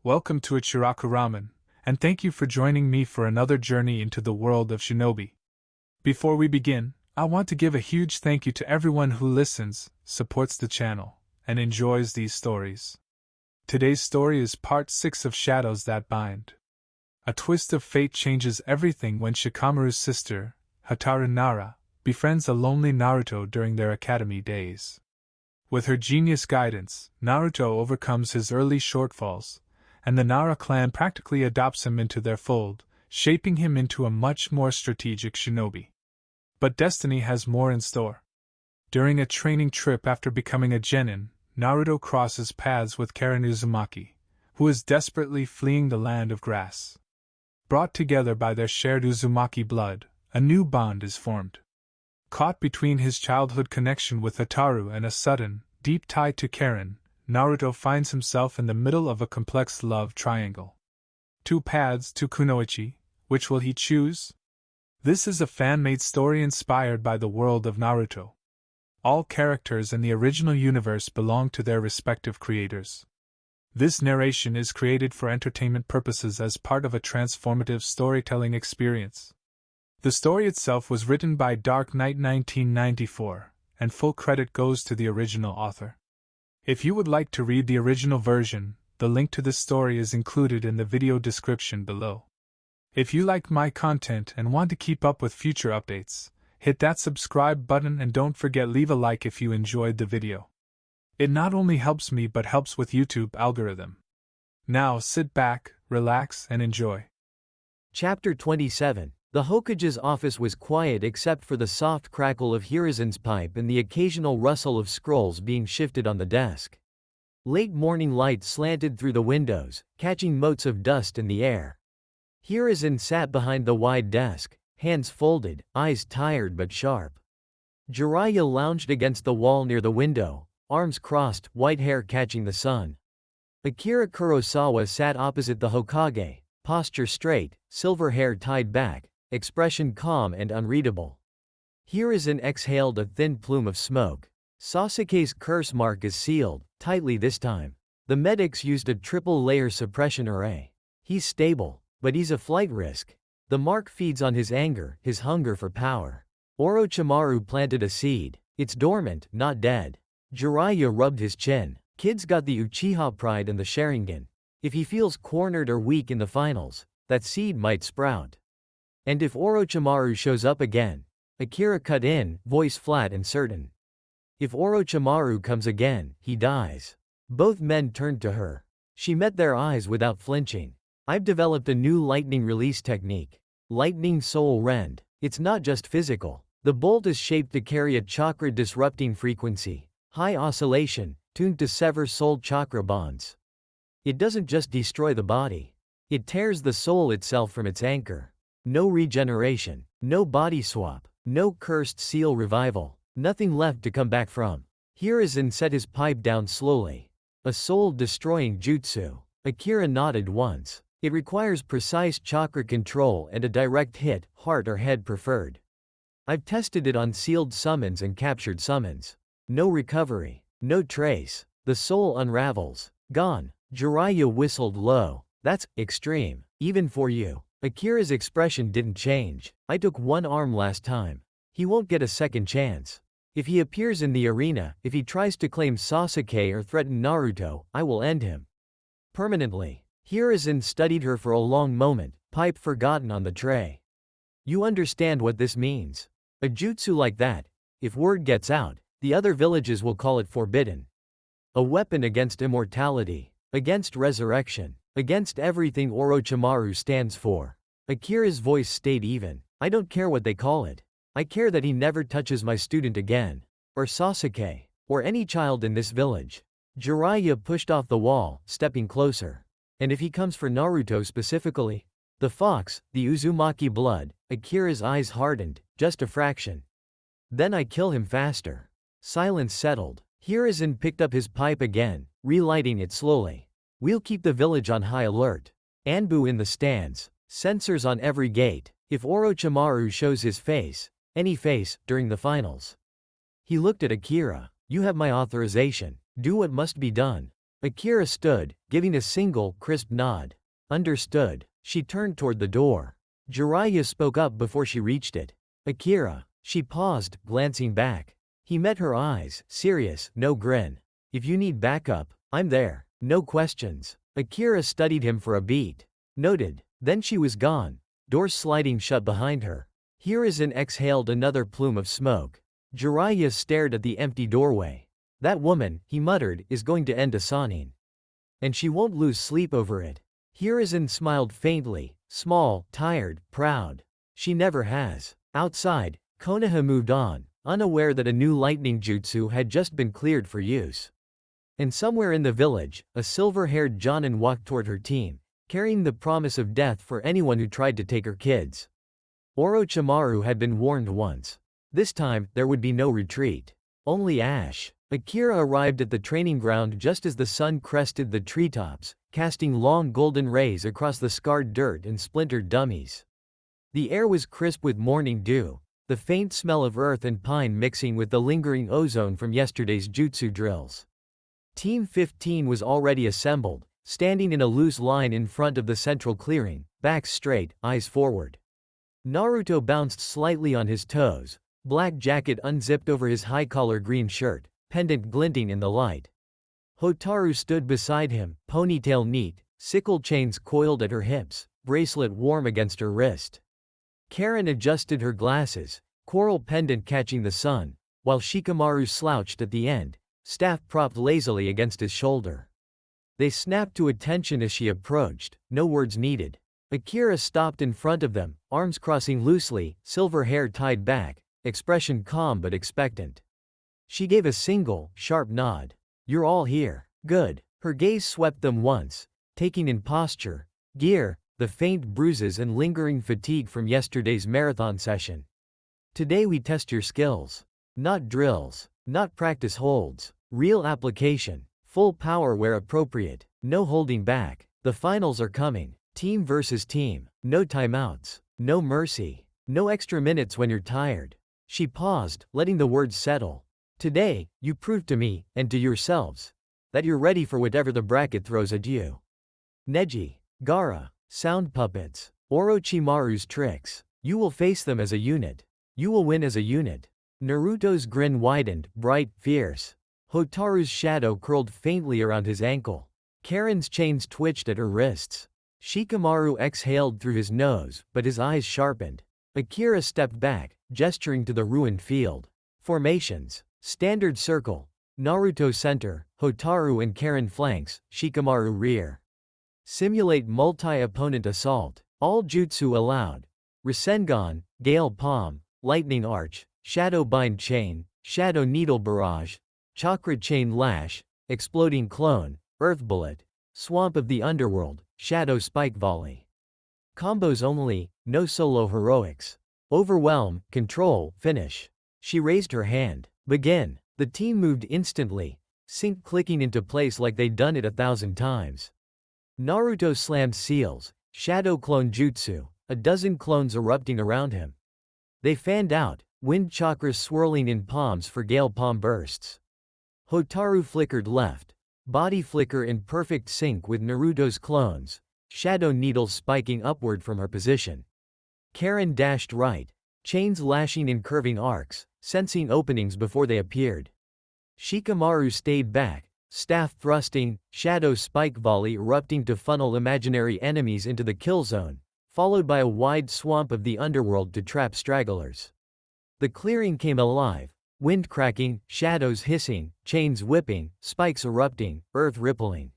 Welcome to Ichiraku Ramen, and thank you for joining me for another journey into the world of shinobi. Before we begin, I want to give a huge thank you to everyone who listens, supports the channel, and enjoys these stories. Today's story is part 6 of Shadows That Bind. A twist of fate changes everything when Shikamaru's sister, Hotaru Nara, befriends a lonely Naruto during their academy days. With her genius guidance, Naruto overcomes his early shortfalls, and the Nara clan practically adopts him into their fold, shaping him into a much more strategic shinobi. But destiny has more in store. During a training trip after becoming a Genin, Naruto crosses paths with Karin Uzumaki, who is desperately fleeing the land of grass. Brought together by their shared Uzumaki blood, a new bond is formed. Caught between his childhood connection with Hotaru and a sudden, deep tie to Karin, Naruto finds himself in the middle of a complex love triangle. Two paths to kunoichi, which will he choose? This is a fan-made story inspired by the world of Naruto. All characters in the original universe belong to their respective creators. This narration is created for entertainment purposes as part of a transformative storytelling experience. The story itself was written by Dark Knight 1994, and full credit goes to the original author. If you would like to read the original version, the link to this story is included in the video description below. If you like my content and want to keep up with future updates, hit that subscribe button and don't forget leave a like if you enjoyed the video. It not only helps me but helps with YouTube algorithm. Now sit back, relax and enjoy. Chapter 27. The Hokage's office was quiet except for the soft crackle of Hiruzen's pipe and the occasional rustle of scrolls being shifted on the desk. Late morning light slanted through the windows, catching motes of dust in the air. Hiruzen sat behind the wide desk, hands folded, eyes tired but sharp. Jiraiya lounged against the wall near the window, arms crossed, white hair catching the sun. Akira Kurosawa sat opposite the Hokage, posture straight, silver hair tied back, expression calm and unreadable. Hiruzen exhaled a thin plume of smoke. Sasuke's curse mark is sealed, tightly this time. The medics used a triple-layer suppression array. He's stable, but he's a flight risk. The mark feeds on his anger, his hunger for power. Orochimaru planted a seed. It's dormant, not dead. Jiraiya rubbed his chin. Kid's got the Uchiha pride and the Sharingan. If he feels cornered or weak in the finals, that seed might sprout. And if Orochimaru shows up again? Akira cut in, voice flat and certain. If Orochimaru comes again, he dies. Both men turned to her. She met their eyes without flinching. I've developed a new lightning release technique. Lightning Soul Rend. It's not just physical. The bolt is shaped to carry a chakra-disrupting frequency. High oscillation, tuned to sever soul chakra bonds. It doesn't just destroy the body. It tears the soul itself from its anchor. No regeneration, no body swap, no cursed seal revival, nothing left to come back from. Hiruzen set his pipe down slowly. A soul-destroying jutsu. Akira nodded once. It requires precise chakra control and a direct hit, heart or head preferred. I've tested it on sealed summons and captured summons. No recovery, no trace. The soul unravels. Gone. Jiraiya whistled low. That's extreme, even for you. Akira's expression didn't change. I took one arm last time. He won't get a second chance. If he appears in the arena, if he tries to claim Sasuke or threaten Naruto, I will end him. Permanently. Hiruzen studied her for a long moment, pipe forgotten on the tray. You understand what this means. A jutsu like that, if word gets out, the other villages will call it forbidden. A weapon against immortality, against resurrection, against everything Orochimaru stands for. Akira's voice stayed even. I don't care what they call it. I care that he never touches my student again. Or Sasuke. Or any child in this village. Jiraiya pushed off the wall, stepping closer. And if he comes for Naruto specifically? The fox, the Uzumaki blood. Akira's eyes hardened, just a fraction. Then I kill him faster. Silence settled. Hiruzen picked up his pipe again, relighting it slowly. We'll keep the village on high alert. Anbu in the stands. Sensors on every gate. If Orochimaru shows his face, any face, during the finals. He looked at Akira. You have my authorization. Do what must be done. Akira stood, giving a single, crisp nod. Understood. She turned toward the door. Jiraiya spoke up before she reached it. Akira. She paused, glancing back. He met her eyes, serious, no grin. If you need backup, I'm there. No questions. Akira studied him for a beat. Noted. Then she was gone. Doors sliding shut behind her. Hiruzen exhaled another plume of smoke. Jiraiya stared at the empty doorway. That woman, he muttered, is going to end a Sanin. And she won't lose sleep over it. Hiruzen smiled faintly, small, tired, proud. She never has. Outside, Konoha moved on, unaware that a new lightning jutsu had just been cleared for use. And somewhere in the village, a silver-haired Jonin walked toward her team, carrying the promise of death for anyone who tried to take her kids. Orochimaru had been warned once. This time, there would be no retreat. Only ash. Akira arrived at the training ground just as the sun crested the treetops, casting long golden rays across the scarred dirt and splintered dummies. The air was crisp with morning dew, the faint smell of earth and pine mixing with the lingering ozone from yesterday's jutsu drills. Team 15 was already assembled, standing in a loose line in front of the central clearing, backs straight, eyes forward. Naruto bounced slightly on his toes, black jacket unzipped over his high-collar green shirt, pendant glinting in the light. Hotaru stood beside him, ponytail neat, sickle chains coiled at her hips, bracelet warm against her wrist. Karin adjusted her glasses, coral pendant catching the sun, while Shikamaru slouched at the end, staff propped lazily against his shoulder. They snapped to attention as she approached, no words needed. Akira stopped in front of them, arms crossing loosely, silver hair tied back, expression calm but expectant. She gave a single, sharp nod. You're all here. Good. Her gaze swept them once, taking in posture, gear, the faint bruises and lingering fatigue from yesterday's marathon session. Today we test your skills. Not drills. Not practice holds. Real application. Full power where appropriate. No holding back. The finals are coming. Team versus team. No timeouts. No mercy. No extra minutes when you're tired. She paused, letting the words settle. Today, you proved to me, and to yourselves, that you're ready for whatever the bracket throws at you. Neji, Gaara, sound puppets, Orochimaru's tricks. You will face them as a unit. You will win as a unit. Naruto's grin widened, bright, fierce. Hotaru's shadow curled faintly around his ankle. Karin's chains twitched at her wrists. Shikamaru exhaled through his nose, but his eyes sharpened. Akira stepped back, gesturing to the ruined field. Formations. Standard circle. Naruto center, Hotaru and Karin flanks, Shikamaru rear. Simulate multi-opponent assault. All jutsu allowed. Rasengan, Gale Palm, Lightning Arch, Shadow Bind Chain, Shadow Needle Barrage, Chakra Chain Lash, Exploding Clone, Earth Bullet, Swamp of the Underworld, Shadow Spike Volley. Combos only, no solo heroics. Overwhelm, control, finish. She raised her hand. Begin. The team moved instantly, sync clicking into place like they'd done it 1,000 times. Naruto slammed seals, shadow clone jutsu, a dozen clones erupting around him. They fanned out, wind chakras swirling in palms for gale palm bursts. Hotaru flickered left, body flicker in perfect sync with Naruto's clones, shadow needles spiking upward from her position. Karin dashed right, chains lashing in curving arcs, sensing openings before they appeared. Shikamaru stayed back, staff thrusting, shadow spike volley erupting to funnel imaginary enemies into the kill zone, followed by a wide swamp of the underworld to trap stragglers. The clearing came alive, wind cracking, shadows hissing, chains whipping, spikes erupting, earth rippling.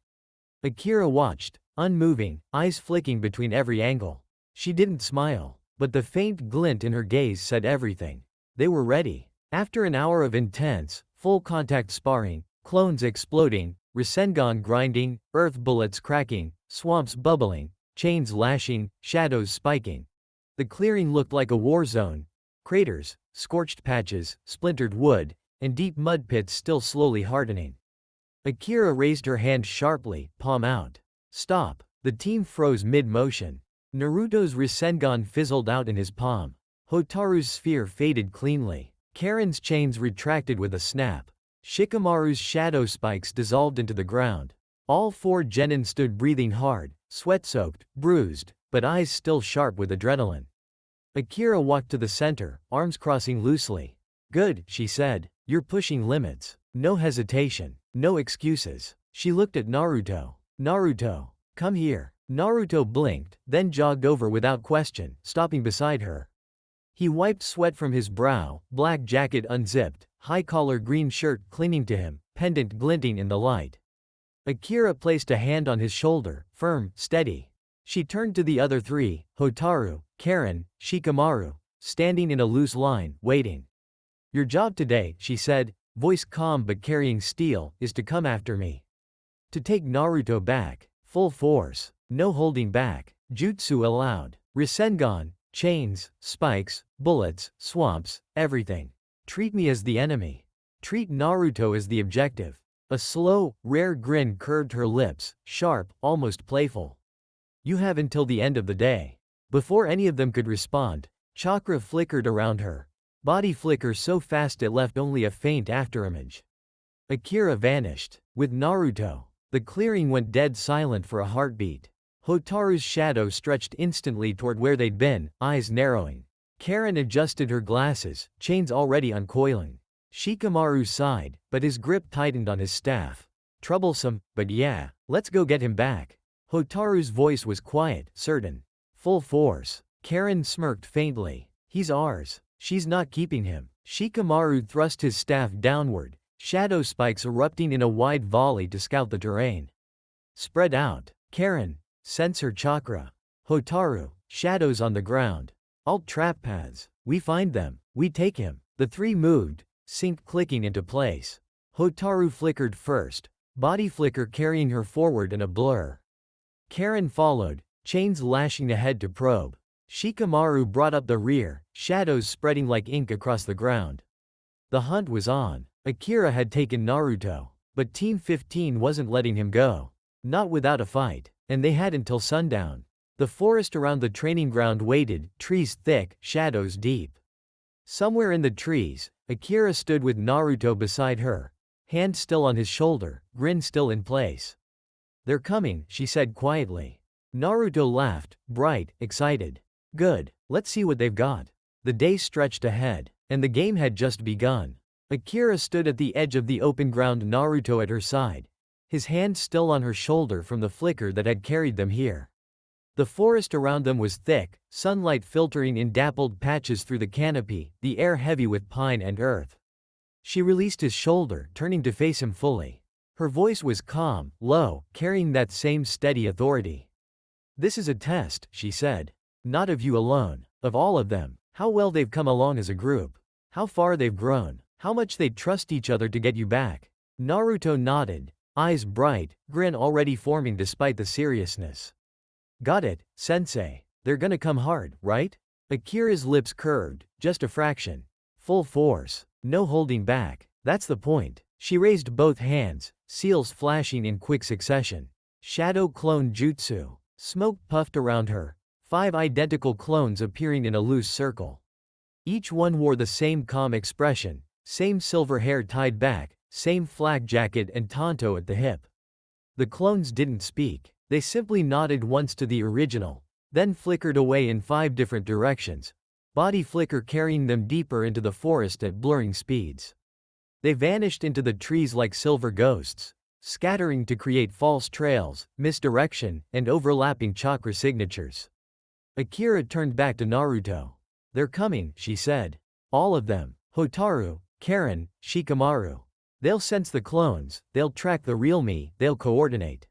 Akira watched, unmoving, eyes flicking between every angle. She didn't smile, but the faint glint in her gaze said everything. They were ready. After an hour of intense, full-contact sparring, clones exploding, Rasengan grinding, earth bullets cracking, swamps bubbling, chains lashing, shadows spiking. The clearing looked like a war zone. Craters, scorched patches, splintered wood, and deep mud pits still slowly hardening. Akira raised her hand sharply, palm out. Stop. The team froze mid-motion. Naruto's Rasengan fizzled out in his palm. Hotaru's sphere faded cleanly. Karin's chains retracted with a snap. Shikamaru's shadow spikes dissolved into the ground. All four genin stood breathing hard, sweat-soaked, bruised, but eyes still sharp with adrenaline. Akira walked to the center, arms crossing loosely. "Good," she said. "You're pushing limits. No hesitation. No excuses." She looked at Naruto. "Naruto, come here." Naruto blinked, then jogged over without question, stopping beside her. He wiped sweat from his brow, black jacket unzipped, high-collar green shirt clinging to him, pendant glinting in the light. Akira placed a hand on his shoulder, firm, steady. She turned to the other three, Hotaru, Karin, Shikamaru, standing in a loose line, waiting. "Your job today," she said, voice calm but carrying steel, "is to come after me. To take Naruto back. Full force. No holding back. Jutsu allowed. Rasengan, chains, spikes, bullets, swamps, everything. Treat me as the enemy. Treat Naruto as the objective." A slow, rare grin curved her lips, sharp, almost playful. "You have until the end of the day." Before any of them could respond, chakra flickered around her. Body flicker so fast it left only a faint afterimage. Akira vanished. With Naruto, the clearing went dead silent for a heartbeat. Hotaru's shadow stretched instantly toward where they'd been, eyes narrowing. Karin adjusted her glasses, chains already uncoiling. Shikamaru sighed, but his grip tightened on his staff. "Troublesome, but yeah, let's go get him back." Hotaru's voice was quiet, certain. "Full force." Karin smirked faintly. "He's ours. She's not keeping him." Shikamaru thrust his staff downward, shadow spikes erupting in a wide volley to scout the terrain. "Spread out." Karin, sense her chakra. Hotaru, shadows on the ground. "Alt trap paths. We find them. We take him." The three moved, sync clicking into place. Hotaru flickered first, body flicker carrying her forward in a blur. Karin followed, chains lashing ahead to probe. Shikamaru brought up the rear, shadows spreading like ink across the ground. The hunt was on. Akira had taken Naruto, but Team 15 wasn't letting him go. Not without a fight, and they had until sundown. The forest around the training ground waited, trees thick, shadows deep. Somewhere in the trees, Akira stood with Naruto beside her, hand still on his shoulder, grin still in place. "They're coming," she said quietly. Naruto laughed, bright, excited. "Good, let's see what they've got." The day stretched ahead, and the game had just begun. Akira stood at the edge of the open ground, Naruto at her side, his hand still on her shoulder from the flicker that had carried them here. The forest around them was thick, sunlight filtering in dappled patches through the canopy, the air heavy with pine and earth. She released his shoulder, turning to face him fully. Her voice was calm, low, carrying that same steady authority. "This is a test," she said. "Not of you alone, of all of them. How well they've come along as a group. How far they've grown. How much they trust each other to get you back." Naruto nodded, eyes bright, grin already forming despite the seriousness. "Got it, sensei. They're gonna come hard, right?" Akira's lips curved, just a fraction. "Full force. No holding back. That's the point." She raised both hands, seals flashing in quick succession. Shadow clone jutsu. Smoke puffed around her, 5 identical clones appearing in a loose circle. Each one wore the same calm expression, same silver hair tied back, same flak jacket and tanto at the hip. The clones didn't speak. They simply nodded once to the original, then flickered away in 5 different directions, body flicker carrying them deeper into the forest at blurring speeds. They vanished into the trees like silver ghosts, scattering to create false trails, misdirection, and overlapping chakra signatures. Akira turned back to Naruto. "They're coming," she said. "All of them. Hotaru, Karin, Shikamaru. They'll sense the clones, they'll track the real me, they'll coordinate.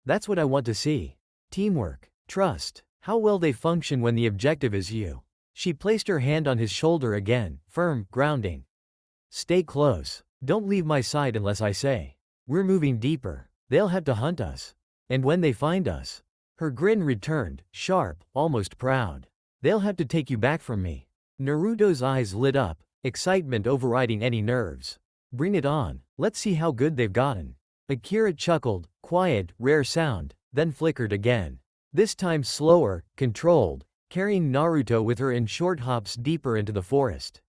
That's what I want to see. Teamwork, trust, how well they function when the objective is you." She placed her hand on his shoulder again, firm, grounding. "Stay close. Don't leave my side unless I say. We're moving deeper. They'll have to hunt us. And when they find us..." Her grin returned, sharp, almost proud. "They'll have to take you back from me." Naruto's eyes lit up, excitement overriding any nerves. "Bring it on. Let's see how good they've gotten." Akira chuckled, quiet, rare sound, then flickered again. This time slower, controlled, carrying Naruto with her in short hops deeper into the forest.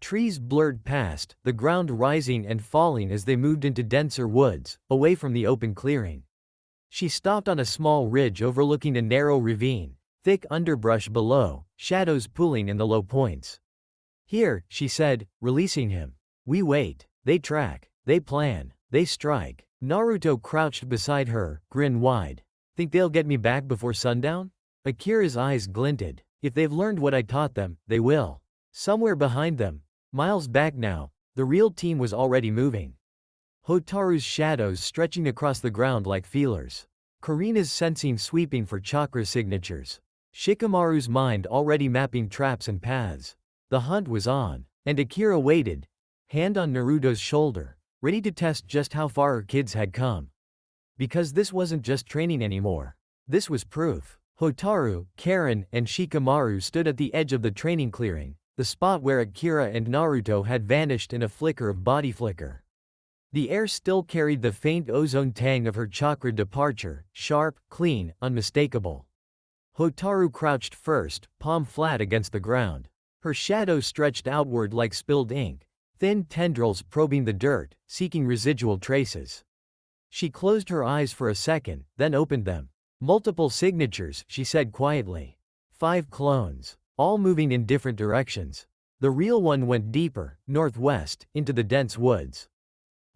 Trees blurred past, the ground rising and falling as they moved into denser woods, away from the open clearing. She stopped on a small ridge overlooking a narrow ravine, thick underbrush below, shadows pooling in the low points. Here, she said, releasing him. We wait. They track. They plan. They strike. Naruto crouched beside her, grin wide. Think they'll get me back before sundown? Akira's eyes glinted. If they've learned what I taught them, they will. Somewhere behind them, miles back now, the real team was already moving. Hotaru's shadows stretching across the ground like feelers. Karina's sensing sweeping for chakra signatures. Shikamaru's mind already mapping traps and paths. The hunt was on, and Akira waited, hand on Naruto's shoulder, ready to test just how far her kids had come. Because this wasn't just training anymore. This was proof. Hotaru, Karin, and Shikamaru stood at the edge of the training clearing, the spot where Akira and Naruto had vanished in a flicker of body flicker. The air still carried the faint ozone tang of her chakra departure, sharp, clean, unmistakable. Hotaru crouched first, palm flat against the ground. Her shadow stretched outward like spilled ink, thin tendrils probing the dirt, seeking residual traces. She closed her eyes for a second, then opened them. Multiple signatures, she said quietly. 5 clones, all moving in different directions. The real one went deeper, northwest, into the dense woods.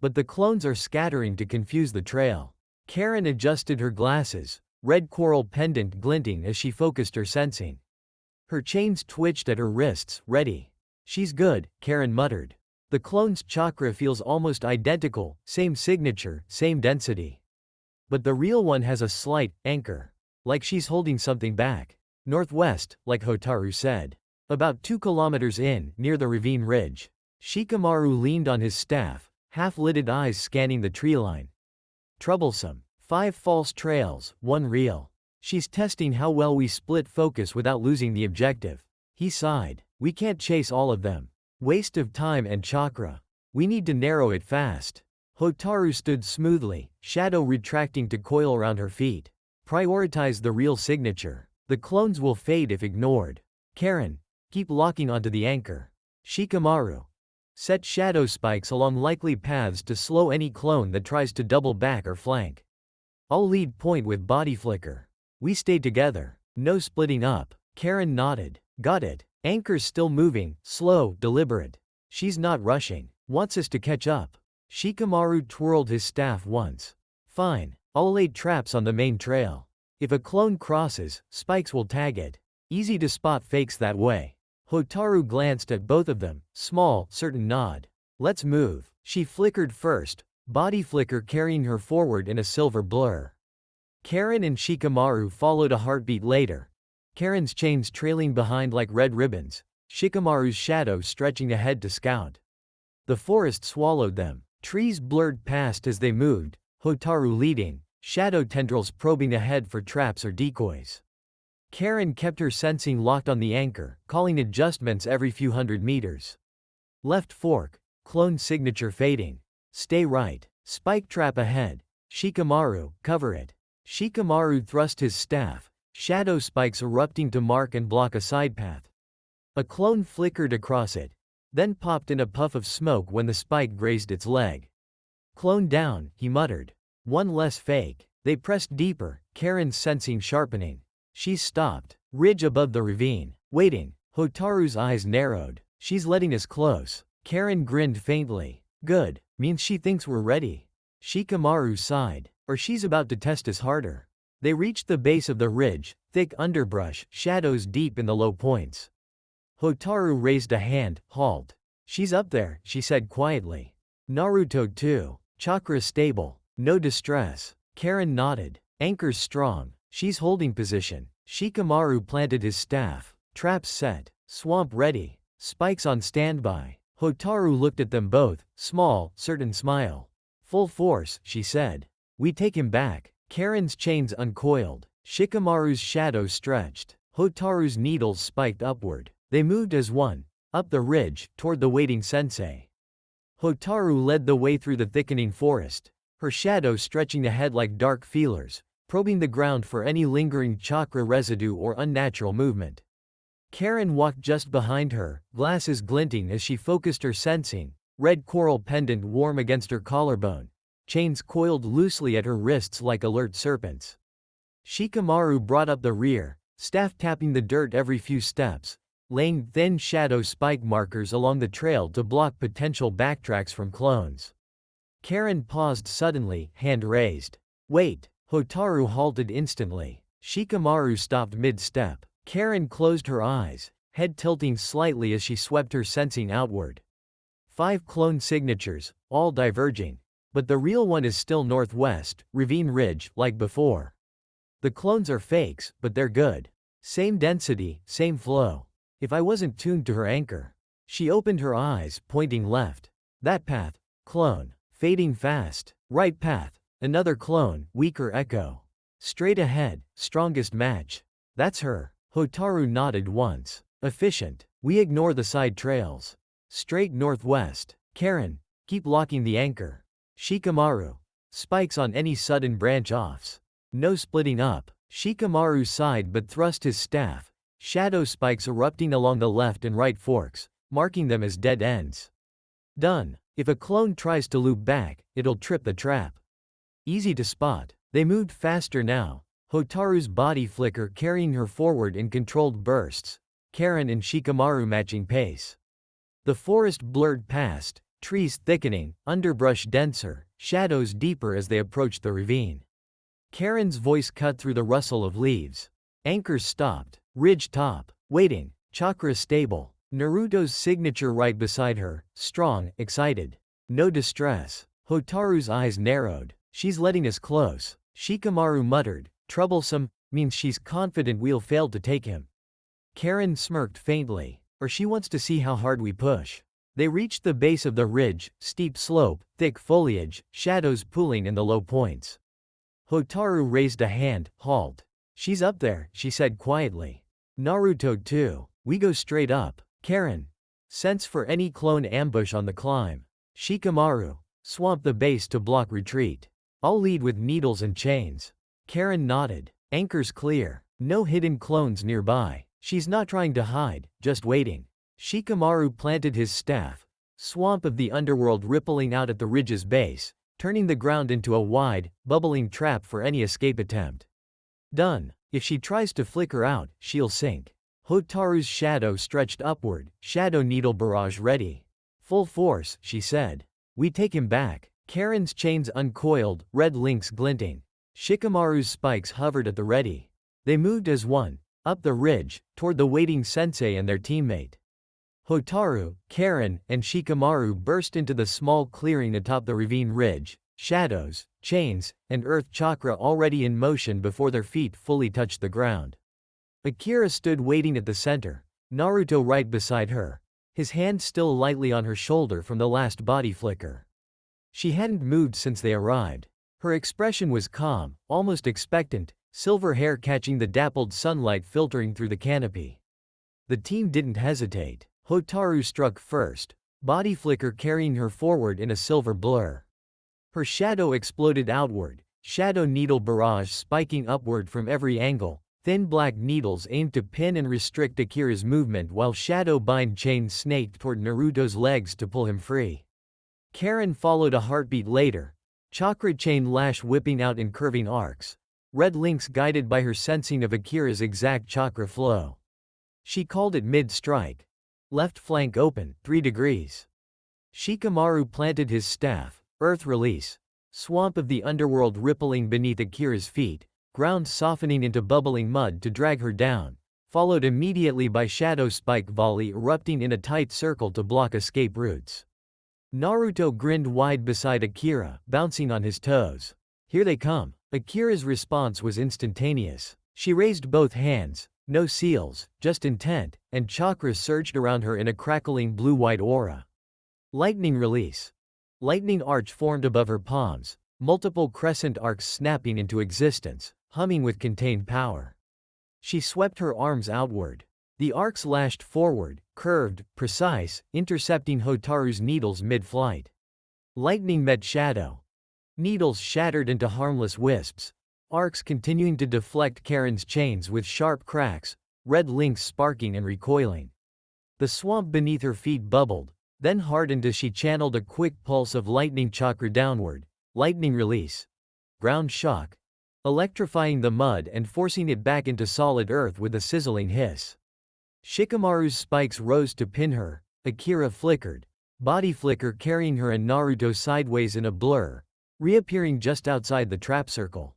But the clones are scattering to confuse the trail. Karin adjusted her glasses, red coral pendant glinting as she focused her sensing. Her chains twitched at her wrists, ready. She's good, Karin muttered. The clone's chakra feels almost identical, same signature, same density. But the real one has a slight anchor. Like she's holding something back. Northwest, like Hotaru said. About 2 kilometers in, near the ravine ridge. Shikamaru leaned on his staff, half-lidded eyes scanning the treeline. Troublesome. 5 false trails, 1 real. She's testing how well we split focus without losing the objective. He sighed. We can't chase all of them. Waste of time and chakra. We need to narrow it fast. Hotaru stood smoothly, shadow retracting to coil around her feet. Prioritize the real signature. The clones will fade if ignored. Karin, keep locking onto the anchor. Shikamaru, set shadow spikes along likely paths to slow any clone that tries to double back or flank. I'll lead point with body flicker. We stay together. No splitting up. Karin nodded. Got it. Anchor's still moving, slow, deliberate. She's not rushing. Wants us to catch up. Shikamaru twirled his staff once. Fine. I'll lay traps on the main trail. If a clone crosses, spikes will tag it. Easy to spot fakes that way. Hotaru glanced at both of them, small, certain nod. Let's move. She flickered first, body flicker carrying her forward in a silver blur. Karin and Shikamaru followed a heartbeat later. Karin's chains trailing behind like red ribbons, Shikamaru's shadow stretching ahead to scout. The forest swallowed them. Trees blurred past as they moved, Hotaru leading, shadow tendrils probing ahead for traps or decoys. Karin kept her sensing locked on the anchor, calling adjustments every few hundred meters. Left fork, clone signature fading. Stay right, spike trap ahead. Shikamaru, cover it. Shikamaru thrust his staff, shadow spikes erupting to mark and block a side path. A clone flickered across it, then popped in a puff of smoke when the spike grazed its leg. Clone down, he muttered. One less fake. They pressed deeper, Karin's sensing sharpening. She stopped, ridge above the ravine, waiting. Hotaru's eyes narrowed. She's letting us close. Karin grinned faintly. Good, means she thinks we're ready. Shikamaru sighed. Or she's about to test us harder. They reached the base of the ridge, thick underbrush, shadows deep in the low points. Hotaru raised a hand, halt. She's up there, she said quietly. Naruto too. Chakra stable. No distress. Karin nodded. Anchor's strong. She's holding position. Shikamaru planted his staff. Traps set. Swamp ready. Spikes on standby. Hotaru looked at them both, small, certain smile. Full force, she said. We take him back. Karin's chains uncoiled. Shikamaru's shadow stretched. Hotaru's needles spiked upward. They moved as one, up the ridge, toward the waiting sensei. Hotaru led the way through the thickening forest, her shadow stretching ahead like dark feelers, probing the ground for any lingering chakra residue or unnatural movement. Karin walked just behind her, glasses glinting as she focused her sensing, red coral pendant warm against her collarbone, chains coiled loosely at her wrists like alert serpents. Shikamaru brought up the rear, staff tapping the dirt every few steps, laying thin shadow spike markers along the trail to block potential backtracks from clones. Karin paused suddenly, hand raised. Wait! Hotaru halted instantly. Shikamaru stopped mid-step. Karin closed her eyes, head tilting slightly as she swept her sensing outward. 5 clone signatures, all diverging. But the real one is still northwest, Ravine Ridge, like before. The clones are fakes, but they're good. Same density, same flow. If I wasn't tuned to her anchor. She opened her eyes, pointing left. That path. Clone. Fading fast. Right path. Another clone, weaker echo. Straight ahead, strongest match. That's her. Hotaru nodded once. Efficient. We ignore the side trails. Straight northwest. Karin, keep locking the anchor. Shikamaru. Spikes on any sudden branch-offs. No splitting up. Shikamaru sighed but thrust his staff. Shadow spikes erupting along the left and right forks, marking them as dead ends. Done. If a clone tries to loop back, it'll trip the trap. Easy to spot. They moved faster now. Hotaru's body flicker carrying her forward in controlled bursts. Karin and Shikamaru matching pace. The forest blurred past, trees thickening, underbrush denser, shadows deeper as they approached the ravine. Karin's voice cut through the rustle of leaves. Anchors stopped. Ridge top. Waiting. Chakra stable. Naruto's signature right beside her, strong, excited. No distress. Hotaru's eyes narrowed. She's letting us close. Shikamaru muttered. Troublesome, means she's confident we'll fail to take him. Karin smirked faintly. Or she wants to see how hard we push. They reached the base of the ridge, steep slope, thick foliage, shadows pooling in the low points. Hotaru raised a hand, halt. She's up there, she said quietly. Naruto too. We go straight up. Karin. Sense for any clone ambush on the climb. Shikamaru. Swamp the base to block retreat. I'll lead with needles and chains. Karin nodded. Anchors clear. No hidden clones nearby. She's not trying to hide, just waiting. Shikamaru planted his staff. Swamp of the underworld rippling out at the ridge's base, turning the ground into a wide, bubbling trap for any escape attempt. Done. If she tries to flicker out, she'll sink. Hotaru's shadow stretched upward, shadow needle barrage ready. Full force, she said. We take him back. Karin's chains uncoiled, red links glinting. Shikamaru's spikes hovered at the ready. They moved as one, up the ridge, toward the waiting sensei and their teammate. Hotaru, Karin, and Shikamaru burst into the small clearing atop the ravine ridge, shadows, chains, and earth chakra already in motion before their feet fully touched the ground. Akira stood waiting at the center, Naruto right beside her, his hand still lightly on her shoulder from the last body flicker. She hadn't moved since they arrived. Her expression was calm, almost expectant, silver hair catching the dappled sunlight filtering through the canopy. The team didn't hesitate. Hotaru struck first, body flicker carrying her forward in a silver blur. Her shadow exploded outward, shadow needle barrage spiking upward from every angle, thin black needles aimed to pin and restrict Akira's movement while shadow bind chains snaked toward Naruto's legs to pull him free. Karin followed a heartbeat later, chakra chain lash whipping out in curving arcs, red links guided by her sensing of Akira's exact chakra flow. She called it mid-strike. Left flank open, 3 degrees. Shikamaru planted his staff, earth release. Swamp of the underworld rippling beneath Akira's feet, ground softening into bubbling mud to drag her down, followed immediately by shadow spike volley erupting in a tight circle to block escape routes. Naruto grinned wide beside Akira, bouncing on his toes. Here they come. Akira's response was instantaneous. She raised both hands. No seals, just intent, and chakras surged around her in a crackling blue-white aura. Lightning release. Lightning arch formed above her palms, multiple crescent arcs snapping into existence, humming with contained power. She swept her arms outward. The arcs lashed forward, curved, precise, intercepting Hotaru's needles mid-flight. Lightning met shadow. Needles shattered into harmless wisps. Arcs continuing to deflect Karin's chains with sharp cracks, red links sparking and recoiling. The swamp beneath her feet bubbled, then hardened as she channeled a quick pulse of lightning chakra downward. Lightning release. Ground shock. Electrifying the mud and forcing it back into solid earth with a sizzling hiss. Shikamaru's spikes rose to pin her. Akira flickered. Body flicker carrying her and Naruto sideways in a blur, reappearing just outside the trap circle.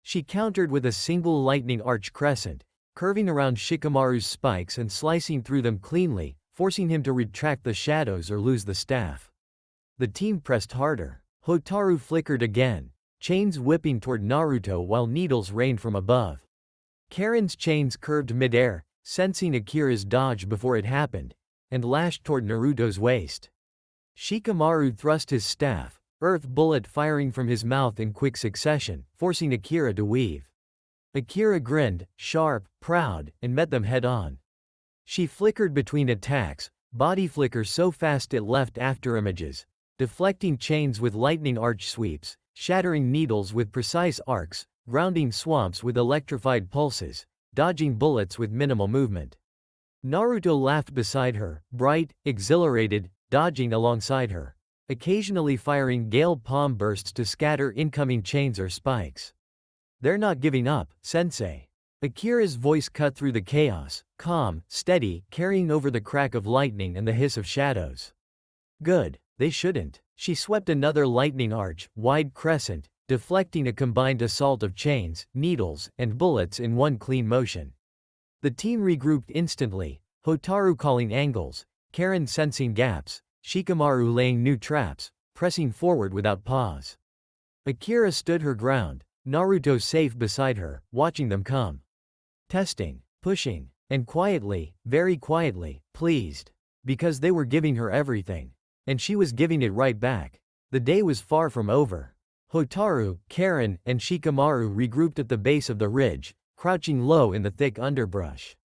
She countered with a single lightning arch crescent, curving around Shikamaru's spikes and slicing through them cleanly, forcing him to retract the shadows or lose the staff. The team pressed harder. Hotaru flickered again, chains whipping toward Naruto while needles rained from above. Karin's chains curved midair, sensing Akira's dodge before it happened, and lashed toward Naruto's waist. Shikamaru thrust his staff, earth bullet firing from his mouth in quick succession, forcing Akira to weave. Akira grinned, sharp, proud, and met them head-on. She flickered between attacks, body flicker so fast it left afterimages, deflecting chains with lightning arch sweeps, shattering needles with precise arcs, grounding swamps with electrified pulses, dodging bullets with minimal movement. Naruto laughed beside her, bright, exhilarated, dodging alongside her, occasionally firing gale palm bursts to scatter incoming chains or spikes. "They're not giving up, sensei." Akira's voice cut through the chaos, calm, steady, carrying over the crack of lightning and the hiss of shadows. "Good, they shouldn't." She swept another lightning arch, wide crescent, deflecting a combined assault of chains, needles, and bullets in one clean motion. The team regrouped instantly, Hotaru calling angles, Karin sensing gaps, Shikamaru laying new traps, pressing forward without pause. Akira stood her ground, Naruto safe beside her, watching them come. Testing, pushing, and quietly, very quietly, pleased. Because they were giving her everything. And she was giving it right back. The day was far from over. Hotaru, Karin, and Shikamaru regrouped at the base of the ridge, crouching low in the thick underbrush.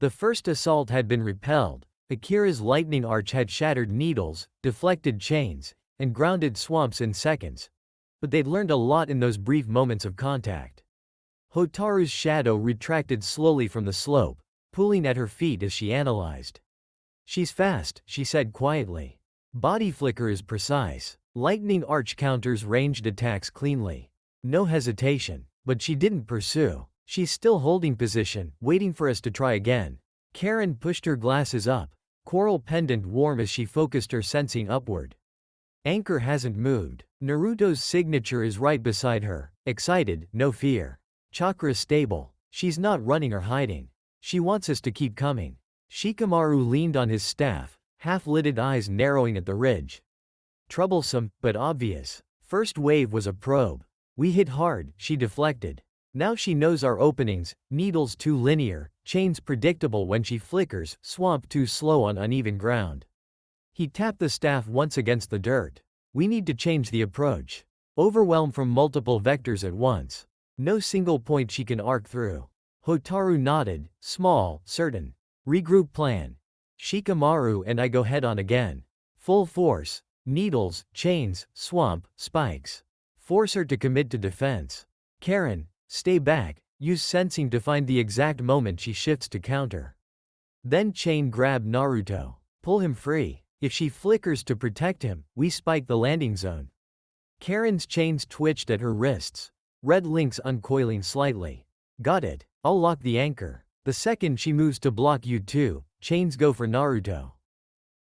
The first assault had been repelled. Akira's lightning arch had shattered needles, deflected chains, and grounded swamps in seconds. But they'd learned a lot in those brief moments of contact. Hotaru's shadow retracted slowly from the slope, pulling at her feet as she analyzed. "She's fast," she said quietly. Body flicker is precise. Lightning arch counters ranged attacks cleanly. No hesitation. But she didn't pursue. She's still holding position, waiting for us to try again. Karin pushed her glasses up, coral pendant warm as she focused her sensing upward. Anchor hasn't moved. Naruto's signature is right beside her, excited, no fear. Chakra stable. She's not running or hiding. She wants us to keep coming. Shikamaru leaned on his staff, half-lidded eyes narrowing at the ridge. Troublesome, but obvious. First wave was a probe. We hit hard, she deflected. Now she knows our openings, needles too linear, chains predictable when she flickers, swamp too slow on uneven ground. He tapped the staff once against the dirt. We need to change the approach. Overwhelm from multiple vectors at once. No single point she can arc through. Hotaru nodded, small, certain. Regroup plan. Shikamaru and I go head on again. Full force. Needles, chains, swamp, spikes. Force her to commit to defense. Karin, stay back, use sensing to find the exact moment she shifts to counter. Then chain grab Naruto. Pull him free. If she flickers to protect him, we spike the landing zone. Karin's chains twitched at her wrists. Red links uncoiling slightly. Got it. I'll lock the anchor. The second she moves to block you too, chains go for Naruto.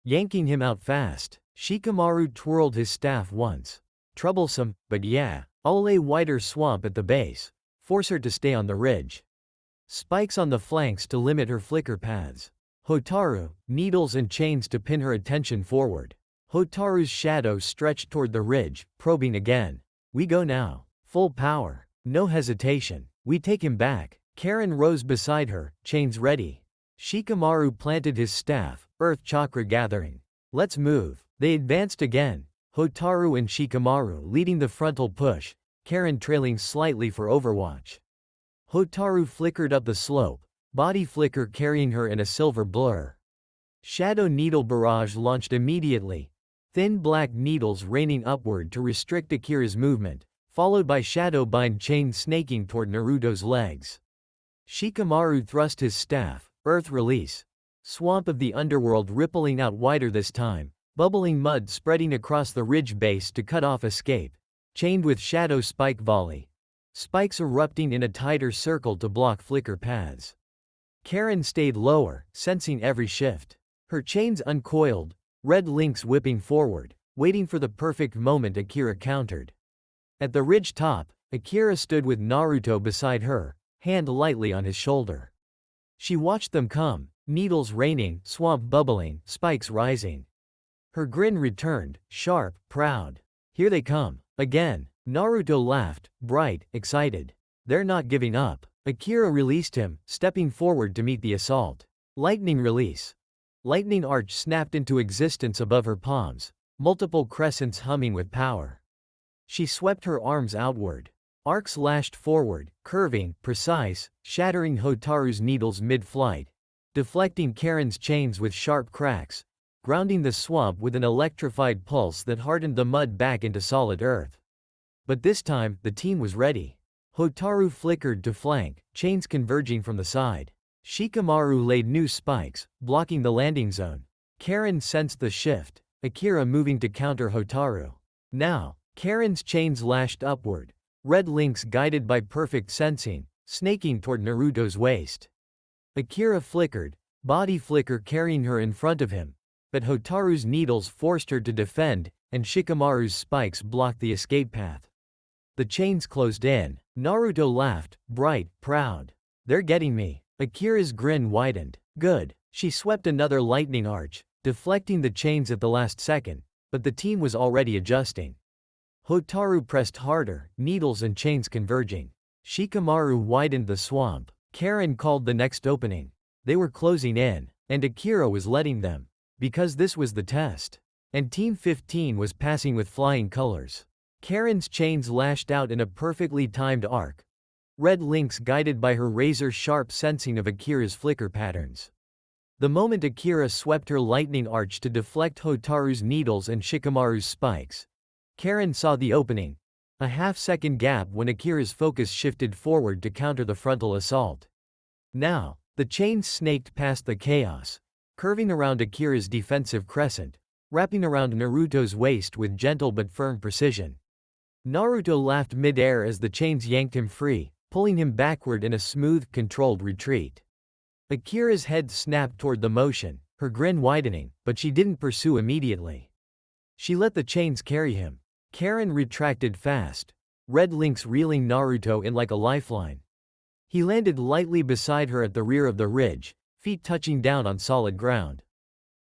Yanking him out fast. Shikamaru twirled his staff once. Troublesome, but yeah, I'll lay wider swamp at the base. Force her to stay on the ridge. Spikes on the flanks to limit her flicker paths. Hotaru, needles and chains to pin her attention forward. Hotaru's shadow stretched toward the ridge, probing again. We go now. Full power. No hesitation. We take him back. Karin rose beside her, chains ready. Shikamaru planted his staff, earth chakra gathering. Let's move. They advanced again. Hotaru and Shikamaru leading the frontal push, Karin trailing slightly for overwatch. Hotaru flickered up the slope, body flicker carrying her in a silver blur. Shadow needle barrage launched immediately, thin black needles raining upward to restrict Akira's movement, followed by shadow bind chain snaking toward Naruto's legs. Shikamaru thrust his staff, earth release. Swamp of the underworld rippling out wider this time, bubbling mud spreading across the ridge base to cut off escape. Chained with shadow spike volley. Spikes erupting in a tighter circle to block flicker paths. Karin stayed lower, sensing every shift. Her chains uncoiled, red links whipping forward, waiting for the perfect moment Akira countered. At the ridge top, Akira stood with Naruto beside her, hand lightly on his shoulder. She watched them come, needles raining, swamp bubbling, spikes rising. Her grin returned, sharp, proud. Here they come, again. Naruto laughed, bright, excited. They're not giving up. Akira released him, stepping forward to meet the assault. Lightning release. Lightning arch snapped into existence above her palms, multiple crescents humming with power. She swept her arms outward. Arcs lashed forward, curving, precise, shattering Hotaru's needles mid-flight, deflecting Karin's chains with sharp cracks, grounding the swamp with an electrified pulse that hardened the mud back into solid earth. But this time, the team was ready. Hotaru flickered to flank, chains converging from the side. Shikamaru laid new spikes, blocking the landing zone. Karin sensed the shift, Akira moving to counter Hotaru. Now, Karin's chains lashed upward, red links guided by perfect sensing, snaking toward Naruto's waist. Akira flickered, body flicker carrying her in front of him, but Hotaru's needles forced her to defend, and Shikamaru's spikes blocked the escape path. The chains closed in. Naruto laughed, bright, proud. They're getting me. Akira's grin widened. Good. She swept another lightning arch, deflecting the chains at the last second, but the team was already adjusting. Hotaru pressed harder, needles and chains converging. Shikamaru widened the swamp. Karin called the next opening. They were closing in, and Akira was letting them. Because this was the test. And Team 15 was passing with flying colors. Karin's chains lashed out in a perfectly timed arc. Red links guided by her razor-sharp sensing of Akira's flicker patterns. The moment Akira swept her lightning arch to deflect Hotaru's needles and Shikamaru's spikes, Karin saw the opening. A half-second gap when Akira's focus shifted forward to counter the frontal assault. Now, the chains snaked past the chaos, curving around Akira's defensive crescent, wrapping around Naruto's waist with gentle but firm precision. Naruto laughed mid-air as the chains yanked him free, pulling him backward in a smooth, controlled retreat. Akira's head snapped toward the motion, her grin widening, but she didn't pursue immediately. She let the chains carry him. Karin retracted fast, red links reeling Naruto in like a lifeline. He landed lightly beside her at the rear of the ridge, feet touching down on solid ground.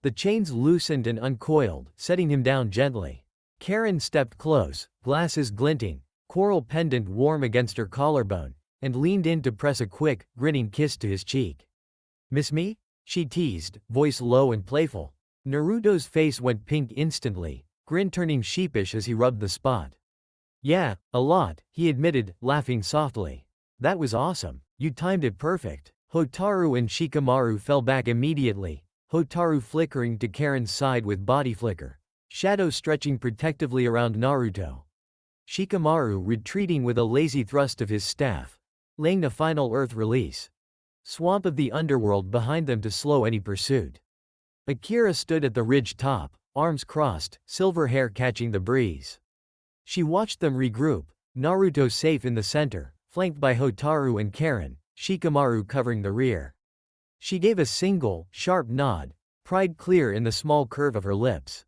The chains loosened and uncoiled, setting him down gently. Karin stepped close, glasses glinting, coral pendant warm against her collarbone, and leaned in to press a quick, grinning kiss to his cheek. "Miss me?" she teased, voice low and playful. Naruto's face went pink instantly, grin turning sheepish as he rubbed the spot. "Yeah, a lot," he admitted, laughing softly. "That was awesome. You timed it perfect." Hotaru and Shikamaru fell back immediately, Hotaru flickering to Karin's side with body flicker. Shadow stretching protectively around Naruto. Shikamaru retreating with a lazy thrust of his staff, laying a final earth release. Swamp of the underworld behind them to slow any pursuit. Akira stood at the ridge top, arms crossed, silver hair catching the breeze. She watched them regroup, Naruto safe in the center, flanked by Hotaru and Karin, Shikamaru covering the rear. She gave a single, sharp nod, pride clear in the small curve of her lips.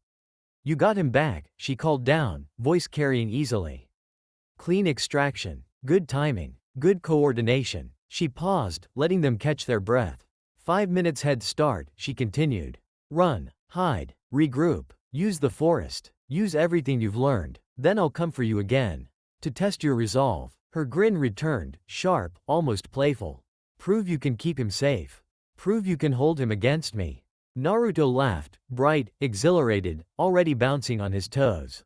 "You got him back," she called down, voice carrying easily. Clean extraction, good timing, good coordination. She paused, letting them catch their breath. 5 minutes head start, she continued. Run, hide, regroup, use the forest, use everything you've learned, then I'll come for you again. To test your resolve. Her grin returned, sharp, almost playful. Prove you can keep him safe. Prove you can hold him against me. Naruto laughed, bright, exhilarated, already bouncing on his toes.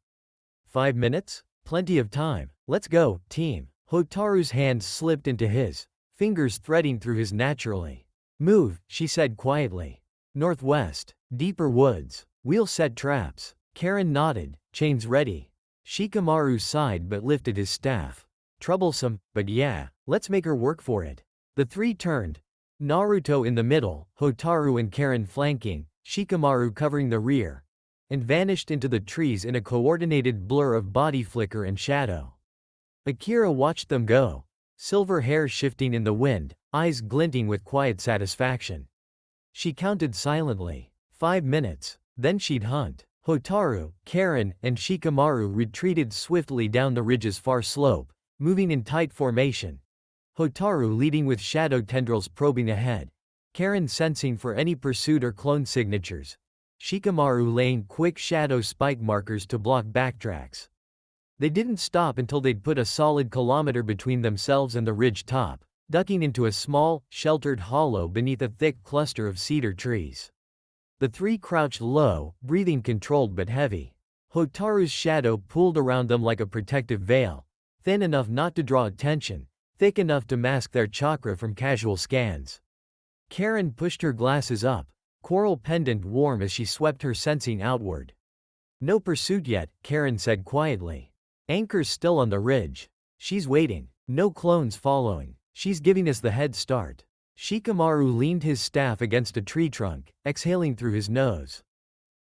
5 minutes? Plenty of time. Let's go, team. Hotaru's hands slipped into his, fingers threading through his naturally. Move, she said quietly. Northwest, deeper woods. We'll set traps. Karin nodded, chains ready. Shikamaru sighed but lifted his staff. Troublesome, but yeah, let's make her work for it. The three turned. Naruto in the middle, Hotaru and Karin flanking, Shikamaru covering the rear, and vanished into the trees in a coordinated blur of body flicker and shadow. Akira watched them go, silver hair shifting in the wind, eyes glinting with quiet satisfaction. She counted silently. 5 minutes, then she'd hunt. Hotaru, Karin, and Shikamaru retreated swiftly down the ridge's far slope, moving in tight formation. Hotaru leading with shadow tendrils probing ahead, Karin sensing for any pursuit or clone signatures, Shikamaru laying quick shadow spike markers to block backtracks. They didn't stop until they'd put a solid kilometer between themselves and the ridge top, ducking into a small, sheltered hollow beneath a thick cluster of cedar trees. The three crouched low, breathing controlled but heavy. Hotaru's shadow pulled around them like a protective veil, thin enough not to draw attention, thick enough to mask their chakra from casual scans. Karin pushed her glasses up, coral pendant warm as she swept her sensing outward. "No pursuit yet," Karin said quietly. "Anchor's still on the ridge. She's waiting. No clones following. She's giving us the head start." Shikamaru leaned his staff against a tree trunk, exhaling through his nose.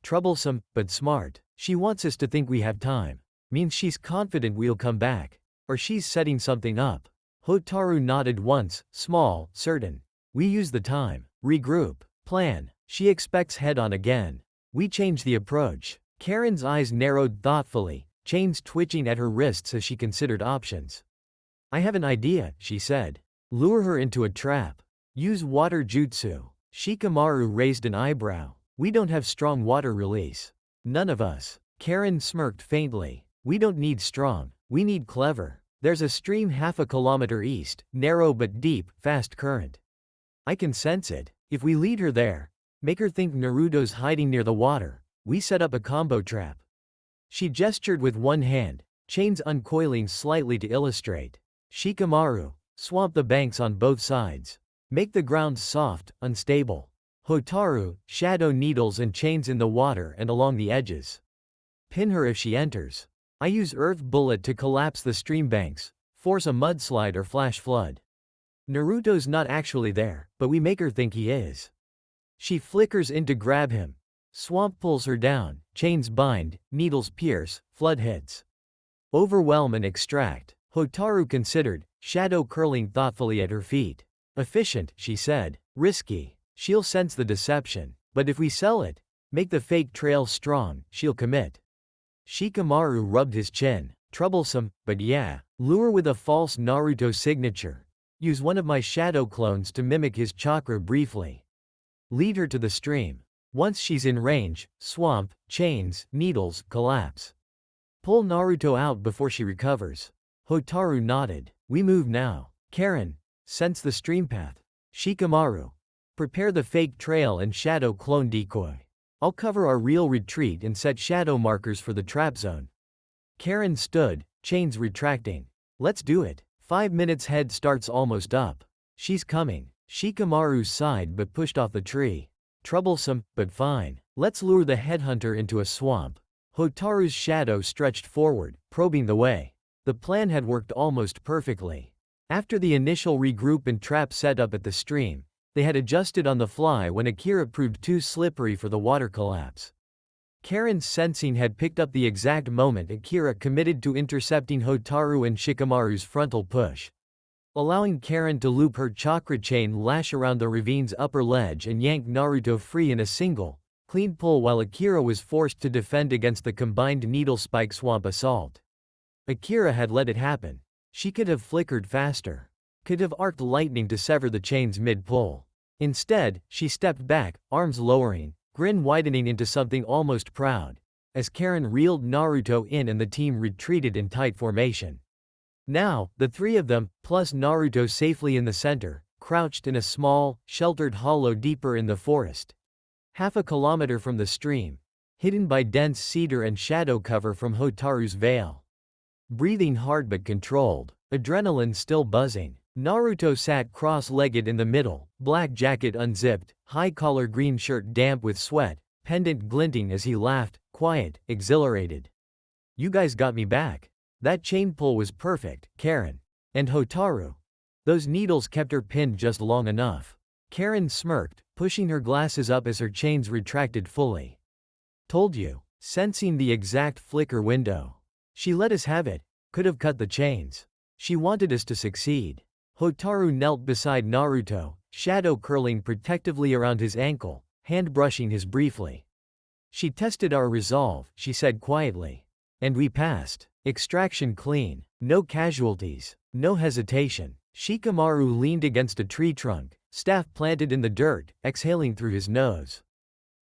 "Troublesome, but smart. She wants us to think we have time. Means she's confident we'll come back. Or she's setting something up." Hotaru nodded once, small, certain. "We use the time. Regroup. Plan. She expects head-on again. We change the approach." Karin's eyes narrowed thoughtfully, chains twitching at her wrists as she considered options. "I have an idea," she said. "Lure her into a trap. Use water jutsu." Shikamaru raised an eyebrow. "We don't have strong water release. None of us." Karin smirked faintly. "We don't need strong. We need clever. There's a stream half a kilometer east, narrow but deep, fast current. I can sense it. If we lead her there, make her think Naruto's hiding near the water, we set up a combo trap." She gestured with one hand, chains uncoiling slightly to illustrate. "Shikamaru, swamp the banks on both sides. Make the ground soft, unstable. Hotaru, shadow needles and chains in the water and along the edges. Pin her if she enters. I use earth bullet to collapse the stream banks, force a mudslide or flash flood. Naruto's not actually there, but we make her think he is. She flickers in to grab him. Swamp pulls her down, chains bind, needles pierce, flood hits. Overwhelm and extract." Hotaru considered, shadow curling thoughtfully at her feet. "Efficient," she said. "Risky. She'll sense the deception. But if we sell it, make the fake trail strong, she'll commit." Shikamaru rubbed his chin. "Troublesome, but yeah. Lure with a false Naruto signature. Use one of my shadow clones to mimic his chakra briefly. Lead her to the stream. Once she's in range, swamp, chains, needles, collapse. Pull Naruto out before she recovers." Hotaru nodded. "We move now." Karin, "Sense the stream path." Shikamaru, "Prepare the fake trail and shadow clone decoy. I'll cover our real retreat and set shadow markers for the trap zone." Karin stood, chains retracting. "Let's do it. 5 minutes head starts almost up. She's coming." Shikamaru sighed but pushed off the tree. "Troublesome, but fine. Let's lure the headhunter into a swamp." Hotaru's shadow stretched forward, probing the way. The plan had worked almost perfectly. After the initial regroup and trap setup at the stream, they had adjusted on the fly when Akira proved too slippery for the water collapse. Karin's sensing had picked up the exact moment Akira committed to intercepting Hotaru and Shikamaru's frontal push, allowing Karin to loop her chakra chain lash around the ravine's upper ledge and yank Naruto free in a single, clean pull while Akira was forced to defend against the combined needle spike swamp assault. Akira had let it happen. She could have flickered faster. Could have arced lightning to sever the chains mid-pull. Instead, she stepped back, arms lowering, grin widening into something almost proud, as Karin reeled Naruto in and the team retreated in tight formation. Now, the three of them, plus Naruto safely in the center, crouched in a small, sheltered hollow deeper in the forest. Half a kilometer from the stream, hidden by dense cedar and shadow cover from Hotaru's veil. Breathing hard but controlled, adrenaline still buzzing. Naruto sat cross-legged in the middle, black jacket unzipped, high-collar green shirt damp with sweat, pendant glinting as he laughed, quiet, exhilarated. "You guys got me back. That chain pull was perfect, Karin. And Hotaru. Those needles kept her pinned just long enough. Karin smirked, pushing her glasses up as her chains retracted fully. Told you. Sensing the exact flicker window. She let us have it. Could have cut the chains. She wanted us to succeed. Hotaru knelt beside Naruto, shadow curling protectively around his ankle, hand brushing his briefly. She tested our resolve, she said quietly. And we passed. Extraction clean. No casualties. No hesitation. Shikamaru leaned against a tree trunk, staff planted in the dirt, exhaling through his nose.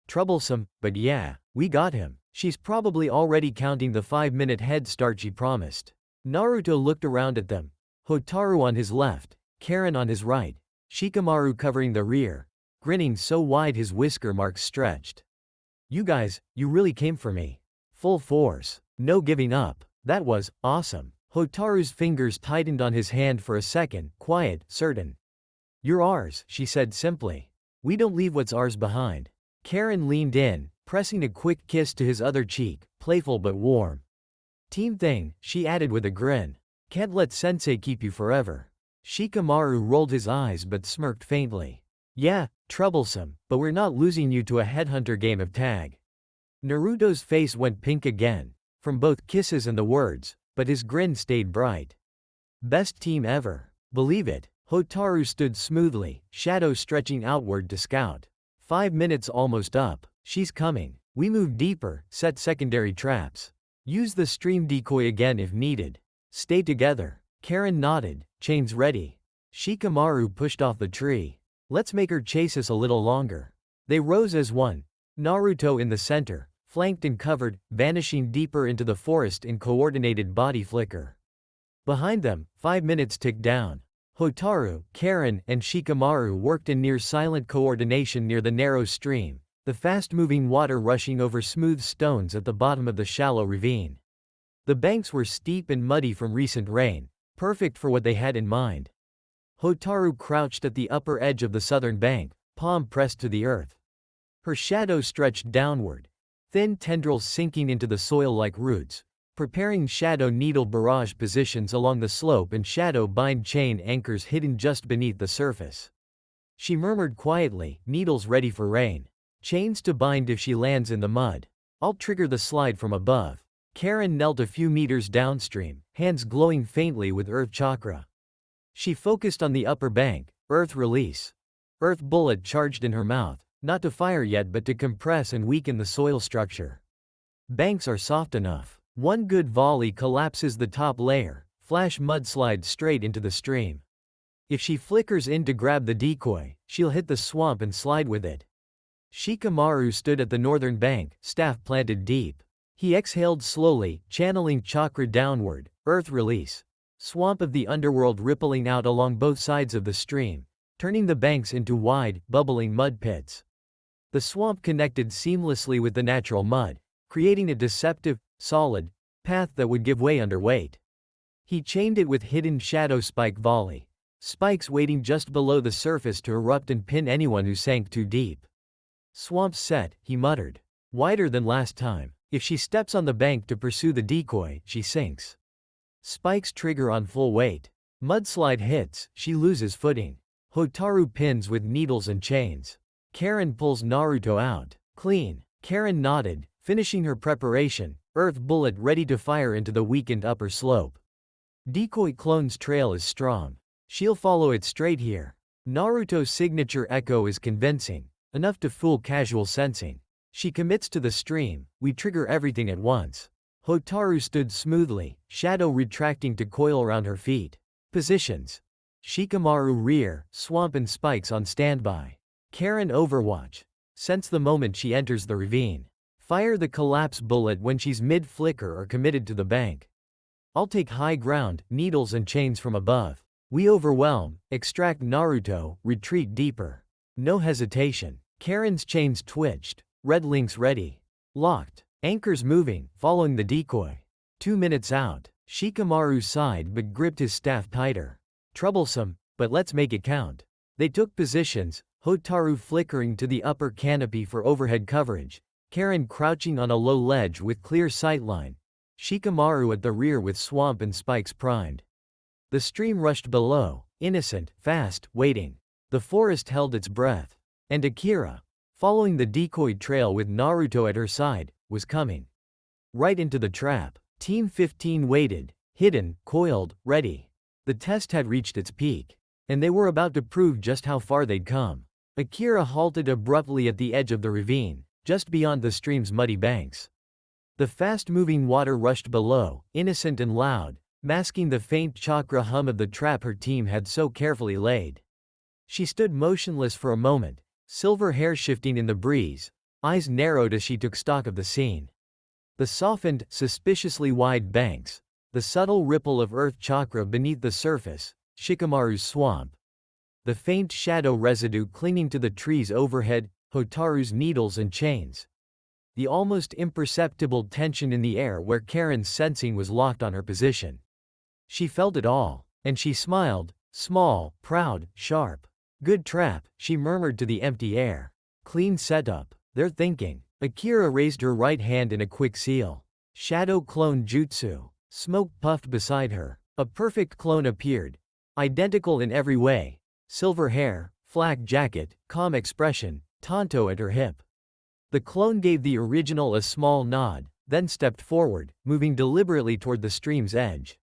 Troublesome, but yeah, we got him. She's probably already counting the 5-minute head start she promised. Naruto looked around at them. Hotaru on his left, Karin on his right, Shikamaru covering the rear, grinning so wide his whisker marks stretched. You guys, you really came for me. Full force. No giving up. That was awesome. Hotaru's fingers tightened on his hand for a second, quiet, certain. You're ours, she said simply. We don't leave what's ours behind. Karin leaned in, pressing a quick kiss to his other cheek, playful but warm. Team thing, she added with a grin. Can't let sensei keep you forever. Shikamaru rolled his eyes but smirked faintly. Yeah, troublesome, but we're not losing you to a headhunter game of tag. Naruto's face went pink again, from both kisses and the words, but his grin stayed bright. Best team ever. Believe it. Hotaru stood smoothly, shadow stretching outward to scout. 5 minutes almost up. She's coming. We move deeper, set secondary traps. Use the stream decoy again if needed. Stay together. Karin nodded, chains ready. Shikamaru pushed off the tree. Let's make her chase us a little longer. They rose as one. Naruto in the center, flanked and covered, vanishing deeper into the forest in coordinated body flicker. Behind them, 5 minutes ticked down. Hotaru, Karin, and Shikamaru worked in near-silent coordination near the narrow stream, the fast-moving water rushing over smooth stones at the bottom of the shallow ravine. The banks were steep and muddy from recent rain, perfect for what they had in mind. Hotaru crouched at the upper edge of the southern bank, palm pressed to the earth. Her shadow stretched downward, thin tendrils sinking into the soil like roots, preparing shadow needle barrage positions along the slope and shadow bind chain anchors hidden just beneath the surface. She murmured quietly, needles ready for rain. Chains to bind if she lands in the mud. I'll trigger the slide from above. Karin knelt a few meters downstream, hands glowing faintly with earth chakra. She focused on the upper bank, earth release. Earth bullet charged in her mouth, not to fire yet but to compress and weaken the soil structure. Banks are soft enough. One good volley collapses the top layer, flash mudslide straight into the stream. If she flickers in to grab the decoy, she'll hit the swamp and slide with it. Shikamaru stood at the northern bank, staff planted deep. He exhaled slowly, channeling chakra downward, earth release. Swamp of the underworld rippling out along both sides of the stream, turning the banks into wide, bubbling mud pits. The swamp connected seamlessly with the natural mud, creating a deceptive, solid path that would give way under weight. He chained it with hidden shadow spike volley, spikes waiting just below the surface to erupt and pin anyone who sank too deep. Swamp set, he muttered. Wider than last time. If she steps on the bank to pursue the decoy, she sinks. Spikes trigger on full weight. Mudslide hits, she loses footing. Hotaru pins with needles and chains. Karin pulls Naruto out. Clean. Karin nodded, finishing her preparation, earth bullet ready to fire into the weakened upper slope. Decoy clone's trail is strong. She'll follow it straight here. Naruto's signature echo is convincing, enough to fool casual sensing. She commits to the stream, we trigger everything at once. Hotaru stood smoothly, shadow retracting to coil around her feet. Positions. Shikamaru rear, swamp and spikes on standby. Karin overwatch. Sense the moment she enters the ravine. Fire the collapse bullet when she's mid-flicker or committed to the bank. I'll take high ground, needles and chains from above. We overwhelm, extract Naruto, retreat deeper. No hesitation. Karin's chains twitched. Red links ready. Locked. Anchors moving, following the decoy. 2 minutes out. Shikamaru sighed but gripped his staff tighter. Troublesome, but let's make it count. They took positions, Hotaru flickering to the upper canopy for overhead coverage, Karin crouching on a low ledge with clear sightline, Shikamaru at the rear with swamp and spikes primed. The stream rushed below, innocent, fast, waiting. The forest held its breath. And Akira, following the decoy trail with Naruto at her side, was coming right into the trap. Team 15 waited, hidden, coiled, ready. The test had reached its peak, and they were about to prove just how far they'd come. Akira halted abruptly at the edge of the ravine, just beyond the stream's muddy banks. The fast-moving water rushed below, innocent and loud, masking the faint chakra hum of the trap her team had so carefully laid. She stood motionless for a moment, silver hair shifting in the breeze, eyes narrowed as she took stock of the scene. The softened, suspiciously wide banks, the subtle ripple of earth chakra beneath the surface, Shikamaru's swamp. The faint shadow residue clinging to the trees overhead, Hotaru's needles and chains. The almost imperceptible tension in the air where Karin's sensing was locked on her position. She felt it all, and she smiled, small, proud, sharp. Good trap, she murmured to the empty air. Clean setup, they're thinking. Akira raised her right hand in a quick seal. Shadow clone jutsu. Smoke puffed beside her. A perfect clone appeared. Identical in every way. Silver hair, flak jacket, calm expression, tanto at her hip. The clone gave the original a small nod, then stepped forward, moving deliberately toward the stream's edge.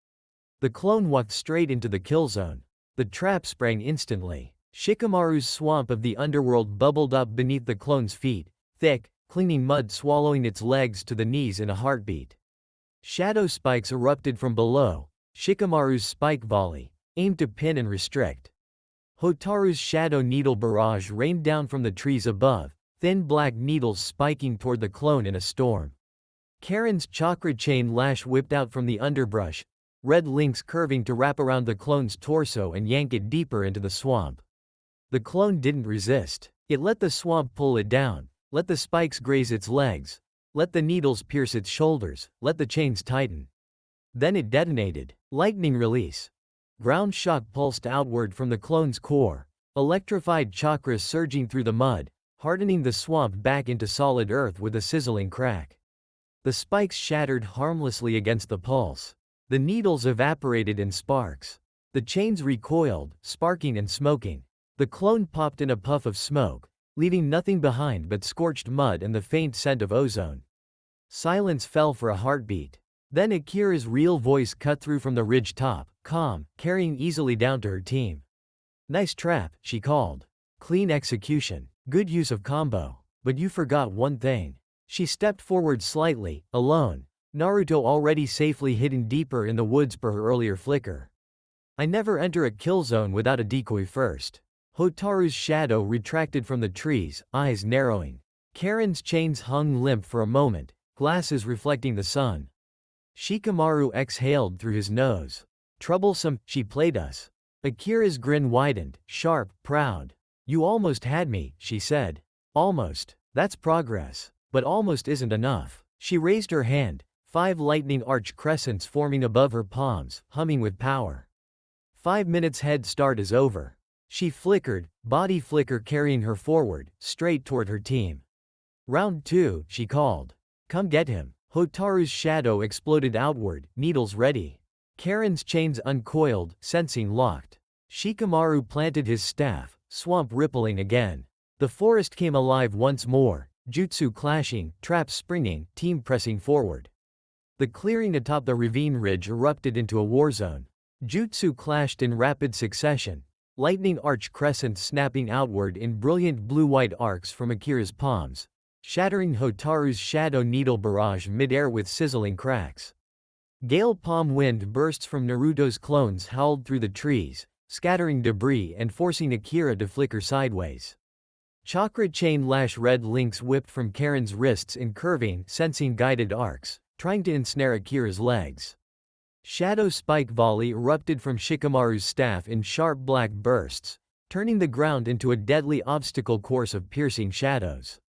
The clone walked straight into the kill zone. The trap sprang instantly. Shikamaru's swamp of the underworld bubbled up beneath the clone's feet, thick, clinging mud swallowing its legs to the knees in a heartbeat. Shadow spikes erupted from below, Shikamaru's spike volley, aimed to pin and restrict. Hotaru's shadow needle barrage rained down from the trees above, thin black needles spiking toward the clone in a storm. Karin's chakra chain lash whipped out from the underbrush, red links curving to wrap around the clone's torso and yank it deeper into the swamp. The clone didn't resist. It let the swamp pull it down, let the spikes graze its legs, let the needles pierce its shoulders, let the chains tighten. Then it detonated. Lightning release. Ground shock pulsed outward from the clone's core, electrified chakras surging through the mud, hardening the swamp back into solid earth with a sizzling crack. The spikes shattered harmlessly against the pulse. The needles evaporated in sparks. The chains recoiled, sparking and smoking. The clone popped in a puff of smoke, leaving nothing behind but scorched mud and the faint scent of ozone. Silence fell for a heartbeat. Then Akira's real voice cut through from the ridge top, calm, carrying easily down to her team. "Nice trap," she called. "Clean execution. Good use of combo. But you forgot one thing." She stepped forward slightly, alone, Naruto already safely hidden deeper in the woods per her earlier flicker. "I never enter a kill zone without a decoy first." Hotaru's shadow retracted from the trees, eyes narrowing. Karin's chains hung limp for a moment, glasses reflecting the sun. Shikamaru exhaled through his nose. "Troublesome, she played us." Akira's grin widened, sharp, proud. "You almost had me," she said. "Almost. That's progress. But almost isn't enough." She raised her hand, 5 lightning arch crescents forming above her palms, humming with power. 5 minutes head start is over. She flickered, body flicker carrying her forward, straight toward her team. "Round 2, she called. "Come get him." Hotaru's shadow exploded outward, needles ready. Karin's chains uncoiled, sensing locked. Shikamaru planted his staff, swamp rippling again. The forest came alive once more, jutsu clashing, traps springing, team pressing forward. The clearing atop the ravine ridge erupted into a war zone. Jutsu clashed in rapid succession, lightning arch crescents snapping outward in brilliant blue-white arcs from Akira's palms, shattering Hotaru's shadow needle barrage mid-air with sizzling cracks. Gale palm wind bursts from Naruto's clones howled through the trees, scattering debris and forcing Akira to flicker sideways. Chakra chain lash red links whipped from Karin's wrists in curving, sensing guided arcs, trying to ensnare Akira's legs. Shadow spike volley erupted from Shikamaru's staff in sharp black bursts, turning the ground into a deadly obstacle course of piercing shadows.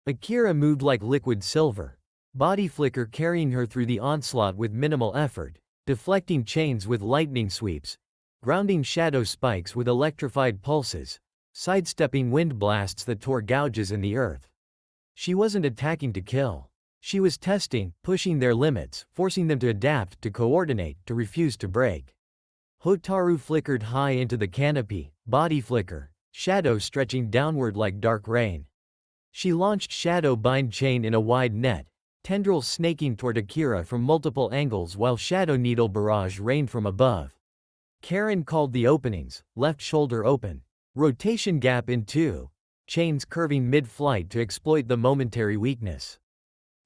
Akira moved like liquid silver, body flicker carrying her through the onslaught with minimal effort, deflecting chains with lightning sweeps, grounding shadow spikes with electrified pulses, sidestepping wind blasts that tore gouges in the earth. She wasn't attacking to kill. She was testing, pushing their limits, forcing them to adapt, to coordinate, to refuse to break. Hotaru flickered high into the canopy, body flicker, shadow stretching downward like dark rain. She launched shadow bind chain in a wide net, tendrils snaking toward Akira from multiple angles while shadow needle barrage rained from above. Karin called the openings, left shoulder open. Rotation gap in 2. Chains curving mid-flight to exploit the momentary weakness.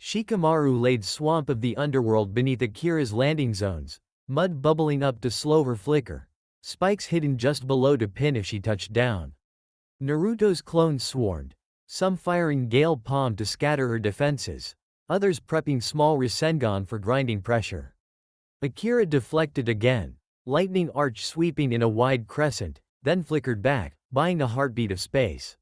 Shikamaru laid swamp of the underworld beneath Akira's landing zones, mud bubbling up to slow her flicker, spikes hidden just below to pin if she touched down. Naruto's clones swarmed, some firing gale palm to scatter her defenses, others prepping small Rasengan for grinding pressure. Akira deflected again, lightning arch sweeping in a wide crescent, then flickered back, buying a heartbeat of space.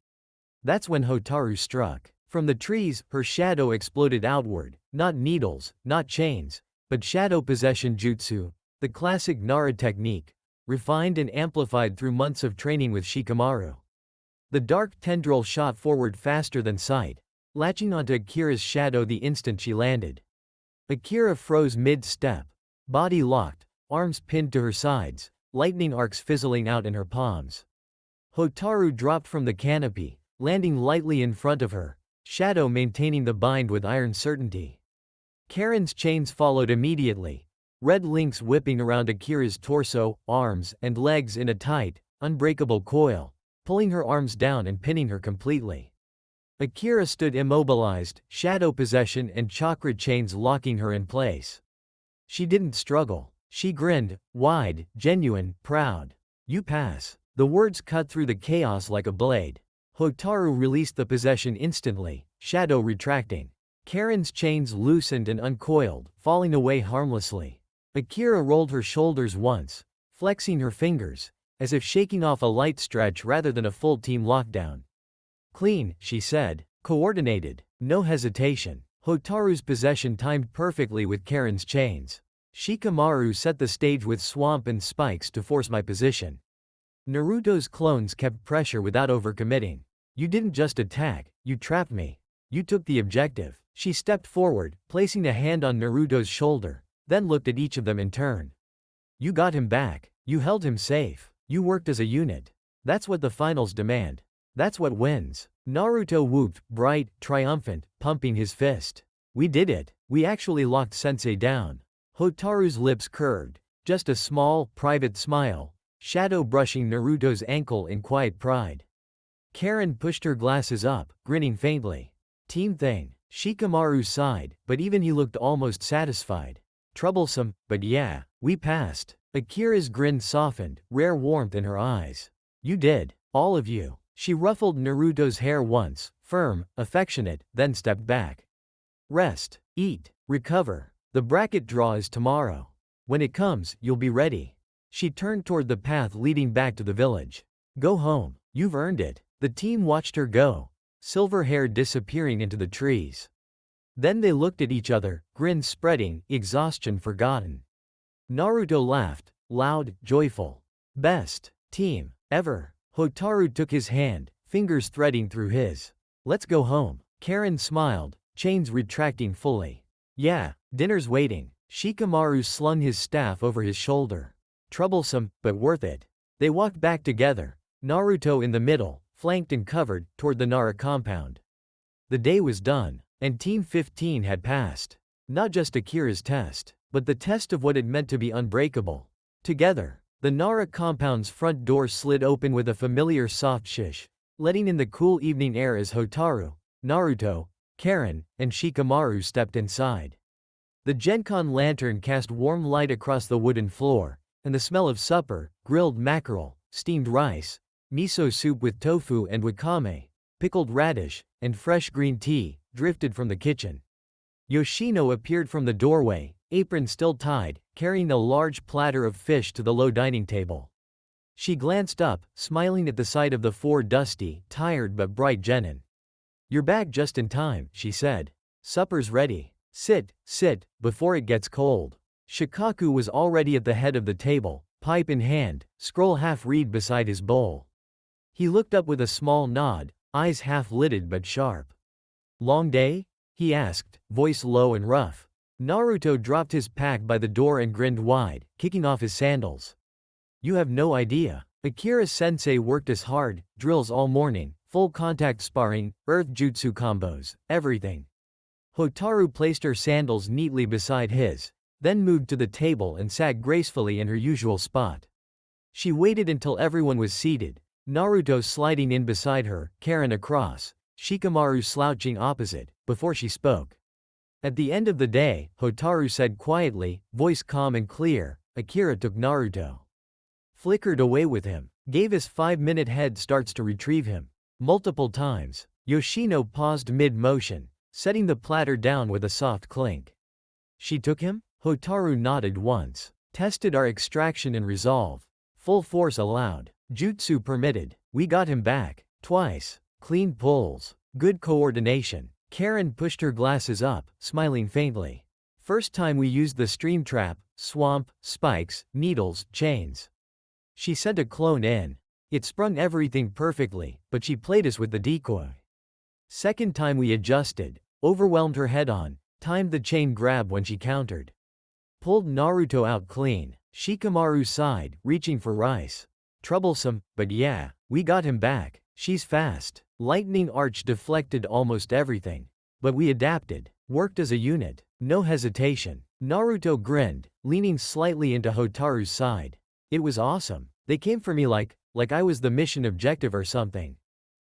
That's when Hotaru struck. From the trees, her shadow exploded outward, not needles, not chains, but shadow possession jutsu, the classic Nara technique, refined and amplified through months of training with Shikamaru. The dark tendril shot forward faster than sight, latching onto Akira's shadow the instant she landed. Akira froze mid-step, body locked, arms pinned to her sides, lightning arcs fizzling out in her palms. Hotaru dropped from the canopy, landing lightly in front of her, shadow maintaining the bind with iron certainty. Karin's chains followed immediately, red links whipping around Akira's torso, arms, and legs in a tight, unbreakable coil, pulling her arms down and pinning her completely. Akira stood immobilized, shadow possession and chakra chains locking her in place. She didn't struggle. She grinned, wide, genuine, proud. "You pass." The words cut through the chaos like a blade. Hotaru released the possession instantly, shadow retracting. Karin's chains loosened and uncoiled, falling away harmlessly. Akira rolled her shoulders once, flexing her fingers, as if shaking off a light stretch rather than a full team lockdown. "Clean," she said, "coordinated, no hesitation." Hotaru's possession timed perfectly with Karin's chains. Shikamaru set the stage with swamp and spikes to force my position. Naruto's clones kept pressure without overcommitting. "You didn't just attack, you trapped me. You took the objective." She stepped forward, placing a hand on Naruto's shoulder, then looked at each of them in turn. "You got him back. You held him safe. You worked as a unit. That's what the finals demand. That's what wins." Naruto whooped, bright, triumphant, pumping his fist. "We did it. We actually locked Sensei down." Hotaru's lips curved, just a small, private smile, shadow brushing Naruto's ankle in quiet pride. Karin pushed her glasses up, grinning faintly. "Team thing." Shikamaru sighed, but even he looked almost satisfied. "Troublesome, but yeah, we passed." Akira's grin softened, rare warmth in her eyes. "You did. All of you." She ruffled Naruto's hair once, firm, affectionate, then stepped back. "Rest, eat, recover. The bracket draw is tomorrow. When it comes, you'll be ready." She turned toward the path leading back to the village. "Go home. You've earned it." The team watched her go, silver hair disappearing into the trees. Then they looked at each other, grins spreading, exhaustion forgotten. Naruto laughed, loud, joyful. "Best team ever." Hotaru took his hand, fingers threading through his. "Let's go home." Karin smiled, chains retracting fully. "Yeah, dinner's waiting." Shikamaru slung his staff over his shoulder. "Troublesome, but worth it." They walked back together, Naruto in the middle, flanked and covered, toward the Nara compound. The day was done, and Team 15 had passed. Not just Akira's test, but the test of what it meant to be unbreakable. Together, the Nara compound's front door slid open with a familiar soft shish, letting in the cool evening air as Hotaru, Naruto, Karin, and Shikamaru stepped inside. The Genkan lantern cast warm light across the wooden floor, and the smell of supper, grilled mackerel, steamed rice, miso soup with tofu and wakame, pickled radish, and fresh green tea, drifted from the kitchen. Yoshino appeared from the doorway, apron still tied, carrying a large platter of fish to the low dining table. She glanced up, smiling at the sight of the 4 dusty, tired but bright Genin. "You're back just in time," she said. "Supper's ready. Sit, before it gets cold." Shikaku was already at the head of the table, pipe in hand, scroll half-read beside his bowl. He looked up with a small nod, eyes half-lidded but sharp. "Long day?" he asked, voice low and rough. Naruto dropped his pack by the door and grinned wide, kicking off his sandals. You have no idea. Akira-sensei worked as hard, drills all morning, full contact sparring, earth jutsu combos, everything. Hotaru placed her sandals neatly beside his, then moved to the table and sat gracefully in her usual spot. She waited until everyone was seated, Naruto sliding in beside her, Karin across, Shikamaru slouching opposite, before she spoke. At the end of the day, Hotaru said quietly, voice calm and clear, Akira took Naruto. Flickered away with him, gave his 5-minute head starts to retrieve him. Multiple times, Yoshino paused mid-motion, setting the platter down with a soft clink. She took him? Hotaru nodded once. Tested our extraction and resolve. Full force allowed. Jutsu permitted. We got him back. Twice. Clean pulls. Good coordination. Karin pushed her glasses up, smiling faintly. First time we used the stream trap, swamp, spikes, needles, chains. She sent a clone in. It sprung everything perfectly, but she played us with the decoy. Second time we adjusted, overwhelmed her head-on, timed the chain grab when she countered. Pulled Naruto out clean. Shikamaru sighed, reaching for rice. Troublesome, but yeah, we got him back. She's fast. Lightning arch deflected almost everything. But we adapted. Worked as a unit. No hesitation. Naruto grinned, leaning slightly into Hotaru's side. It was awesome. They came for me like I was the mission objective or something.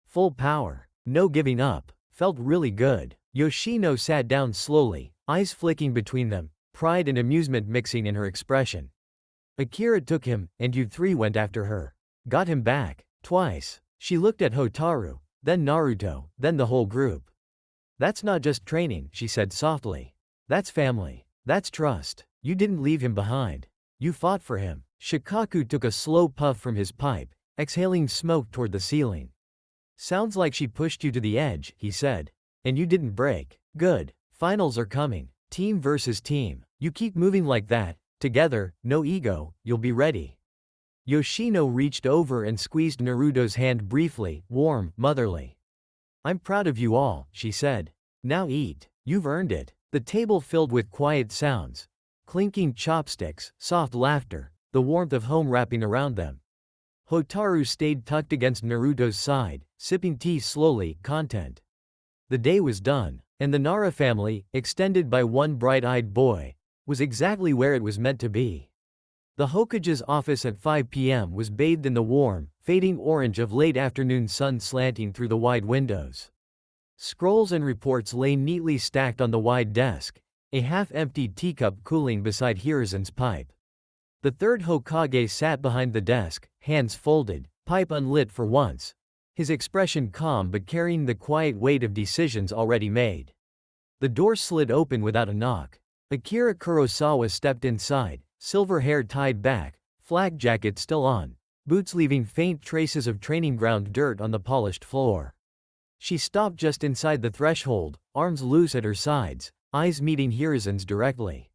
Full power. No giving up. Felt really good. Yoshino sat down slowly, eyes flicking between them, pride and amusement mixing in her expression. Akira took him, and you three went after her. Got him back. Twice. She looked at Hotaru, then Naruto, then the whole group. That's not just training, she said softly. That's family. That's trust. You didn't leave him behind. You fought for him. Shikaku took a slow puff from his pipe, exhaling smoke toward the ceiling. Sounds like she pushed you to the edge, he said. And you didn't break. Good. Finals are coming. Team versus team. You keep moving like that, together, no ego, you'll be ready. Yoshino reached over and squeezed Naruto's hand briefly, warm, motherly. I'm proud of you all, she said. Now eat. You've earned it. The table filled with quiet sounds. Clinking chopsticks, soft laughter, the warmth of home wrapping around them. Hotaru stayed tucked against Naruto's side, sipping tea slowly, content. The day was done, and the Nara family, extended by one bright-eyed boy, was exactly where it was meant to be. The Hokage's office at 5 p.m. was bathed in the warm, fading orange of late afternoon sun slanting through the wide windows. Scrolls and reports lay neatly stacked on the wide desk, a half-emptied teacup cooling beside Hiruzen's pipe. The third Hokage sat behind the desk, hands folded, pipe unlit for once, his expression calm but carrying the quiet weight of decisions already made. The door slid open without a knock. Akira Kurosawa stepped inside, silver hair tied back, flak jacket still on, boots leaving faint traces of training ground dirt on the polished floor. She stopped just inside the threshold, arms loose at her sides, eyes meeting Hiruzen's directly.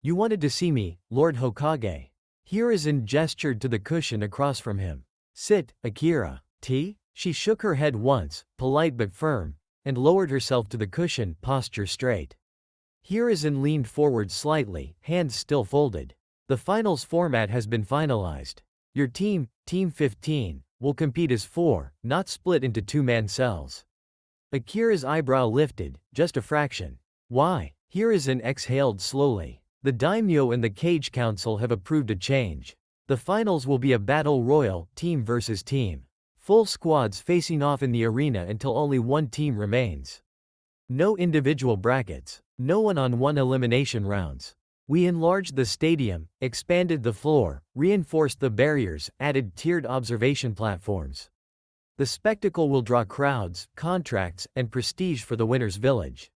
You wanted to see me, Lord Hokage. Hiruzen gestured to the cushion across from him. Sit, Akira. Tea? She shook her head once, polite but firm, and lowered herself to the cushion, posture straight. Hiruzen leaned forward slightly, hands still folded. The finals format has been finalized. Your team, Team 15, will compete as 4, not split into 2-man cells. Akira's eyebrow lifted, just a fraction. Why? Hiruzen exhaled slowly. The daimyo and the Cage Council have approved a change. The finals will be a battle royal, team versus team. Full squads facing off in the arena until only one team remains. No individual brackets. No one-on-one elimination rounds. We enlarged the stadium, expanded the floor, reinforced the barriers, added tiered observation platforms. The spectacle will draw crowds, contracts, and prestige for the winner's village.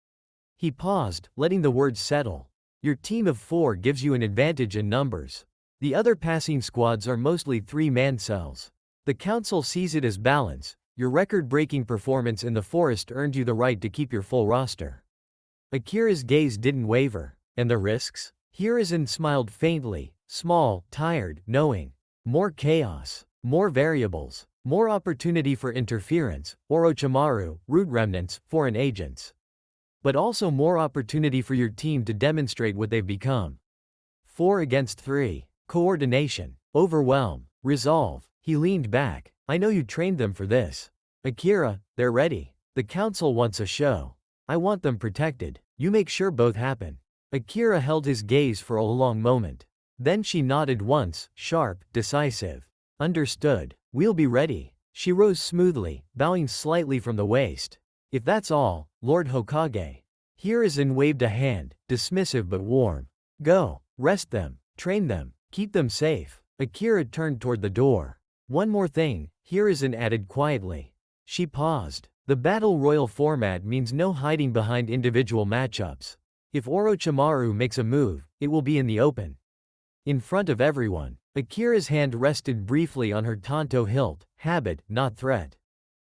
He paused, letting the words settle. Your team of 4 gives you an advantage in numbers. The other passing squads are mostly 3-man cells. The council sees it as balance. Your record-breaking performance in the forest earned you the right to keep your full roster. Akira's gaze didn't waver. And the risks? Hiruzen smiled faintly, small, tired, knowing. More chaos. More variables. More opportunity for interference, Orochimaru, root remnants, foreign agents. But also more opportunity for your team to demonstrate what they've become. 4 against 3. Coordination. Overwhelm. Resolve. He leaned back. I know you trained them for this. Akira, they're ready. The council wants a show. I want them protected. You make sure both happen. Akira held his gaze for a long moment. Then she nodded once, sharp, decisive. Understood. We'll be ready. She rose smoothly, bowing slightly from the waist. If that's all, Lord Hokage. Hiruzen waved a hand, dismissive but warm. Go. Rest them. Train them. Keep them safe. Akira turned toward the door. One more thing, Hiruzen added quietly. She paused. The Battle Royal format means no hiding behind individual matchups. If Orochimaru makes a move, it will be in the open. In front of everyone. Akira's hand rested briefly on her tanto hilt, habit, not threat.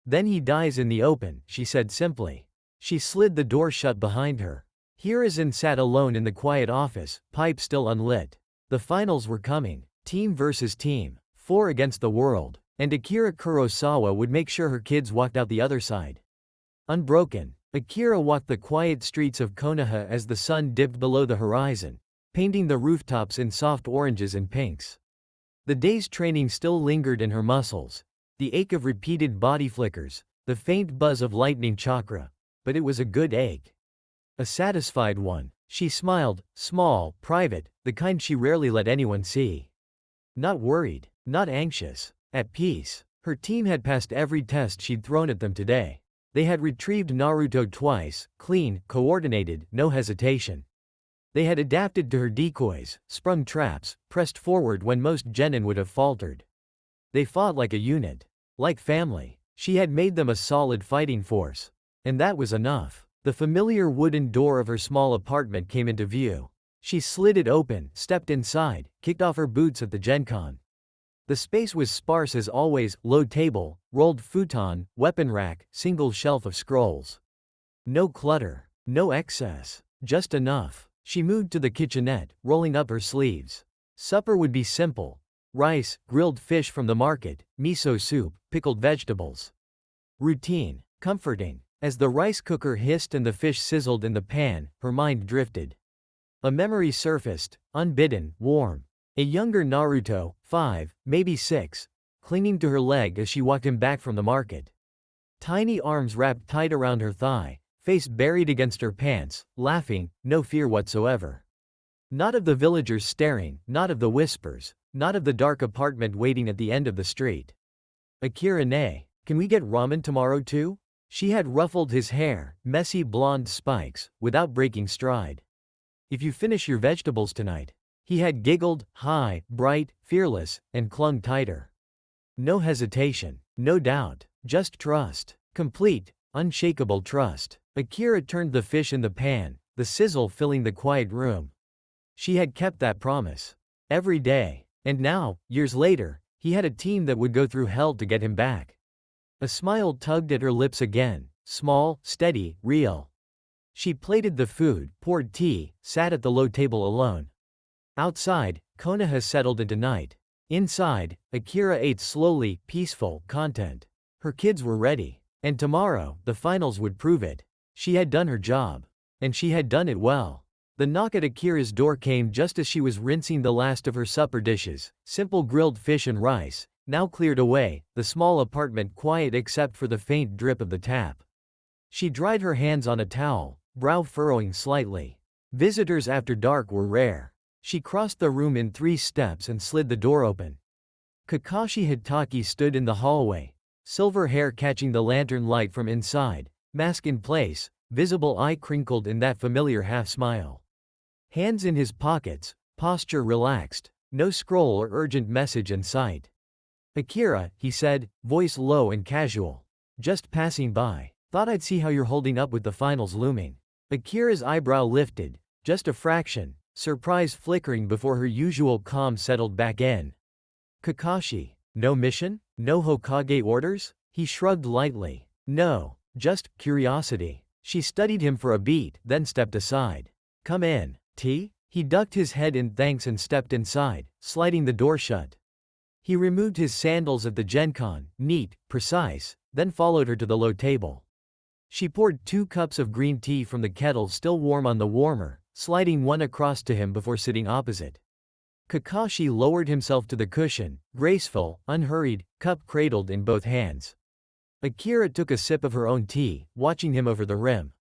Then he dies in the open, she said simply. She slid the door shut behind her. Hiruzen sat alone in the quiet office, pipe still unlit. The finals were coming, team versus team, 4 against the world, and Akira Kurosawa would make sure her kids walked out the other side. Unbroken, Akira walked the quiet streets of Konoha as the sun dipped below the horizon, painting the rooftops in soft oranges and pinks. The day's training still lingered in her muscles, the ache of repeated body flickers, the faint buzz of lightning chakra, but it was a good ache. A satisfied one. She smiled, small, private, the kind she rarely let anyone see. Not worried, not anxious, at peace. Her team had passed every test she'd thrown at them today. They had retrieved Naruto twice, clean, coordinated, no hesitation. They had adapted to her decoys, sprung traps, pressed forward when most genin would have faltered. They fought like a unit. Like family. She had made them a solid fighting force. And that was enough. The familiar wooden door of her small apartment came into view. She slid it open, stepped inside, kicked off her boots at the Gencon. The space was sparse as always, low table, rolled futon, weapon rack, single shelf of scrolls. No clutter. No excess. Just enough. She moved to the kitchenette, rolling up her sleeves. Supper would be simple. Rice, grilled fish from the market, miso soup, pickled vegetables. Routine. Comforting. As the rice cooker hissed and the fish sizzled in the pan, her mind drifted. A memory surfaced, unbidden, warm. A younger Naruto, 5, maybe 6, clinging to her leg as she walked him back from the market. Tiny arms wrapped tight around her thigh, face buried against her pants, laughing, no fear whatsoever. Not of the villagers staring, not of the whispers, not of the dark apartment waiting at the end of the street. Akira nay, can we get ramen tomorrow too? She had ruffled his hair, messy blonde spikes, without breaking stride. If you finish your vegetables tonight. He had giggled, high, bright, fearless, and clung tighter. No hesitation, no doubt, just trust. Complete, unshakable trust. Akira turned the fish in the pan, the sizzle filling the quiet room. She had kept that promise. Every day. And now, years later, he had a team that would go through hell to get him back. A smile tugged at her lips again, small, steady, real. She plated the food, poured tea, sat at the low table alone. Outside, Konoha settled into night. Inside, Akira ate slowly, peaceful, content. Her kids were ready. And tomorrow, the finals would prove it. She had done her job. And she had done it well. The knock at Akira's door came just as she was rinsing the last of her supper dishes, simple grilled fish and rice, now cleared away, the small apartment quiet except for the faint drip of the tap. She dried her hands on a towel, brow furrowing slightly. Visitors after dark were rare. She crossed the room in 3 steps and slid the door open. Kakashi Hitaki stood in the hallway, silver hair catching the lantern light from inside, mask in place, visible eye crinkled in that familiar half-smile. Hands in his pockets, posture relaxed, no scroll or urgent message in sight. Akira, he said, voice low and casual. Just passing by. Thought I'd see how you're holding up with the finals looming. Akira's eyebrow lifted, just a fraction, surprise flickering before her usual calm settled back in. Kakashi, no mission? No Hokage orders? He shrugged lightly. No, just curiosity. She studied him for a beat, then stepped aside. Come in. Tea? He ducked his head in thanks and stepped inside, sliding the door shut. He removed his sandals at the Gencon, neat, precise, then followed her to the low table. She poured 2 cups of green tea from the kettle still warm on the warmer, sliding one across to him before sitting opposite. Kakashi lowered himself to the cushion, graceful, unhurried, cup cradled in both hands. Akira took a sip of her own tea, watching him over the rim.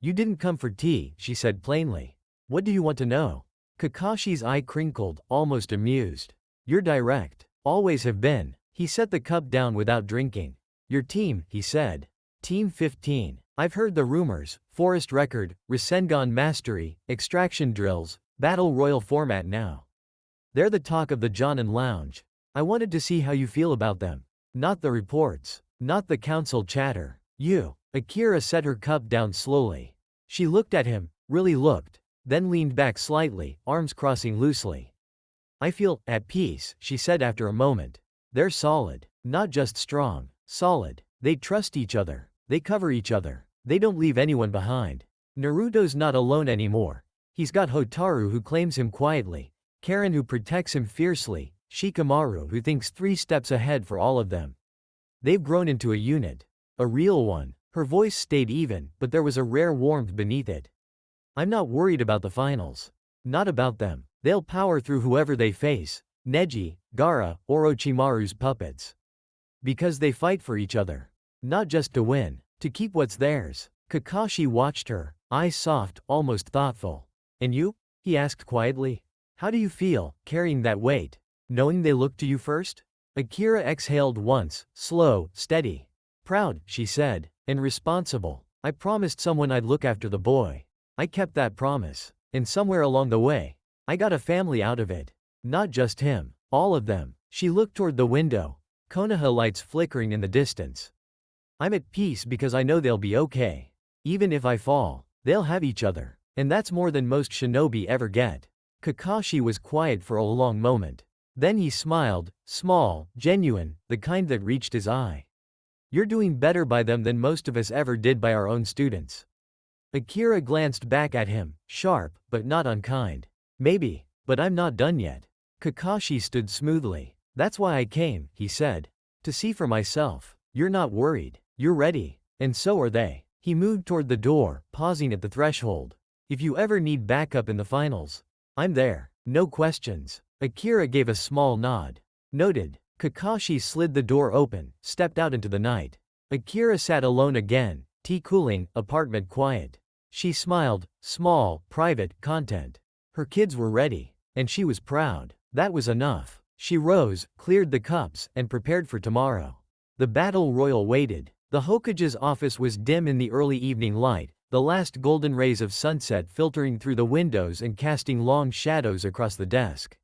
"You didn't come for tea," she said plainly. "What do you want to know?" Kakashi's eye crinkled, almost amused. "You're direct. Always have been." He set the cup down without drinking. "Your team," he said. "Team 15. I've heard the rumors, forest record, Rasengan mastery, extraction drills, battle royal format now. They're the talk of the Genin lounge. I wanted to see how you feel about them. Not the reports. Not the council chatter. You." Akira set her cup down slowly. She looked at him, really looked, then leaned back slightly, arms crossing loosely. "I feel at peace," she said after a moment. "They're solid. Not just strong. Solid. They trust each other. They cover each other. They don't leave anyone behind. Naruto's not alone anymore. He's got Hotaru who claims him quietly, Karin who protects him fiercely, Shikamaru who thinks 3 steps ahead for all of them. They've grown into a unit. A real one." Her voice stayed even, but there was a rare warmth beneath it. "I'm not worried about the finals. Not about them. They'll power through whoever they face, Neji, Gaara, Orochimaru's puppets. Because they fight for each other. Not just to win, to keep what's theirs." Kakashi watched her, eyes soft, almost thoughtful. "And you?" he asked quietly. "How do you feel, carrying that weight? Knowing they look to you first?" Akira exhaled once, slow, steady. "Proud," she said, "and responsible. I promised someone I'd look after the boy. I kept that promise. And somewhere along the way, I got a family out of it. Not just him. All of them." She looked toward the window, Konoha lights flickering in the distance. "I'm at peace because I know they'll be okay. Even if I fall, they'll have each other. And that's more than most shinobi ever get." Kakashi was quiet for a long moment. Then he smiled, small, genuine, the kind that reached his eye. "You're doing better by them than most of us ever did by our own students." Akira glanced back at him, sharp, but not unkind. "Maybe, but I'm not done yet." Kakashi stood smoothly. "That's why I came," he said. "To see for myself. You're not worried. You're ready. And so are they." He moved toward the door, pausing at the threshold. "If you ever need backup in the finals, I'm there. No questions." Akira gave a small nod. "Noted." Kakashi slid the door open, stepped out into the night. Akira sat alone again, tea cooling, apartment quiet. She smiled, small, private, content. Her kids were ready. And she was proud. That was enough. She rose, cleared the cups, and prepared for tomorrow. The battle royal waited. The Hokage's office was dim in the early evening light, the last golden rays of sunset filtering through the windows and casting long shadows across the desk.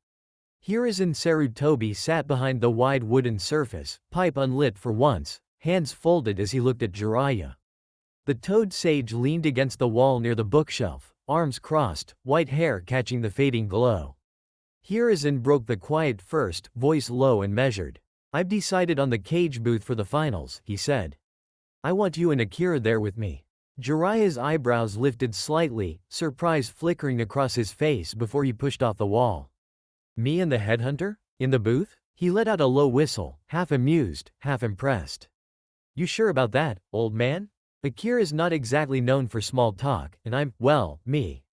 Hiruzen Sarutobi sat behind the wide wooden surface, pipe unlit for once, hands folded as he looked at Jiraiya. The toad sage leaned against the wall near the bookshelf, arms crossed, white hair catching the fading glow. Hiruzen broke the quiet first, voice low and measured. "I've decided on the cage booth for the finals," he said. "I want you and Akira there with me." Jiraiya's eyebrows lifted slightly, surprise flickering across his face before he pushed off the wall. "Me and the headhunter? In the booth?" He let out a low whistle, half amused, half impressed. "You sure about that, old man? Akira's not exactly known for small talk, and I'm, well, me."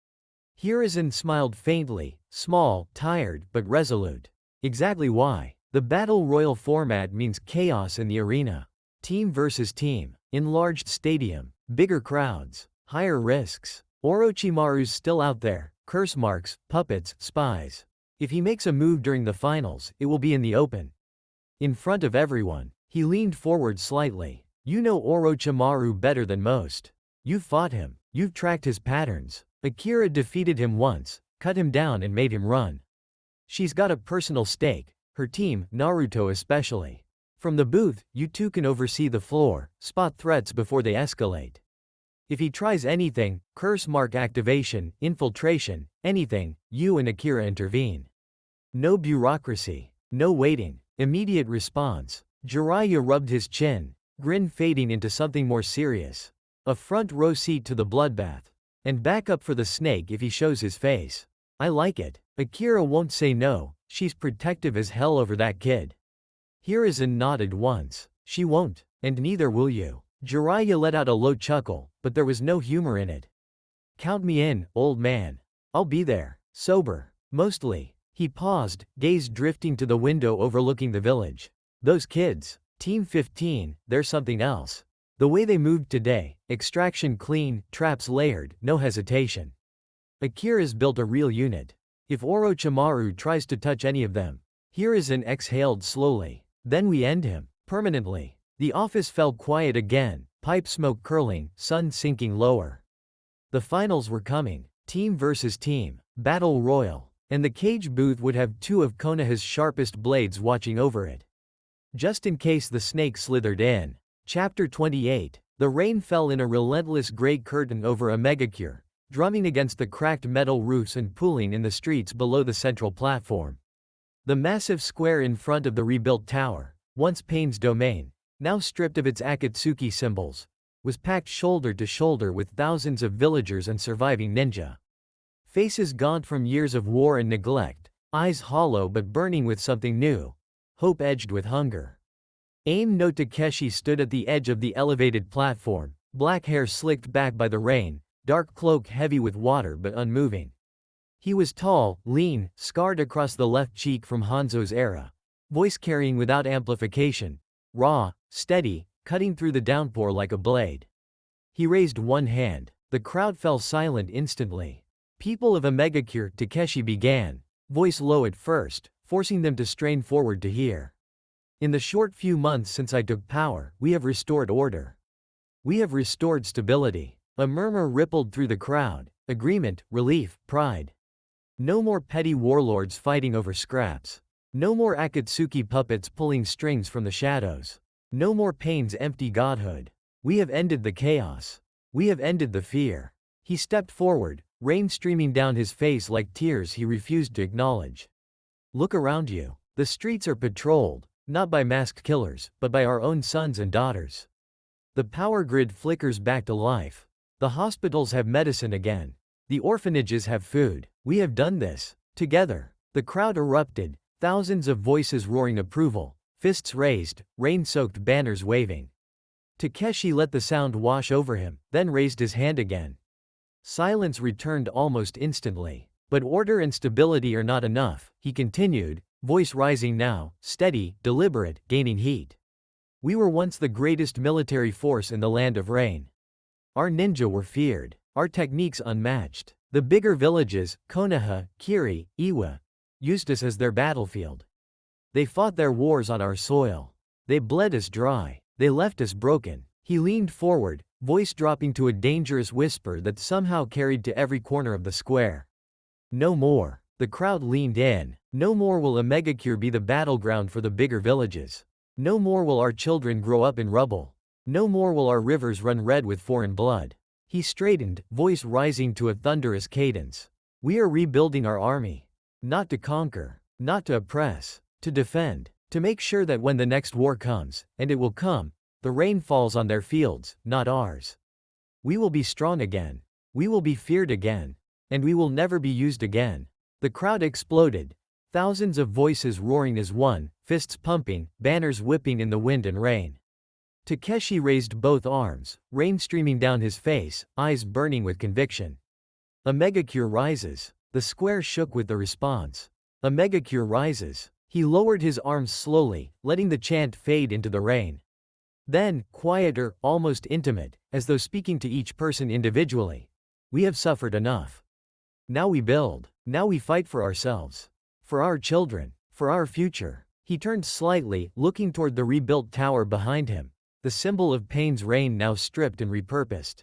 Hiruzen smiled faintly, small, tired, but resolute. "Exactly why. The battle royal format means chaos in the arena. Team versus team. Enlarged stadium. Bigger crowds. Higher risks. Orochimaru's still out there. Curse marks, puppets, spies. If he makes a move during the finals, it will be in the open. In front of everyone." He leaned forward slightly. "You know Orochimaru better than most. You've fought him. You've tracked his patterns. Akira defeated him once, cut him down and made him run. She's got a personal stake, her team, Naruto especially. From the booth, you two can oversee the floor, spot threats before they escalate. If he tries anything, curse mark activation, infiltration, anything, you and Akira intervene. No bureaucracy. No waiting. Immediate response." Jiraiya rubbed his chin, grin fading into something more serious. "A front row seat to the bloodbath. And backup for the snake if he shows his face. I like it. Akira won't say no, she's protective as hell over that kid." Hiruzen nodded once. "She won't. And neither will you." Jiraiya let out a low chuckle, but there was no humor in it. "Count me in, old man. I'll be there. Sober. Mostly." He paused, gaze drifting to the window overlooking the village. Those kids. Team 15, they're something else. The way they moved today, extraction clean, traps layered, no hesitation. Akira's built a real unit. If Orochimaru tries to touch any of them, Hiruzen exhaled slowly. Then we end him. Permanently. The office fell quiet again, pipe smoke curling, sun sinking lower. The finals were coming. Team versus team. Battle royal. And the cage booth would have two of Konoha's sharpest blades watching over it. Just in case the snake slithered in. Chapter 28. The rain fell in a relentless gray curtain over Omegakure, drumming against the cracked metal roofs and pooling in the streets below the central platform. The massive square in front of the rebuilt tower, once Pain's domain, now stripped of its Akatsuki symbols, was packed shoulder to shoulder with thousands of villagers and surviving ninja. Faces gaunt from years of war and neglect, eyes hollow but burning with something new, hope edged with hunger. Aim no Takeshi stood at the edge of the elevated platform, black hair slicked back by the rain, dark cloak heavy with water but unmoving. He was tall, lean, scarred across the left cheek from Hanzo's era, voice carrying without amplification, raw, steady, cutting through the downpour like a blade. He raised one hand. The crowd fell silent instantly. People of Omegakure, Takeshi began, voice low at first, forcing them to strain forward to hear. In the short few months since I took power, we have restored order. We have restored stability. A murmur rippled through the crowd. Agreement, relief, pride. No more petty warlords fighting over scraps. No more Akatsuki puppets pulling strings from the shadows. No more Pain's empty godhood. We have ended the chaos. We have ended the fear. He stepped forward, rain streaming down his face like tears he refused to acknowledge. Look around you. The streets are patrolled, not by masked killers, but by our own sons and daughters. The power grid flickers back to life. The hospitals have medicine again. The orphanages have food. We have done this. Together. The crowd erupted, thousands of voices roaring approval, fists raised, rain-soaked banners waving. Takeshi let the sound wash over him, then raised his hand again. Silence returned almost instantly. But order and stability are not enough, he continued, voice rising now, steady, deliberate, gaining heat. We were once the greatest military force in the land of rain. Our ninja were feared, our techniques unmatched. The bigger villages, Konoha, Kiri, Iwa, used us as their battlefield. They fought their wars on our soil. They bled us dry. They left us broken. He leaned forward, voice dropping to a dangerous whisper that somehow carried to every corner of the square. No more. The crowd leaned in. No more will Omegakure be the battleground for the bigger villages. No more will our children grow up in rubble. No more will our rivers run red with foreign blood. He straightened, voice rising to a thunderous cadence. We are rebuilding our army. Not to conquer. Not to oppress. To defend. To make sure that when the next war comes, and it will come, the rain falls on their fields, not ours. We will be strong again. We will be feared again. And we will never be used again. The crowd exploded. Thousands of voices roaring as one, fists pumping, banners whipping in the wind and rain. Takeshi raised both arms, rain streaming down his face, eyes burning with conviction. Omegakure rises. The square shook with the response. Omegakure rises. He lowered his arms slowly, letting the chant fade into the rain. Then, quieter, almost intimate, as though speaking to each person individually. We have suffered enough. Now we build. Now we fight for ourselves. For our children. For our future. He turned slightly, looking toward the rebuilt tower behind him, the symbol of Pain's reign now stripped and repurposed.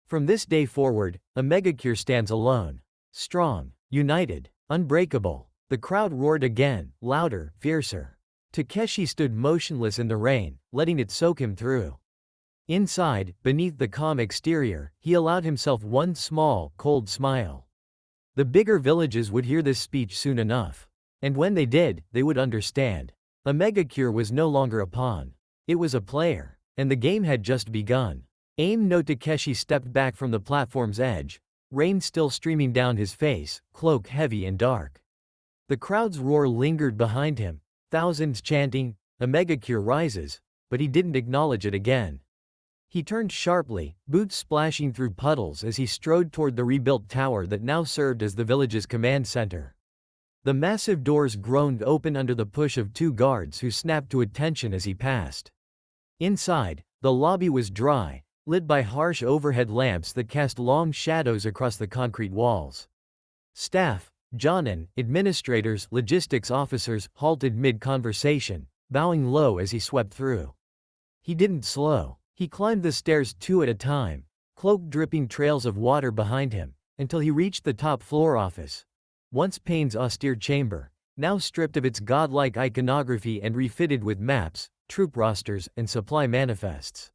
From this day forward, Omegakure stands alone. Strong. United. Unbreakable. The crowd roared again, louder, fiercer. Takeshi stood motionless in the rain, letting it soak him through. Inside, beneath the calm exterior, he allowed himself one small, cold smile. The bigger villages would hear this speech soon enough. And when they did, they would understand. Omegakure was no longer a pawn. It was a player. And the game had just begun. Aim no Takeshi stepped back from the platform's edge, rain still streaming down his face, cloak heavy and dark. The crowd's roar lingered behind him, thousands chanting, Omegakure rises, but he didn't acknowledge it again. He turned sharply, boots splashing through puddles as he strode toward the rebuilt tower that now served as the village's command center. The massive doors groaned open under the push of two guards who snapped to attention as he passed. Inside, the lobby was dry, lit by harsh overhead lamps that cast long shadows across the concrete walls. Staff, Genin, administrators, logistics officers halted mid-conversation, bowing low as he swept through. He didn't slow. He climbed the stairs two at a time, cloak dripping trails of water behind him, until he reached the top floor office. Once Payne's austere chamber, now stripped of its godlike iconography and refitted with maps, troop rosters, and supply manifests.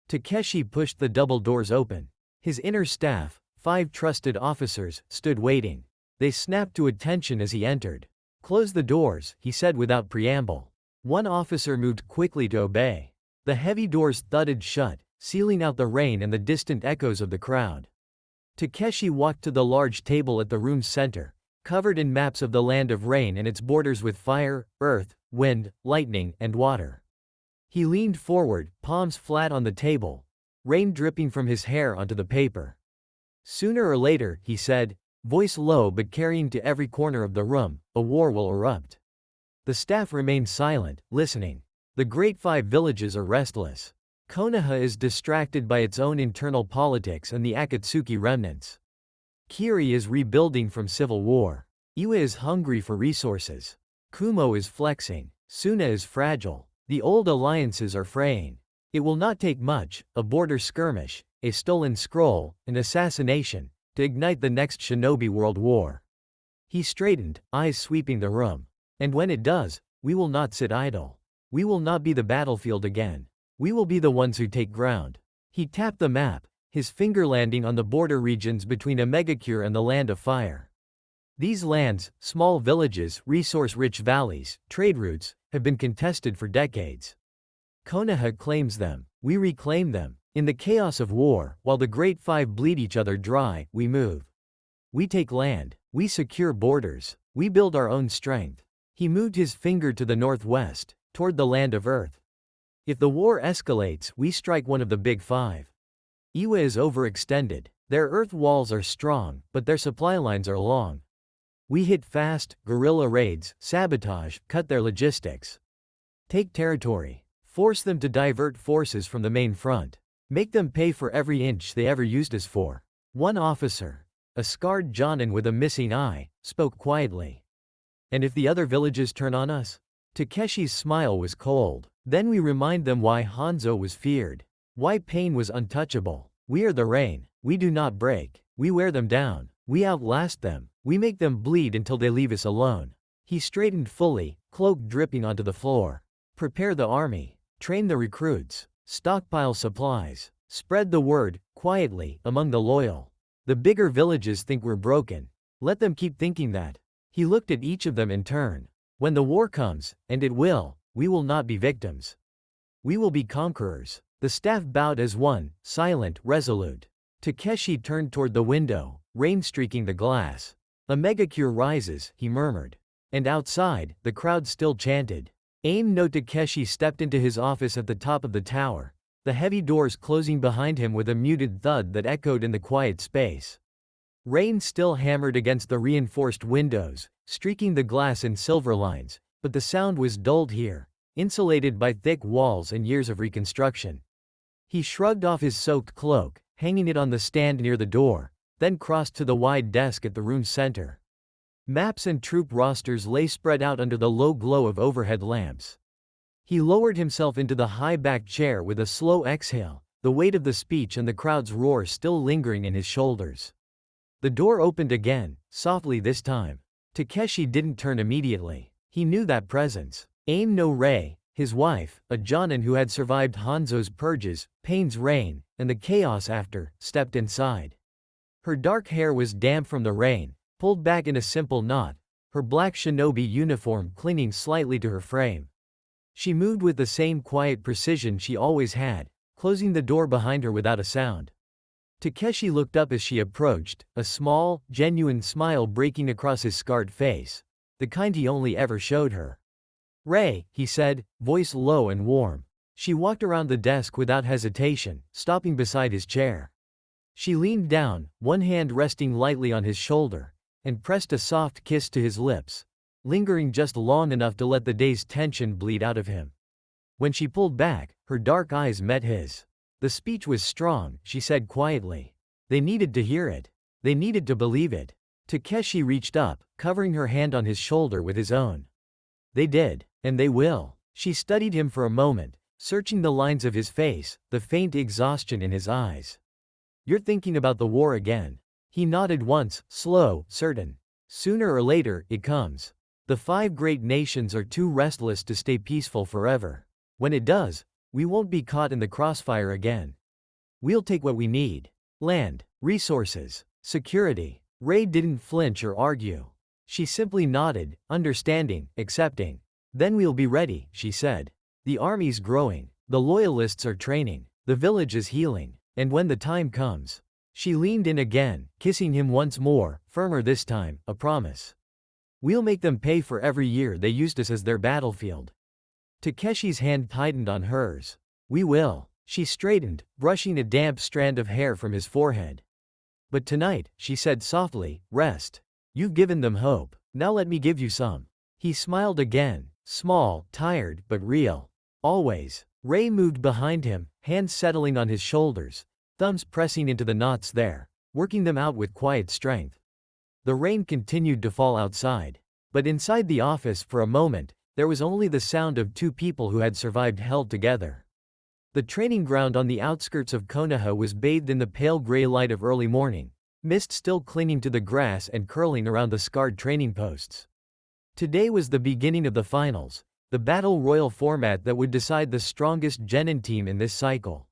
Takeshi pushed the double doors open. His inner staff, 5 trusted officers, stood waiting. They snapped to attention as he entered. "Close the doors," he said without preamble. One officer moved quickly to obey. The heavy doors thudded shut, sealing out the rain and the distant echoes of the crowd. Takeshi walked to the large table at the room's center, covered in maps of the land of rain and its borders with fire, earth, wind, lightning, and water. He leaned forward, palms flat on the table, rain dripping from his hair onto the paper. "Sooner or later," he said, voice low but carrying to every corner of the room, "a war will erupt." The staff remained silent, listening. The Great 5 villages are restless. Konoha is distracted by its own internal politics and the Akatsuki remnants. Kiri is rebuilding from civil war. Iwa is hungry for resources. Kumo is flexing. Suna is fragile. The old alliances are fraying. It will not take much, a border skirmish, a stolen scroll, an assassination, to ignite the next shinobi world war. He straightened, eyes sweeping the room. And when it does, we will not sit idle. We will not be the battlefield again. We will be the ones who take ground. He tapped the map, his finger landing on the border regions between Omegakure and the Land of Fire. These lands, small villages, resource-rich valleys, trade routes, have been contested for decades. Konoha claims them. We reclaim them. In the chaos of war, while the Great 5 bleed each other dry, we move. We take land. We secure borders. We build our own strength. He moved his finger to the northwest, toward the land of Earth. If the war escalates, we strike one of the big 5. Iwa is overextended. Their earth walls are strong, but their supply lines are long. We hit fast, guerrilla raids, sabotage, cut their logistics. Take territory. Force them to divert forces from the main front. Make them pay for every inch they ever used us for. One officer, a scarred Genin with a missing eye, spoke quietly. And if the other villages turn on us? Takeshi's smile was cold. Then we remind them why Hanzo was feared. Why Pain was untouchable. We are the rain. We do not break. We wear them down. We outlast them. We make them bleed until they leave us alone. He straightened fully, cloak dripping onto the floor. Prepare the army. Train the recruits. Stockpile supplies. Spread the word, quietly, among the loyal. The bigger villages think we're broken. Let them keep thinking that. He looked at each of them in turn. When the war comes, and it will, we will not be victims. We will be conquerors. The staff bowed as one, silent, resolute. Takeshi turned toward the window, rain streaking the glass. Omegakure rises, he murmured. And outside, the crowd still chanted. Aim no. Takeshi stepped into his office at the top of the tower, the heavy doors closing behind him with a muted thud that echoed in the quiet space. Rain still hammered against the reinforced windows, streaking the glass in silver lines, but the sound was dulled here, insulated by thick walls and years of reconstruction. He shrugged off his soaked cloak, hanging it on the stand near the door, then crossed to the wide desk at the room's center. Maps and troop rosters lay spread out under the low glow of overhead lamps. He lowered himself into the high-backed chair with a slow exhale, the weight of the speech and the crowd's roar still lingering in his shoulders. The door opened again, softly this time. Takeshi didn't turn immediately. He knew that presence. Aim no Rei, his wife, a Genin who had survived Hanzo's purges, Pain's reign, and the chaos after, stepped inside. Her dark hair was damp from the rain, pulled back in a simple knot, her black shinobi uniform clinging slightly to her frame. She moved with the same quiet precision she always had, closing the door behind her without a sound. Takeshi looked up as she approached, a small, genuine smile breaking across his scarred face, the kind he only ever showed her. "Rei," he said, voice low and warm. She walked around the desk without hesitation, stopping beside his chair. She leaned down, one hand resting lightly on his shoulder, and pressed a soft kiss to his lips, lingering just long enough to let the day's tension bleed out of him. When she pulled back, her dark eyes met his. The speech was strong, she said quietly. They needed to hear it. They needed to believe it. Takeshi reached up, covering her hand on his shoulder with his own. They did, and they will. She studied him for a moment, searching the lines of his face, the faint exhaustion in his eyes. You're thinking about the war again. He nodded once, slow, certain. Sooner or later, it comes. The 5 great nations are too restless to stay peaceful forever. When it does, we won't be caught in the crossfire again. We'll take what we need. Land, resources, security. Ray didn't flinch or argue. She simply nodded, understanding, accepting. Then we'll be ready, she said. The army's growing. The loyalists are training. The village is healing. And when the time comes. She leaned in again, kissing him once more, firmer this time, a promise. We'll make them pay for every year they used us as their battlefield. Takeshi's hand tightened on hers. We will. She straightened, brushing a damp strand of hair from his forehead. But tonight, she said softly, rest. You've given them hope. Now let me give you some. He smiled again, small, tired, but real. Always. Ray moved behind him, hands settling on his shoulders, thumbs pressing into the knots there, working them out with quiet strength. The rain continued to fall outside. But inside the office, for a moment, there was only the sound of 2 people who had survived held together. The training ground on the outskirts of Konoha was bathed in the pale gray light of early morning, mist still clinging to the grass and curling around the scarred training posts. Today was the beginning of the finals, the battle royal format that would decide the strongest Genin team in this cycle.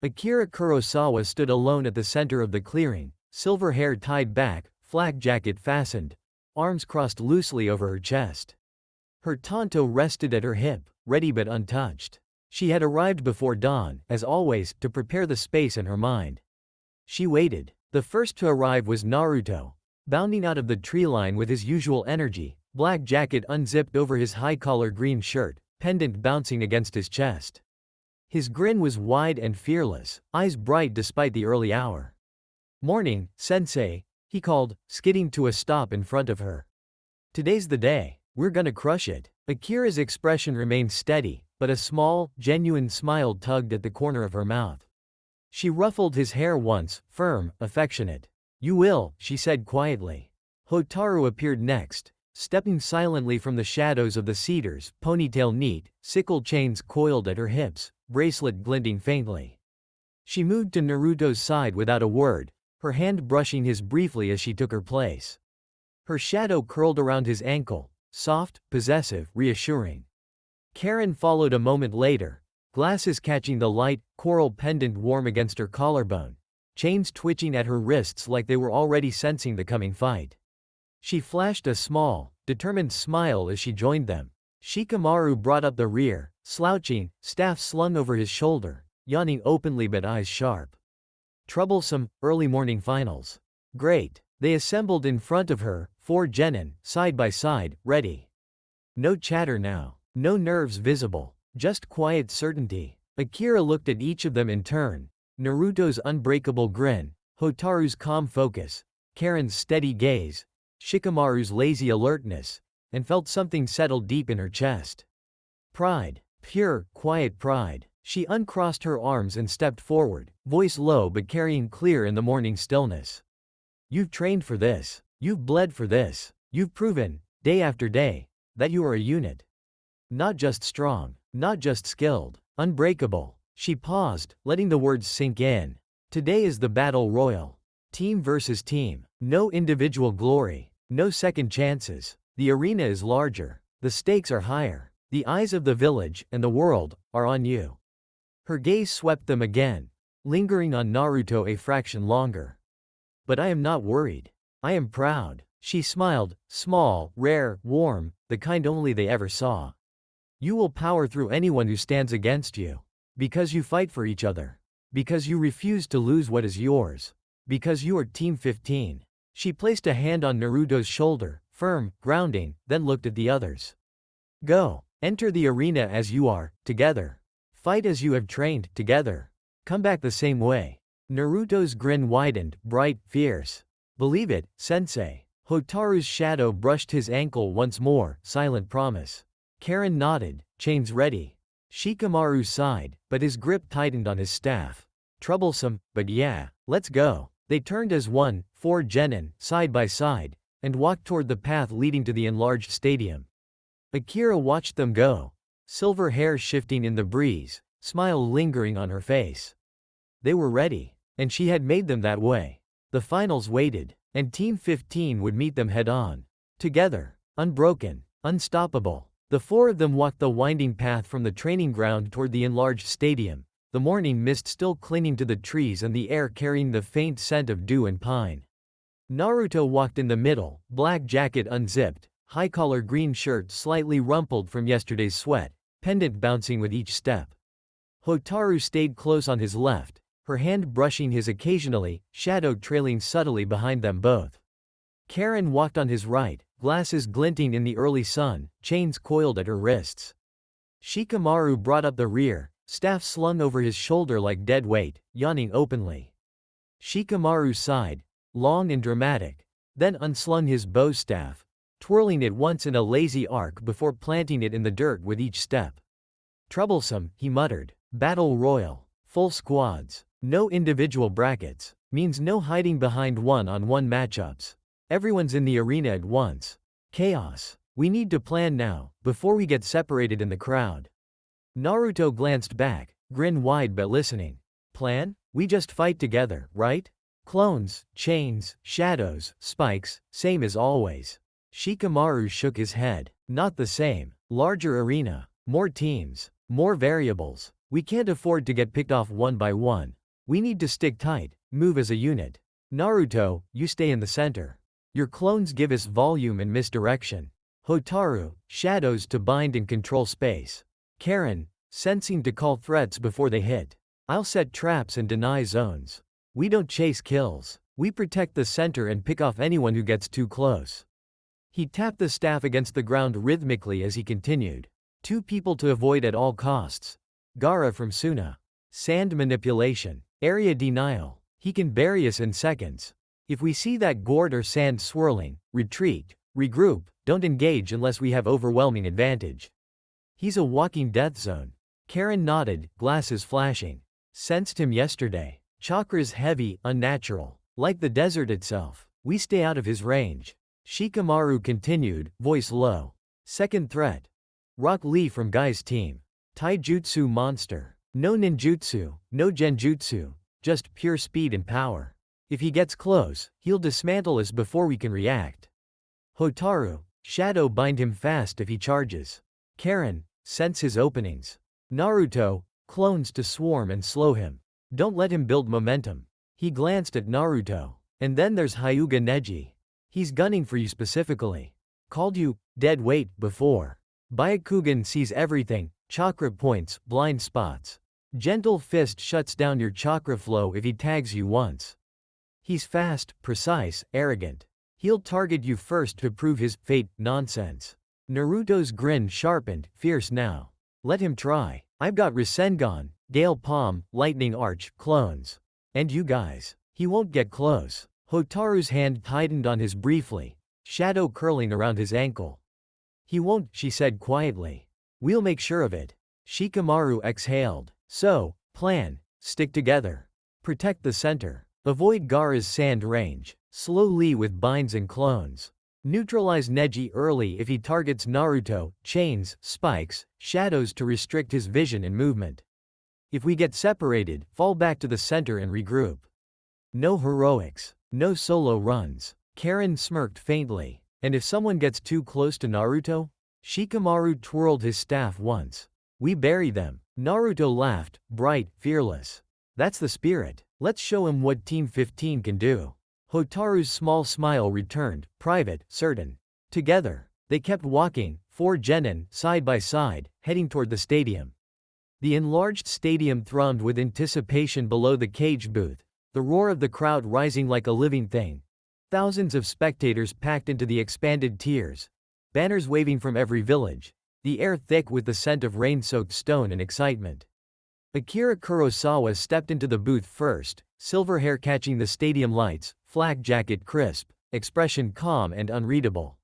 Akira Kurosawa stood alone at the center of the clearing, silver hair tied back, flak jacket fastened, arms crossed loosely over her chest. Her tanto rested at her hip, ready but untouched. She had arrived before dawn, as always, to prepare the space in her mind. She waited. The first to arrive was Naruto, bounding out of the tree line with his usual energy, black jacket unzipped over his high-collar green shirt, pendant bouncing against his chest. His grin was wide and fearless, eyes bright despite the early hour. Morning, sensei, he called, skidding to a stop in front of her. Today's the day. We're gonna crush it. Akira's expression remained steady, but a small, genuine smile tugged at the corner of her mouth. She ruffled his hair once, firm, affectionate. You will, she said quietly. Hotaru appeared next, stepping silently from the shadows of the cedars, ponytail neat, sickle chains coiled at her hips, bracelet glinting faintly. She moved to Naruto's side without a word, her hand brushing his briefly as she took her place. Her shadow curled around his ankle, soft, possessive, reassuring. Karin followed a moment later, glasses catching the light, coral pendant warm against her collarbone, chains twitching at her wrists like they were already sensing the coming fight. She flashed a small, determined smile as she joined them. Shikamaru brought up the rear, slouching, staff slung over his shoulder, yawning openly but eyes sharp. Troublesome, early morning finals. Great. They assembled in front of her, 4 genin, side by side, ready. No chatter now. No nerves visible. Just quiet certainty. Akira looked at each of them in turn. Naruto's unbreakable grin, Hotaru's calm focus, Karin's steady gaze, Shikamaru's lazy alertness, and felt something settle deep in her chest. Pride. Pure, quiet pride. She uncrossed her arms and stepped forward, voice low but carrying clear in the morning stillness. You've trained for this. You've bled for this. You've proven, day after day, that you are a unit. Not just strong, not just skilled, unbreakable. She paused, letting the words sink in. Today is the battle royal. Team versus team. No individual glory. No second chances. The arena is larger. The stakes are higher. The eyes of the village, and the world, are on you. Her gaze swept them again, lingering on Naruto a fraction longer. But I am not worried. I am proud. She smiled, small, rare, warm, the kind only they ever saw. You will power through anyone who stands against you. Because you fight for each other. Because you refuse to lose what is yours. Because you are Team 15. She placed a hand on Naruto's shoulder, firm, grounding, then looked at the others. Go. Enter the arena as you are, together. Fight as you have trained, together. Come back the same way. Naruto's grin widened, bright, fierce. Believe it, sensei. Hotaru's shadow brushed his ankle once more, silent promise. Karin nodded, chains ready. Shikamaru sighed, but his grip tightened on his staff. Troublesome, but yeah, let's go. They turned as one, 4 genin, side by side, and walked toward the path leading to the enlarged stadium. Akira watched them go, silver hair shifting in the breeze, smile lingering on her face. They were ready, and she had made them that way. The finals waited, and Team 15 would meet them head-on. Together, unbroken, unstoppable. The 4 of them walked the winding path from the training ground toward the enlarged stadium, the morning mist still clinging to the trees and the air carrying the faint scent of dew and pine. Naruto walked in the middle, black jacket unzipped, high-collar green shirt slightly rumpled from yesterday's sweat, pendant bouncing with each step. Hotaru stayed close on his left, her hand brushing his occasionally, shadow trailing subtly behind them both. Karin walked on his right, glasses glinting in the early sun, chains coiled at her wrists. Shikamaru brought up the rear, staff slung over his shoulder like dead weight, yawning openly. Shikamaru sighed, long and dramatic, then unslung his bow staff, twirling it once in a lazy arc before planting it in the dirt with each step. Troublesome, he muttered. Battle royal. Full squads. No individual brackets. Means no hiding behind one-on-one matchups. Everyone's in the arena at once. Chaos. We need to plan now, before we get separated in the crowd. Naruto glanced back, grin wide but listening. Plan? We just fight together, right? Clones, chains, shadows, spikes, same as always. Shikamaru shook his head. Not the same. Larger arena. More teams. More variables. We can't afford to get picked off one by one. We need to stick tight, move as a unit. Naruto, you stay in the center. Your clones give us volume and misdirection. Hotaru, shadows to bind and control space. Karin, sensing to call threats before they hit. I'll set traps and deny zones. We don't chase kills. We protect the center and pick off anyone who gets too close. He tapped the staff against the ground rhythmically as he continued. 2 people to avoid at all costs. Gaara from Suna. Sand manipulation. Area denial. He can bury us in seconds. If we see that gourd or sand swirling, retreat, regroup, don't engage unless we have overwhelming advantage. He's a walking death zone. Karin nodded, glasses flashing. Sensed him yesterday. Chakras heavy, unnatural. Like the desert itself. We stay out of his range. Shikamaru continued, voice low. Second threat. Rock Lee from Guy's team. Taijutsu monster. No ninjutsu, no genjutsu. Just pure speed and power. If he gets close, he'll dismantle us before we can react. Hotaru, shadow bind him fast if he charges. Karin, sense his openings. Naruto, clones to swarm and slow him. Don't let him build momentum. He glanced at Naruto. And then there's Hyuga Neji. He's gunning for you specifically. Called you, dead weight, before. Byakugan sees everything, chakra points, blind spots. Gentle fist shuts down your chakra flow if he tags you once. He's fast, precise, arrogant. He'll target you first to prove his fate nonsense. Naruto's grin sharpened, fierce now. Let him try. I've got Rasengan, Gale Palm, Lightning Arch, clones. And you guys. He won't get close. Hotaru's hand tightened on his briefly, shadow curling around his ankle. He won't, she said quietly. We'll make sure of it. Shikamaru exhaled. So, plan. Stick together. Protect the center. Avoid Gaara's sand range. Slow Lee with binds and clones. Neutralize Neji early if he targets Naruto, chains, spikes, shadows to restrict his vision and movement. If we get separated, fall back to the center and regroup. No heroics. No solo runs. Karin smirked faintly. And if someone gets too close to Naruto? Shikamaru twirled his staff once. We bury them. Naruto laughed, bright, fearless. That's the spirit. Let's show him what Team 15 can do. Hotaru's small smile returned, private, certain. Together, they kept walking, 4 genin, side by side, heading toward the stadium. The enlarged stadium thrummed with anticipation below the cage booth, the roar of the crowd rising like a living thing. Thousands of spectators packed into the expanded tiers, banners waving from every village, the air thick with the scent of rain-soaked stone and excitement. Akira Kurosawa stepped into the booth first, silver hair catching the stadium lights, flak jacket crisp, expression calm and unreadable.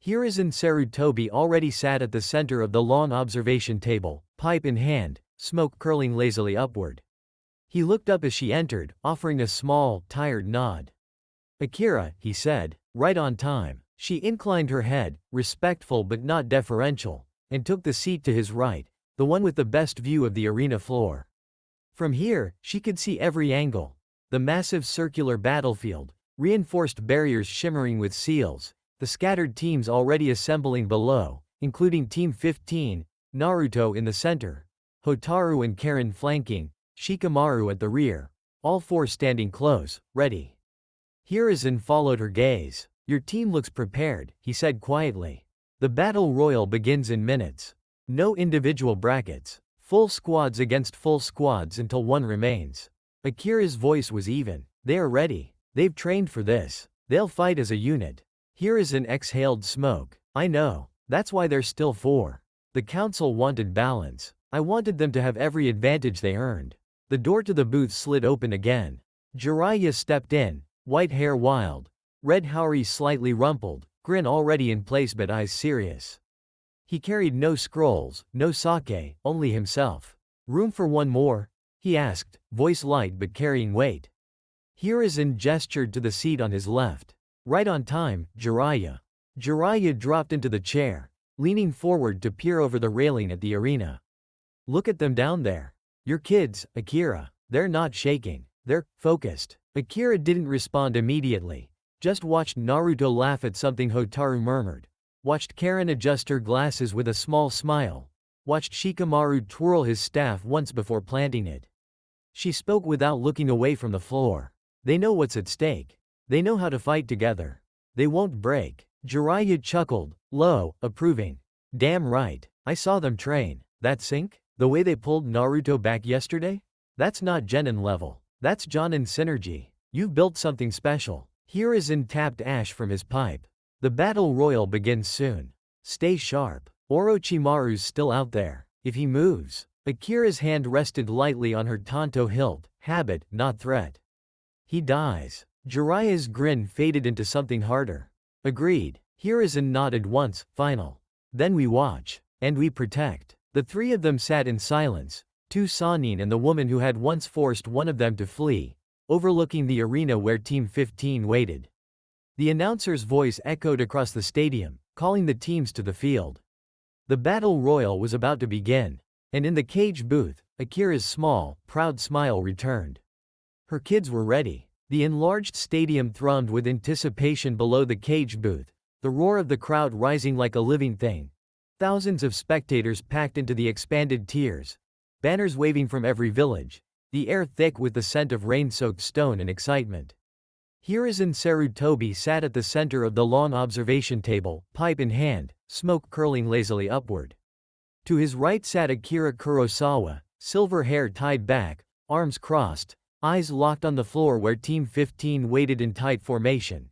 Hiruzen Sarutobi already sat at the center of the long observation table, pipe in hand, smoke curling lazily upward. He looked up as she entered, offering a small, tired nod. "Akira," he said, "right on time." She inclined her head, respectful but not deferential, and took the seat to his right, the one with the best view of the arena floor. From here, she could see every angle. The massive circular battlefield, reinforced barriers shimmering with seals, the scattered teams already assembling below, including Team 15, Naruto in the center, Hotaru and Karin flanking, Shikamaru at the rear, all four standing close, ready. Hiruzen followed her gaze. "Your team looks prepared," he said quietly. "The battle royal begins in minutes. No individual brackets. Full squads against full squads until one remains." Akira's voice was even. "They are ready. They've trained for this. They'll fight as a unit." Hiruzen exhaled smoke. "I know. That's why there's still four. The council wanted balance. I wanted them to have every advantage they earned." The door to the booth slid open again. Jiraiya stepped in, white hair wild, red haori slightly rumpled, grin already in place but eyes serious. He carried no scrolls, no sake, only himself. "Room for one more?" he asked, voice light but carrying weight. Hiruzen gestured to the seat on his left. "Right on time, Jiraiya." Jiraiya dropped into the chair, leaning forward to peer over the railing at the arena. "Look at them down there. Your kids, Akira. They're not shaking. They're focused." Akira didn't respond immediately, just watched Naruto laugh at something Hotaru murmured, watched Karin adjust her glasses with a small smile, watched Shikamaru twirl his staff once before planting it. She spoke without looking away from the floor. "They know what's at stake. They know how to fight together. They won't break." Jiraiya chuckled, low, approving. "Damn right. I saw them train. That sync? The way they pulled Naruto back yesterday? That's not Genin level. That's Jonin synergy. You've built something special." Hiruzen tapped ash from his pipe. "The battle royal begins soon. Stay sharp. Orochimaru's still out there. If he moves." Akira's hand rested lightly on her tanto hilt, habit, not threat. "He dies." Jiraiya's grin faded into something harder. "Agreed." Hiruzen nodded once, final. "Then we watch. And we protect." The three of them sat in silence, two Sannin and the woman who had once forced one of them to flee, overlooking the arena where Team 15 waited. The announcer's voice echoed across the stadium, calling the teams to the field. The battle royal was about to begin, and in the cage booth, Akira's small, proud smile returned. Her kids were ready. The enlarged stadium thrummed with anticipation below the cage booth, the roar of the crowd rising like a living thing. Thousands of spectators packed into the expanded tiers, banners waving from every village, the air thick with the scent of rain-soaked stone and excitement. Hiruzen Sarutobi sat at the center of the long observation table, pipe in hand, smoke curling lazily upward. To his right sat Akira Kurosawa, silver hair tied back, arms crossed, eyes locked on the floor where Team 15 waited in tight formation.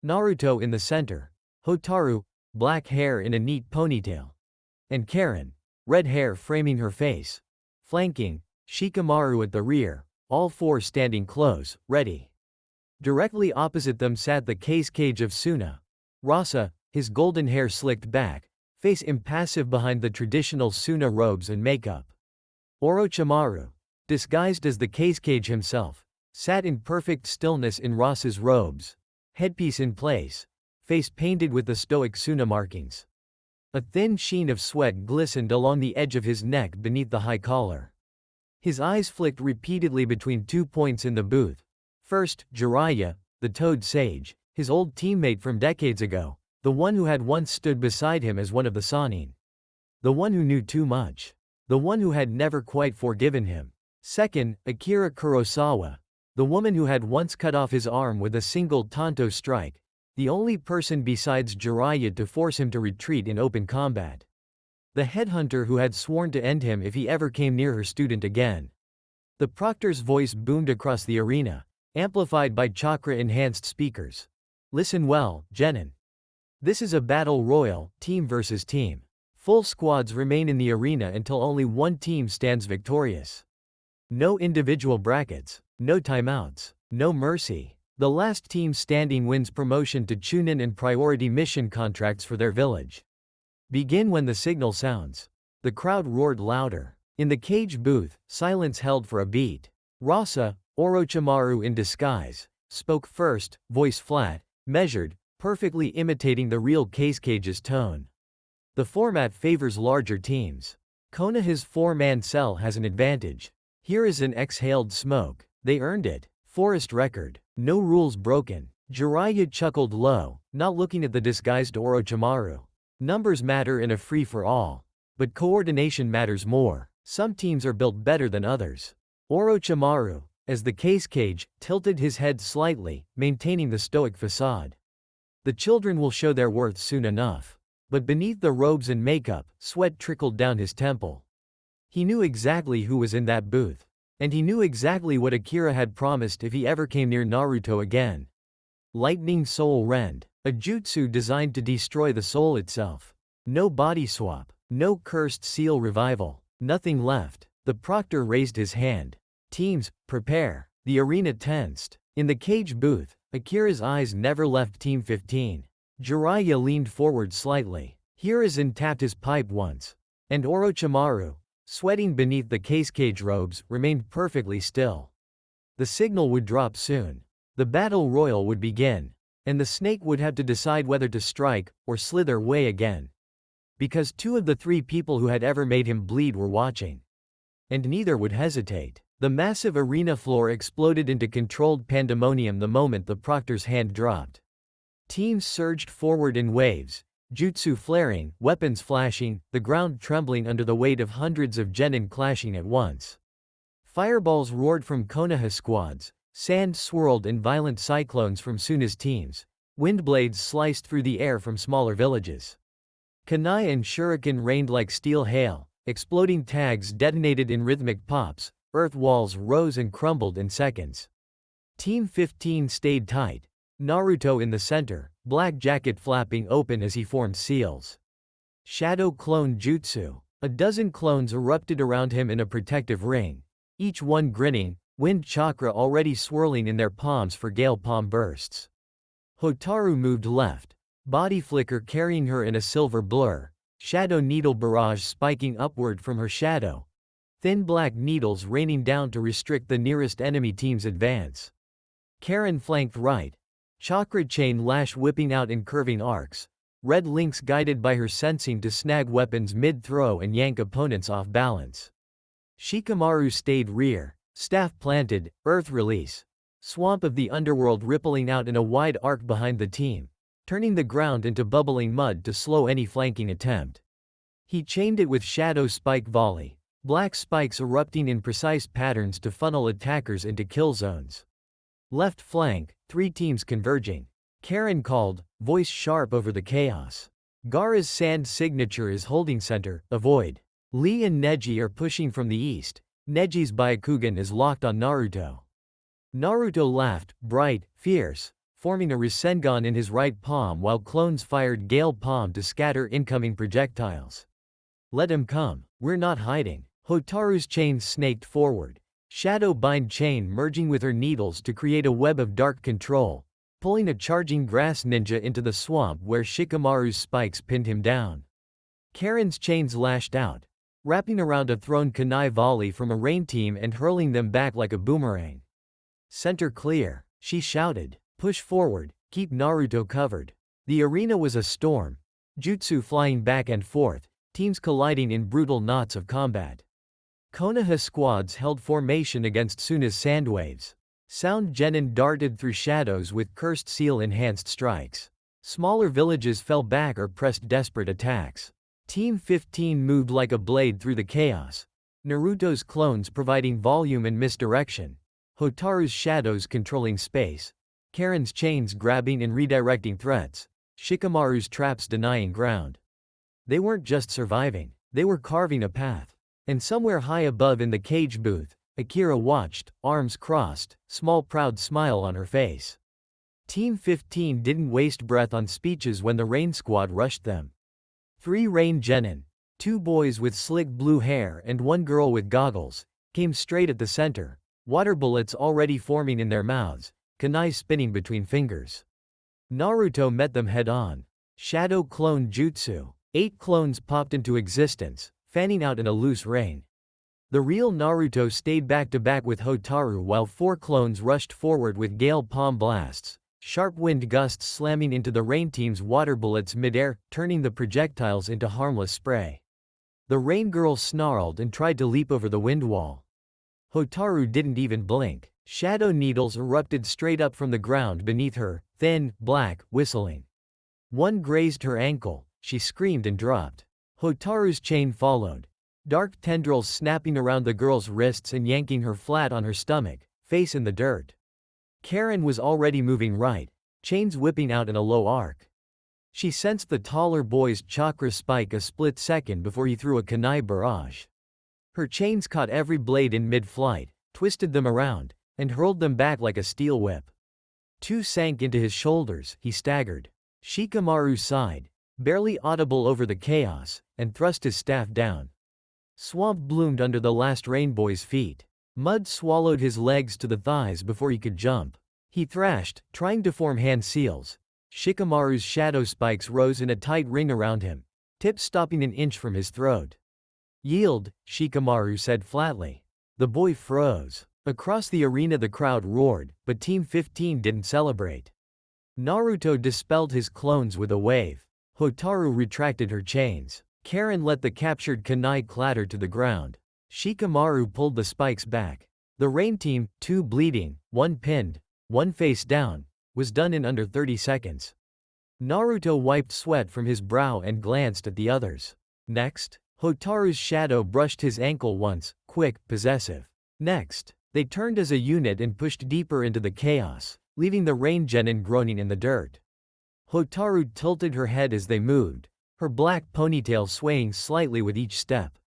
Naruto in the center, Hotaru, black hair in a neat ponytail, and Karin, red hair framing her face. Flanking, Shikamaru at the rear, all four standing close, ready. Directly opposite them sat the cage of Suna. Rasa, his golden hair slicked back, face impassive behind the traditional Suna robes and makeup. Orochimaru, disguised as the cage himself, sat in perfect stillness in Rasa's robes, headpiece in place, face painted with the stoic Suna markings. A thin sheen of sweat glistened along the edge of his neck beneath the high collar. His eyes flicked repeatedly between 2 points in the booth. First, Jiraiya, the Toad Sage, his old teammate from decades ago, the one who had once stood beside him as one of the Sannin. The one who knew too much. The one who had never quite forgiven him. Second, Akira Kurosawa, the woman who had once cut off his arm with a single tanto strike, the only person besides Jiraiya to force him to retreat in open combat. The headhunter who had sworn to end him if he ever came near her student again. The proctor's voice boomed across the arena, amplified by chakra-enhanced speakers. "Listen well, Genin. This is a battle royal, team versus team. Full squads remain in the arena until only one team stands victorious. No individual brackets, no timeouts, no mercy. The last team standing wins promotion to Chunin and priority mission contracts for their village. Begin when the signal sounds. The crowd roared louder. In the cage booth, silence held for a beat. Rasa, Orochimaru in disguise, spoke first, voice flat, measured, perfectly imitating the real cage's tone. The format favors larger teams. Konoha's four-man cell has an advantage. Hiruzen exhaled smoke. They earned it. Forest record. No rules broken. Jiraiya chuckled low, not looking at the disguised Orochimaru. Numbers matter in a free-for-all. But coordination matters more. Some teams are built better than others. Orochimaru, as the cage, tilted his head slightly, maintaining the stoic facade. The children will show their worth soon enough. But beneath the robes and makeup, sweat trickled down his temple. He knew exactly who was in that booth. And he knew exactly what Akira had promised if he ever came near Naruto again. Lightning Soul Rend, a jutsu designed to destroy the soul itself. No body swap, no cursed seal revival, nothing left. The proctor raised his hand. Teams, prepare. The arena tensed. In the cage booth, Akira's eyes never left Team 15. Jiraiya leaned forward slightly. Hiruzen tapped his pipe once. And Orochimaru, sweating beneath the cage robes, remained perfectly still. The signal would drop soon. The battle royal would begin. And the snake would have to decide whether to strike or slither away again. Because two of the three people who had ever made him bleed were watching. And neither would hesitate. The massive arena floor exploded into controlled pandemonium the moment the proctor's hand dropped. Teams surged forward in waves, jutsu flaring, weapons flashing, the ground trembling under the weight of hundreds of genin clashing at once. Fireballs roared from Konoha squads, sand swirled in violent cyclones from Suna's teams, windblades sliced through the air from smaller villages. Kunai and shuriken rained like steel hail, exploding tags detonated in rhythmic pops, earth walls rose and crumbled in seconds. Team 15 stayed tight. Naruto in the center, black jacket flapping open as he formed seals. Shadow clone jutsu. A dozen clones erupted around him in a protective ring, each one grinning, wind chakra already swirling in their palms for gale palm bursts. Hotaru moved left, body flicker carrying her in a silver blur, shadow needle barrage spiking upward from her shadow, thin black needles raining down to restrict the nearest enemy team's advance. Karin flanked right, chakra chain lash whipping out in curving arcs, red links guided by her sensing to snag weapons mid-throw and yank opponents off balance. Shikamaru stayed rear, staff planted, earth release, swamp of the underworld rippling out in a wide arc behind the team, turning the ground into bubbling mud to slow any flanking attempt. He chained it with shadow spike volley, black spikes erupting in precise patterns to funnel attackers into kill zones. Left flank, three teams converging. Karin called, voice sharp over the chaos. Gaara's sand signature is holding center, avoid. Lee and Neji are pushing from the east. Neji's Byakugan is locked on Naruto. Naruto laughed, bright, fierce, forming a Rasengan in his right palm while clones fired Gale Palm to scatter incoming projectiles. Let him come, we're not hiding. Hotaru's chain snaked forward. Shadow bind chain merging with her needles to create a web of dark control, pulling a charging grass ninja into the swamp where Shikamaru's spikes pinned him down. Karin's chains lashed out, wrapping around a thrown kunai volley from a rain team and hurling them back like a boomerang. Center clear, she shouted. Push forward, keep Naruto covered. The arena was a storm, jutsu flying back and forth, teams colliding in brutal knots of combat. Konoha squads held formation against Suna's sandwaves. Sound genin darted through shadows with cursed seal-enhanced strikes. Smaller villages fell back or pressed desperate attacks. Team 15 moved like a blade through the chaos. Naruto's clones providing volume and misdirection. Hotaru's shadows controlling space. Karin's chains grabbing and redirecting threats. Shikamaru's traps denying ground. They weren't just surviving, they were carving a path. And somewhere high above in the cage booth, Akira watched, arms crossed, small proud smile on her face. Team 15 didn't waste breath on speeches when the rain squad rushed them. 3 rain genin, 2 boys with slick blue hair and 1 girl with goggles, came straight at the center, water bullets already forming in their mouths, kunai spinning between fingers. Naruto met them head-on. Shadow Clone Jutsu. 8 clones popped into existence, fanning out in a loose ring. The real Naruto stayed back-to-back with Hotaru while 4 clones rushed forward with gale palm blasts, sharp wind gusts slamming into the rain team's water bullets mid-air, turning the projectiles into harmless spray. The rain girl snarled and tried to leap over the wind wall. Hotaru didn't even blink. Shadow needles erupted straight up from the ground beneath her, thin, black, whistling. One grazed her ankle. She screamed and dropped. Hotaru's chain followed. Dark tendrils snapping around the girl's wrists and yanking her flat on her stomach, face in the dirt. Karin was already moving right, chains whipping out in a low arc. She sensed the taller boy's chakra spike a split second before he threw a kunai barrage. Her chains caught every blade in mid-flight, twisted them around, and hurled them back like a steel whip. 2 sank into his shoulders, he staggered. Shikamaru sighed, barely audible over the chaos, and thrust his staff down. Swamp bloomed under the last rain boy's feet. Mud swallowed his legs to the thighs before he could jump. He thrashed, trying to form hand seals. Shikamaru's shadow spikes rose in a tight ring around him, tips stopping an inch from his throat. "Yield," Shikamaru said flatly. The boy froze. Across the arena the crowd roared, but Team 15 didn't celebrate. Naruto dispelled his clones with a wave. Hotaru retracted her chains. Karin let the captured kunai clatter to the ground. Shikamaru pulled the spikes back. The rain team, 2 bleeding, 1 pinned, 1 face down, was done in under 30 seconds. Naruto wiped sweat from his brow and glanced at the others. Next, Hotaru's shadow brushed his ankle once, quick, possessive. Next, they turned as a unit and pushed deeper into the chaos, leaving the rain genin groaning in the dirt. Hotaru tilted her head as they moved, her black ponytail swaying slightly with each step.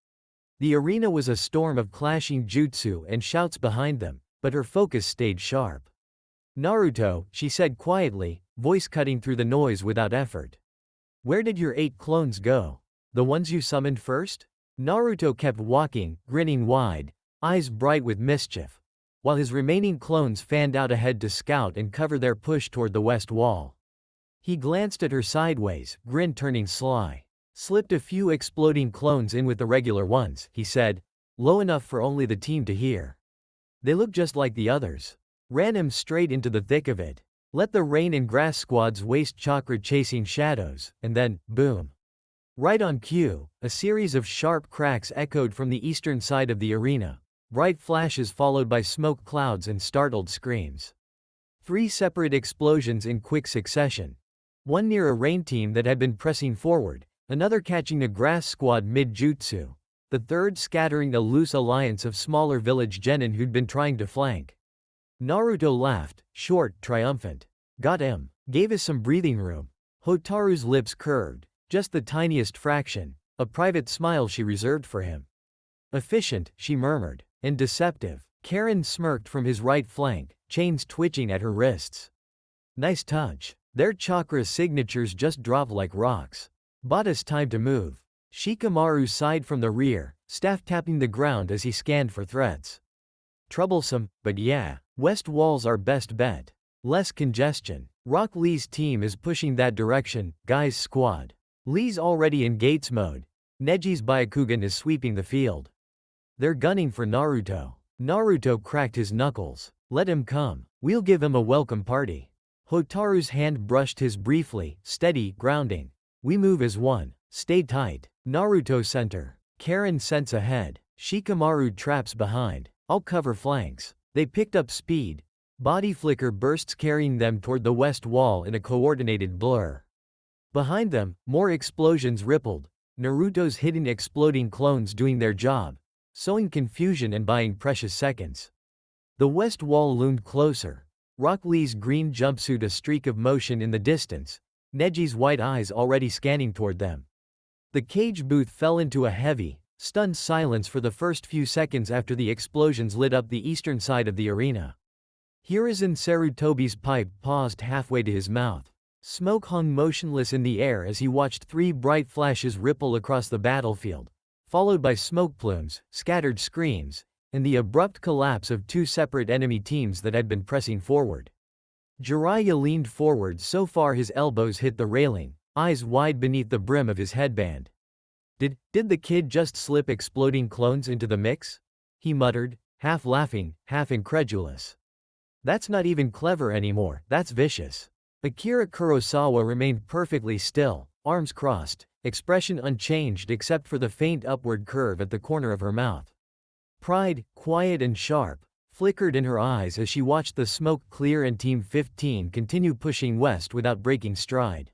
The arena was a storm of clashing jutsu and shouts behind them, but her focus stayed sharp. "Naruto," she said quietly, voice cutting through the noise without effort. "Where did your 8 clones go? The ones you summoned first?" Naruto kept walking, grinning wide, eyes bright with mischief, while his remaining clones fanned out ahead to scout and cover their push toward the west wall. He glanced at her sideways, grin turning sly. "Slipped a few exploding clones in with the regular ones," he said, low enough for only the team to hear. "They look just like the others." Ran him straight into the thick of it. Let the rain and grass squads waste chakra chasing shadows, and then, boom. Right on cue, a series of sharp cracks echoed from the eastern side of the arena, bright flashes followed by smoke clouds and startled screams. 3 separate explosions in quick succession. One near a rain team that had been pressing forward, another catching a grass squad mid-jutsu, the third scattering a loose alliance of smaller village genin who'd been trying to flank. Naruto laughed, short, triumphant. "Got him. Gave us some breathing room." Hotaru's lips curved, just the tiniest fraction, a private smile she reserved for him. "Efficient," she murmured, "and deceptive." Karin smirked from his right flank, chains twitching at her wrists. "Nice touch." Their chakra signatures just dropped like rocks. "Bought us time to move." Shikamaru sighed from the rear, staff tapping the ground as he scanned for threats. "Troublesome, but yeah, west wall's our best bet. Less congestion. Rock Lee's team is pushing that direction, Guy's squad. Lee's already in Gates mode. Neji's Byakugan is sweeping the field. They're gunning for Naruto." Naruto cracked his knuckles. "Let him come. We'll give him a welcome party." Hotaru's hand brushed his briefly, steady, grounding. "We move as one. Stay tight." Naruto center. Karin sense ahead. Shikamaru traps behind. "I'll cover flanks." They picked up speed. Body flicker bursts carrying them toward the west wall in a coordinated blur. Behind them, more explosions rippled, Naruto's hidden exploding clones doing their job, sowing confusion and buying precious seconds. The west wall loomed closer. Rock Lee's green jumpsuit a streak of motion in the distance, Neji's white eyes already scanning toward them. The cage booth fell into a heavy, stunned silence for the first few seconds after the explosions lit up the eastern side of the arena. Hiruzen Sarutobi's pipe paused halfway to his mouth. Smoke hung motionless in the air as he watched 3 bright flashes ripple across the battlefield, followed by smoke plumes, scattered screams, and the abrupt collapse of 2 separate enemy teams that had been pressing forward. Jiraiya leaned forward so far his elbows hit the railing, eyes wide beneath the brim of his headband. Did the kid just slip exploding clones into the mix? He muttered, half laughing, half incredulous. That's not even clever anymore, that's vicious. Akira Kurosawa remained perfectly still, arms crossed, expression unchanged except for the faint upward curve at the corner of her mouth. Pride, quiet and sharp, flickered in her eyes as she watched the smoke clear and Team 15 continue pushing west without breaking stride.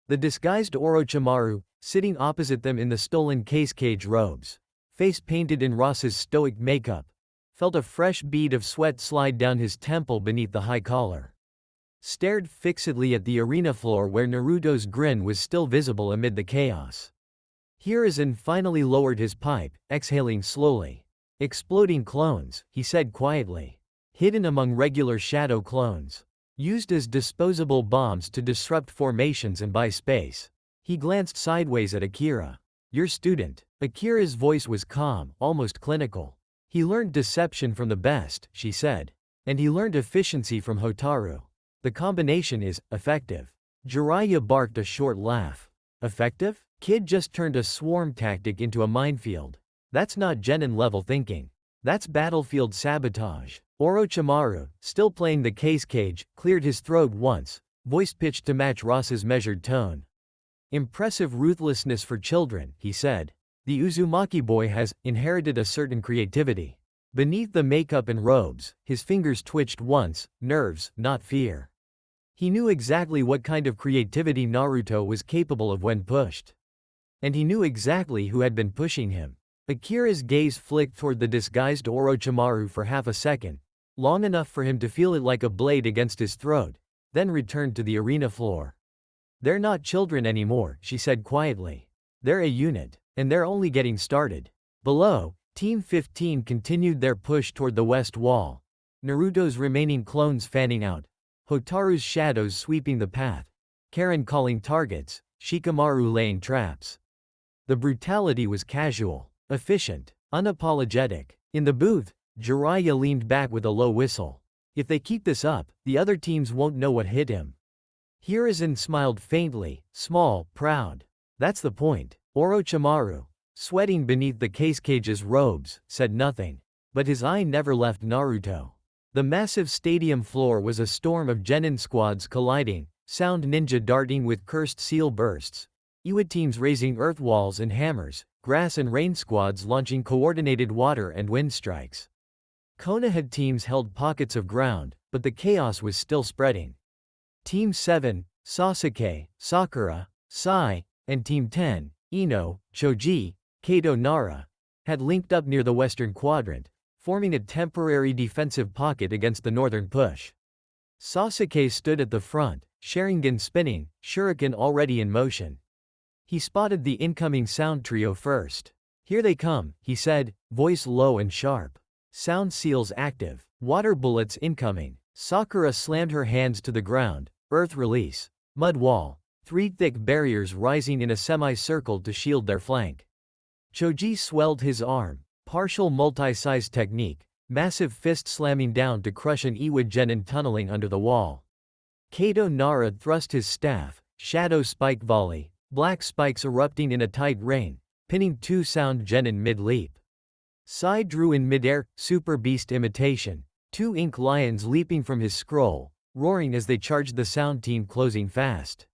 The disguised Orochimaru, sitting opposite them in the stolen case-cage robes, face painted in Ross's stoic makeup, felt a fresh bead of sweat slide down his temple beneath the high collar. Stared fixedly at the arena floor where Naruto's grin was still visible amid the chaos. Hiruzen finally lowered his pipe, exhaling slowly. Exploding clones, he said quietly. Hidden among regular shadow clones. Used as disposable bombs to disrupt formations and buy space. He glanced sideways at Akira. Your student. Akira's voice was calm, almost clinical. He learned deception from the best, she said. And he learned efficiency from Hotaru. The combination is effective. Jiraiya barked a short laugh. Effective? Kid just turned a swarm tactic into a minefield. That's not Genin-level thinking. That's battlefield sabotage. Orochimaru, still playing the case cage, cleared his throat once, voice pitched to match Ross's measured tone. Impressive ruthlessness for children, he said. The Uzumaki boy has inherited a certain creativity. Beneath the makeup and robes, his fingers twitched once, nerves, not fear. He knew exactly what kind of creativity Naruto was capable of when pushed. And he knew exactly who had been pushing him. Akira's gaze flicked toward the disguised Orochimaru for half a second, long enough for him to feel it like a blade against his throat, then returned to the arena floor. They're not children anymore, she said quietly. They're a unit, and they're only getting started. Below, Team 15 continued their push toward the west wall. Naruto's remaining clones fanning out, Hotaru's shadows sweeping the path, Karin calling targets, Shikamaru laying traps. The brutality was casual, efficient, unapologetic. In the booth, Jiraiya leaned back with a low whistle. If they keep this up, the other teams won't know what hit him. Hiruzen smiled faintly, small, proud. That's the point. Orochimaru, sweating beneath the case-cage's robes, said nothing. But his eye never left Naruto. The massive stadium floor was a storm of Genin squads colliding, sound ninja darting with cursed seal bursts, Iwa teams raising earth walls and hammers, grass and rain squads launching coordinated water and wind strikes. Konoha teams held pockets of ground, but the chaos was still spreading. Team 7, Sasuke, Sakura, Sai, and Team 10, Ino, Choji, Kato Nara, had linked up near the western quadrant, forming a temporary defensive pocket against the northern push. Sasuke stood at the front, Sharingan spinning, shuriken already in motion. He spotted the incoming sound trio first. Here they come, he said, voice low and sharp. Sound seals active. Water bullets incoming. Sakura slammed her hands to the ground. Earth release. Mud wall. 3 thick barriers rising in a semicircle to shield their flank. Choji swelled his arm. Partial multi-size technique. Massive fist slamming down to crush an Iwa Genin tunneling under the wall. Kato Nara thrust his staff. Shadow spike volley. Black spikes erupting in a tight rain, pinning 2 sound Genin mid-leap. Sai drew in mid-air, super beast imitation, 2 ink lions leaping from his scroll, roaring as they charged the sound team closing fast.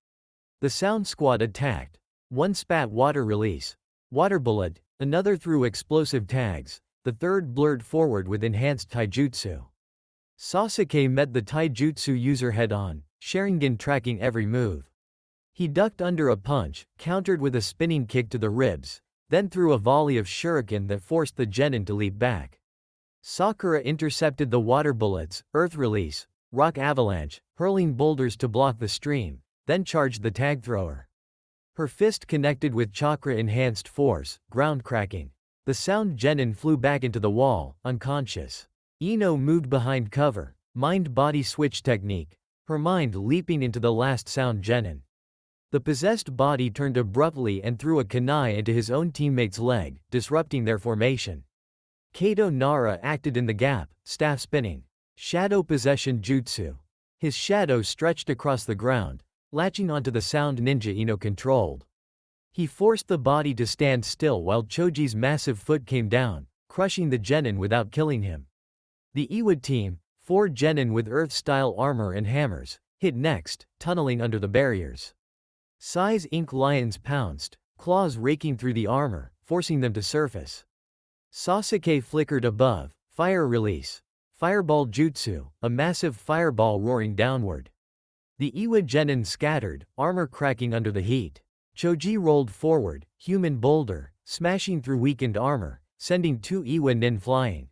The sound squad attacked. 1 spat water release. Water bullet, another threw explosive tags, the third blurred forward with enhanced taijutsu. Sasuke met the taijutsu user head-on, Sharingan tracking every move. He ducked under a punch, countered with a spinning kick to the ribs, then threw a volley of shuriken that forced the Genin to leap back. Sakura intercepted the water bullets, earth release, rock avalanche, hurling boulders to block the stream, then charged the tag thrower. Her fist connected with chakra-enhanced force, ground cracking. The sound Genin flew back into the wall, unconscious. Ino moved behind cover, mind-body switch technique, her mind leaping into the last sound Genin. The possessed body turned abruptly and threw a kunai into his own teammate's leg, disrupting their formation. Kato Nara acted in the gap, staff spinning. Shadow possession jutsu. His shadow stretched across the ground, latching onto the sound Ninja Ino controlled. He forced the body to stand still while Choji's massive foot came down, crushing the Genin without killing him. The Iwa team, 4 Genin with Earth-style armor and hammers, hit next, tunneling under the barriers. Size Ink lions pounced, claws raking through the armor, forcing them to surface. Sasuke flickered above, fire release. Fireball jutsu, a massive fireball roaring downward. The Iwa Genin scattered, armor cracking under the heat. Choji rolled forward, human boulder, smashing through weakened armor, sending 2 Iwa Nin flying.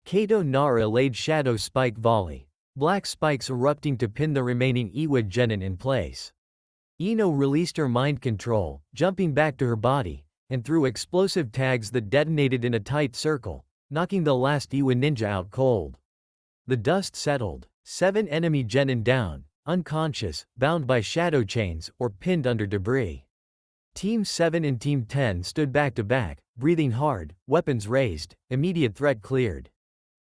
Kato Nara laid shadow spike volley, black spikes erupting to pin the remaining Iwa Genin in place. Ino released her mind control, jumping back to her body, and threw explosive tags that detonated in a tight circle, knocking the last Iwa ninja out cold. The dust settled, 7 enemy Genin down, unconscious, bound by shadow chains, or pinned under debris. Team 7 and Team 10 stood back to back, breathing hard, weapons raised, immediate threat cleared.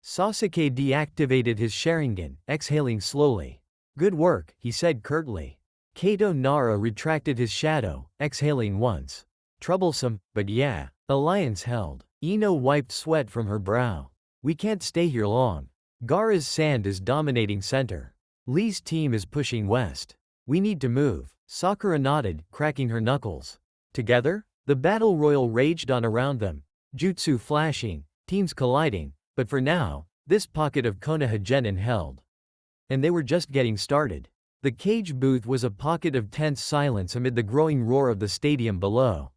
Sasuke deactivated his Sharingan, exhaling slowly. "Good work," he said curtly. Kato Nara retracted his shadow, exhaling once. "Troublesome, but yeah." Alliance held. Ino wiped sweat from her brow. "We can't stay here long. Gaara's sand is dominating center. Lee's team is pushing west. We need to move." Sakura nodded, cracking her knuckles. Together, the battle royal raged on around them, jutsu flashing, teams colliding, but for now, this pocket of Konoha Genin held. And they were just getting started. The cage booth was a pocket of tense silence amid the growing roar of the stadium below.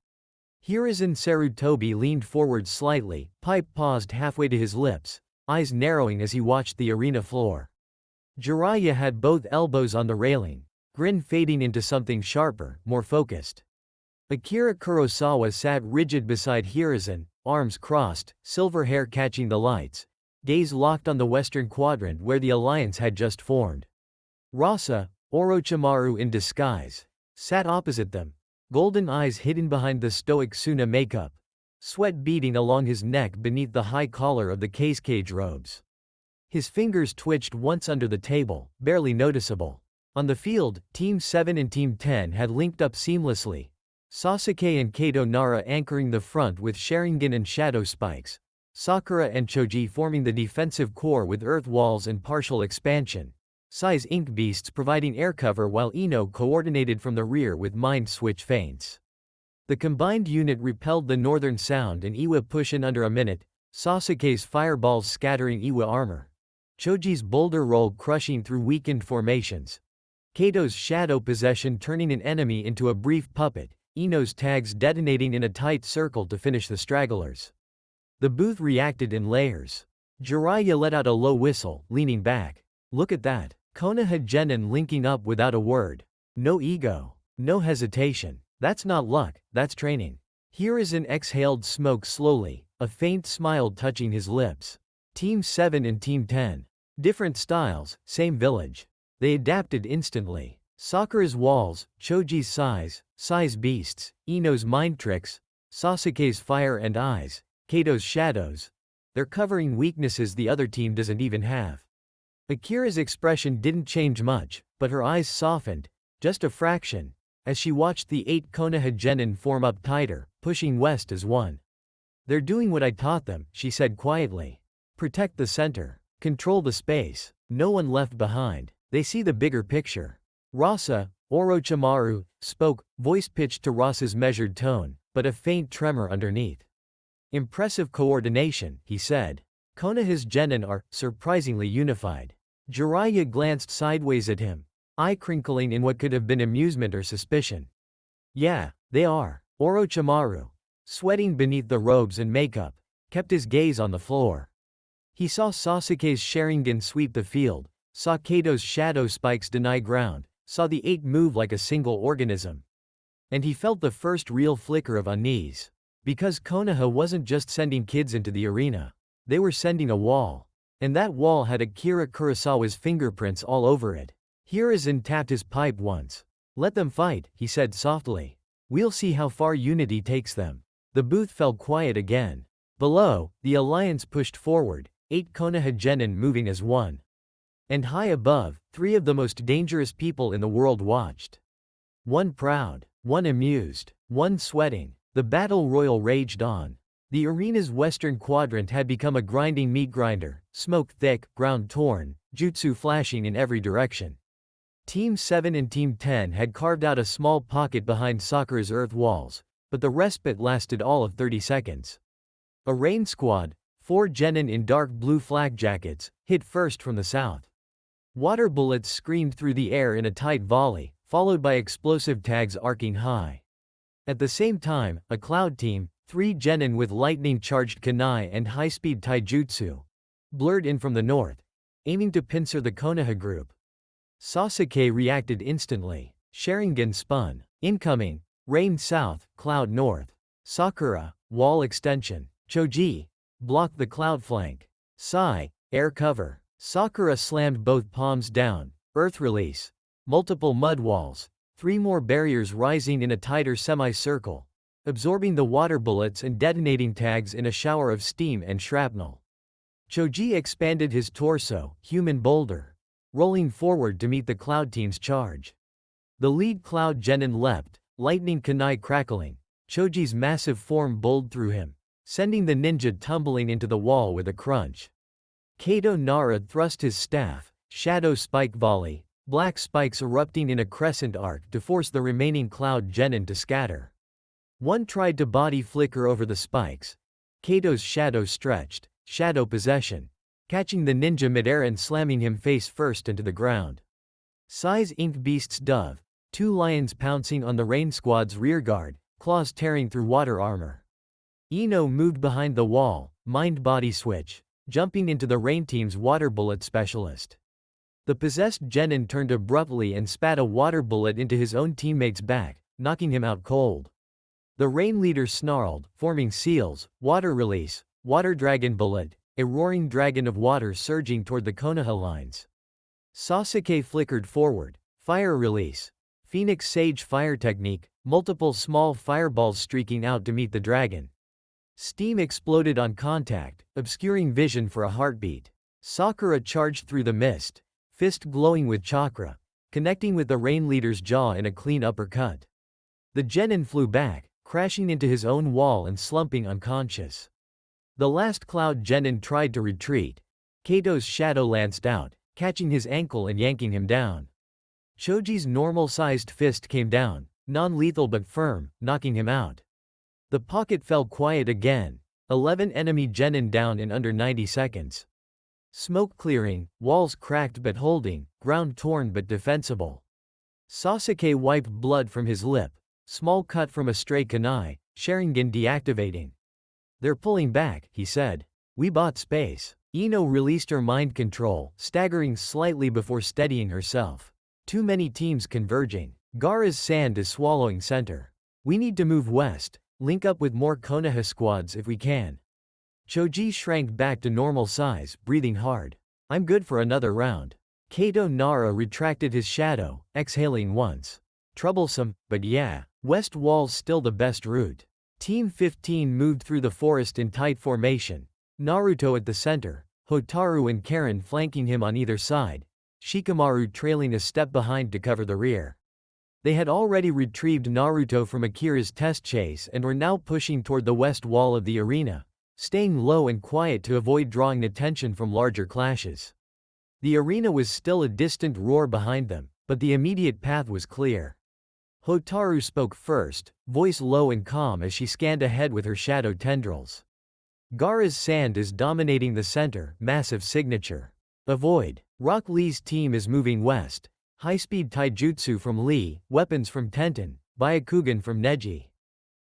Hiruzen Sarutobi leaned forward slightly, pipe paused halfway to his lips, eyes narrowing as he watched the arena floor. Jiraiya had both elbows on the railing, grin fading into something sharper, more focused. Akira Kurosawa sat rigid beside Hiruzen, arms crossed, silver hair catching the lights, gaze locked on the western quadrant where the alliance had just formed. Rasa, Orochimaru in disguise, sat opposite them, golden eyes hidden behind the stoic Suna makeup, sweat beading along his neck beneath the high collar of the cage robes. His fingers twitched once under the table, barely noticeable. On the field, Team 7 and Team 10 had linked up seamlessly, Sasuke and Kato Nara anchoring the front with Sharingan and shadow spikes, Sakura and Choji forming the defensive core with earth walls and partial expansion, Size Ink beasts providing air cover while Ino coordinated from the rear with mind switch feints. The combined unit repelled the northern sound and Iwa push in under a minute, Sasuke's fireballs scattering Iwa armor, Choji's boulder roll crushing through weakened formations, Kato's shadow possession turning an enemy into a brief puppet, Ino's tags detonating in a tight circle to finish the stragglers. The booth reacted in layers. Jiraiya let out a low whistle, leaning back. "Look at that. Konoha Genin linking up without a word. No ego. No hesitation. That's not luck, that's training." Hiruzen exhaled smoke slowly, a faint smile touching his lips. Team 7 and Team 10. Different styles, same village. They adapted instantly. Sakura's walls, Choji's size beasts, Ino's mind tricks, Sasuke's fire and eyes, Kato's shadows. They're covering weaknesses the other team doesn't even have. Akira's expression didn't change much, but her eyes softened, just a fraction, as she watched the 8 Konoha Genin form up tighter, pushing west as one. "They're doing what I taught them," she said quietly. "Protect the center. Control the space. No one left behind. They see the bigger picture." Rasa, Orochimaru, spoke, voice pitched to Rasa's measured tone, but a faint tremor underneath. "Impressive coordination," he said. "Konoha's Genin are surprisingly unified." Jiraiya glanced sideways at him, eye crinkling in what could have been amusement or suspicion. "Yeah, they are." Orochimaru, sweating beneath the robes and makeup, kept his gaze on the floor. He saw Sasuke's Sharingan sweep the field, saw Kato's shadow spikes deny ground, saw the 8 move like a single organism. And he felt the first real flicker of unease. Because Konoha wasn't just sending kids into the arena. They were sending a wall. And that wall had Akira Kurosawa's fingerprints all over it. Hiruzen tapped his pipe once. "Let them fight," he said softly. "We'll see how far unity takes them." The booth fell quiet again. Below, the alliance pushed forward, 8 Konoha Genin moving as one. And high above, 3 of the most dangerous people in the world watched. One proud, one amused, one sweating. The battle royal raged on. The arena's western quadrant had become a grinding meat grinder, smoke thick, ground torn, jutsu flashing in every direction. Team 7 and Team 10 had carved out a small pocket behind Sakura's earth walls, but the respite lasted all of 30 seconds. A rain squad, 4 genin in dark blue flak jackets, hit first from the south. Water bullets screamed through the air in a tight volley, followed by explosive tags arcing high. At the same time, a cloud team, 3 genin with lightning-charged kunai and high-speed taijutsu, blurred in from the north, aiming to pincer the Konoha group. Sasuke reacted instantly. Sharingan spun. Incoming. Rain south, cloud north. Sakura, wall extension. Choji, block the cloud flank. Sai, air cover. Sakura slammed both palms down. Earth release. Multiple mud walls. 3 more barriers rising in a tighter semicircle, absorbing the water bullets and detonating tags in a shower of steam and shrapnel. Choji expanded his torso, human boulder, rolling forward to meet the cloud team's charge. The lead cloud genin leapt, lightning kunai crackling. Choji's massive form bowled through him, sending the ninja tumbling into the wall with a crunch. Hotaru Nara thrust his staff, shadow spike volley, black spikes erupting in a crescent arc to force the remaining cloud genin to scatter. One tried to body flicker over the spikes. Kato's shadow stretched, shadow possession, catching the ninja midair and slamming him face first into the ground. Sai's ink beast's dove, 2 lions pouncing on the rain squad's rearguard, claws tearing through water armor. Ino moved behind the wall, mind-body switch, jumping into the rain team's water bullet specialist. The possessed genin turned abruptly and spat a water bullet into his own teammate's back, knocking him out cold. The rain leader snarled, forming seals, water release, water dragon bullet, a roaring dragon of water surging toward the Konoha lines. Sasuke flickered forward, fire release, Phoenix Sage fire technique, multiple small fireballs streaking out to meet the dragon. Steam exploded on contact, obscuring vision for a heartbeat. Sakura charged through the mist, fist glowing with chakra, connecting with the rain leader's jaw in a clean uppercut. The genin flew back, crashing into his own wall and slumping unconscious. The last cloud genin tried to retreat. Kato's shadow lanced out, catching his ankle and yanking him down. Choji's normal-sized fist came down, non-lethal but firm, knocking him out. The pocket fell quiet again, 11 enemy genin down in under 90 seconds. Smoke clearing, walls cracked but holding, ground torn but defensible. Sasuke wiped blood from his lip, small cut from a stray kunai, Sharingan deactivating. "They're pulling back," he said. "We bought space." Ino released her mind control, staggering slightly before steadying herself. Too many teams converging. Gaara's sand is swallowing center. "We need to move west, link up with more Konoha squads if we can." Choji shrank back to normal size, breathing hard. "I'm good for another round." Hotaru Nara retracted his shadow, exhaling once. "Troublesome, but yeah, west wall's still the best route." Team 15 moved through the forest in tight formation. Naruto at the center, Hotaru and Karin flanking him on either side, Shikamaru trailing a step behind to cover the rear. They had already retrieved Naruto from Akira's test chase and were now pushing toward the west wall of the arena, staying low and quiet to avoid drawing attention from larger clashes. The arena was still a distant roar behind them, but the immediate path was clear. Hotaru spoke first, voice low and calm as she scanned ahead with her shadow tendrils. "Gaara's sand is dominating the center, massive signature. Avoid. Rock Lee's team is moving west. High-speed taijutsu from Lee, weapons from Tenten, Byakugan from Neji.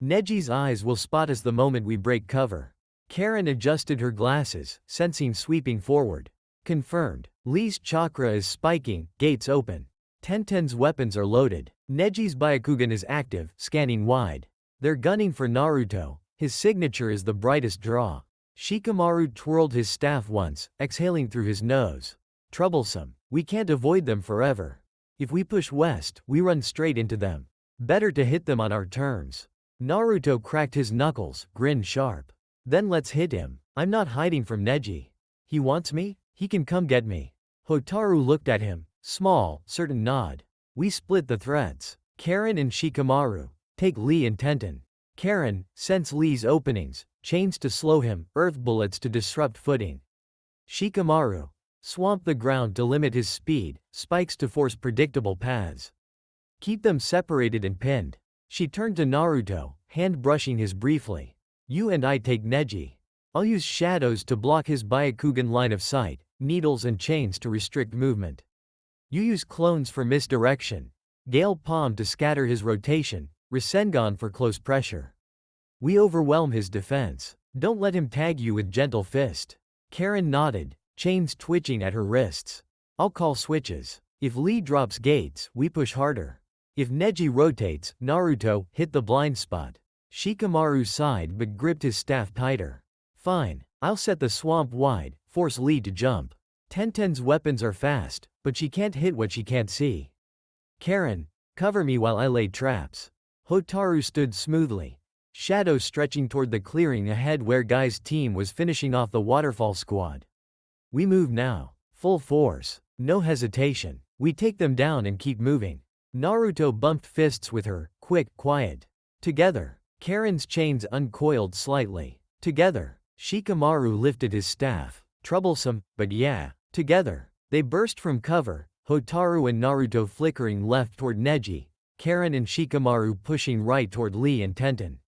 Neji's eyes will spot us the moment we break cover." Karin adjusted her glasses, sensing sweeping forward. "Confirmed. Lee's chakra is spiking, gates open. Tenten's weapons are loaded. Neji's Byakugan is active, scanning wide. They're gunning for Naruto. His signature is the brightest draw." Shikamaru twirled his staff once, exhaling through his nose. "Troublesome. We can't avoid them forever. If we push west, we run straight into them. Better to hit them on our terms." Naruto cracked his knuckles, grinned sharp. "Then let's hit him. I'm not hiding from Neji. He wants me? He can come get me." Hotaru looked at him, small, certain nod. We split the threads. Karin and Shikamaru. Take Lee and Tenten. Karin, sense Lee's openings, chains to slow him, earth bullets to disrupt footing. Shikamaru. Swamp the ground to limit his speed, spikes to force predictable paths. Keep them separated and pinned. She turned to Naruto, hand brushing his briefly. You and I take Neji. I'll use shadows to block his Byakugan line of sight, needles and chains to restrict movement. You use clones for misdirection. Gale Palm to scatter his rotation, Rasengan for close pressure. We overwhelm his defense. Don't let him tag you with gentle fist. Karin nodded, chains twitching at her wrists. I'll call switches. If Lee drops gates, we push harder. If Neji rotates, Naruto, hit the blind spot. Shikamaru sighed but gripped his staff tighter. Fine, I'll set the swamp wide, force Lee to jump. Tenten's weapons are fast, but she can't hit what she can't see. Karin, cover me while I lay traps. Hotaru stood smoothly, shadow stretching toward the clearing ahead where Guy's team was finishing off the waterfall squad. We move now, full force, no hesitation. We take them down and keep moving. Naruto bumped fists with her, quick, quiet. Together. Karin's chains uncoiled slightly. Together. Shikamaru lifted his staff. Troublesome, but yeah. Together. They burst from cover, Hotaru and Naruto flickering left toward Neji, Karin and Shikamaru pushing right toward Lee and Tenten.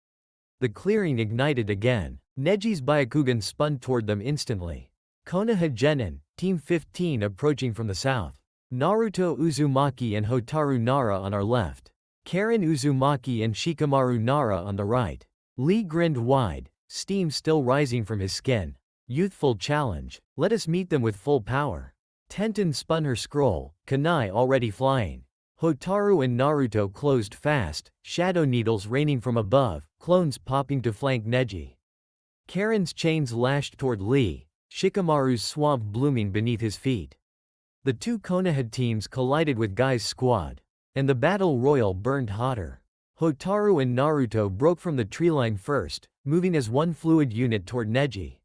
The clearing ignited again. Neji's Byakugan spun toward them instantly. Konoha Genin, Team 15 approaching from the south. Naruto Uzumaki and Hotaru Nara on our left. Karin Uzumaki and Shikamaru Nara on the right. Lee grinned wide, steam still rising from his skin. Youthful challenge. Let us meet them with full power. Tenten spun her scroll, kunai already flying. Hotaru and Naruto closed fast, shadow needles raining from above, clones popping to flank Neji. Karin's chains lashed toward Lee, Shikamaru's swamp blooming beneath his feet. The two Konoha teams collided with Guy's squad, and the battle royal burned hotter. Hotaru and Naruto broke from the treeline first, moving as one fluid unit toward Neji.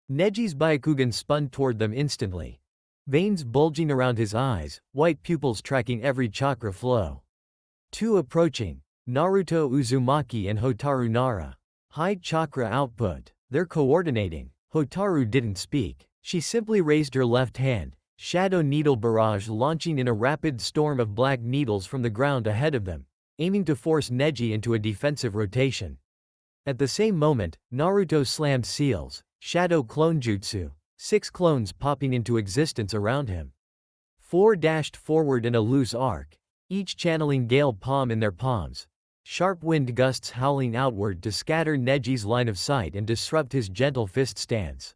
Neji's Byakugan spun toward them instantly. Veins bulging around his eyes, white pupils tracking every chakra flow. Two approaching, Naruto Uzumaki and Hotaru Nara. High chakra output. They're coordinating. Hotaru didn't speak. She simply raised her left hand, shadow needle barrage launching in a rapid storm of black needles from the ground ahead of them, aiming to force Neji into a defensive rotation. At the same moment, Naruto slammed seals, shadow clone jutsu, 6 clones popping into existence around him. 4 dashed forward in a loose arc, each channeling Gale Palm in their palms. Sharp wind gusts howling outward to scatter Neji's line of sight and disrupt his gentle fist stance.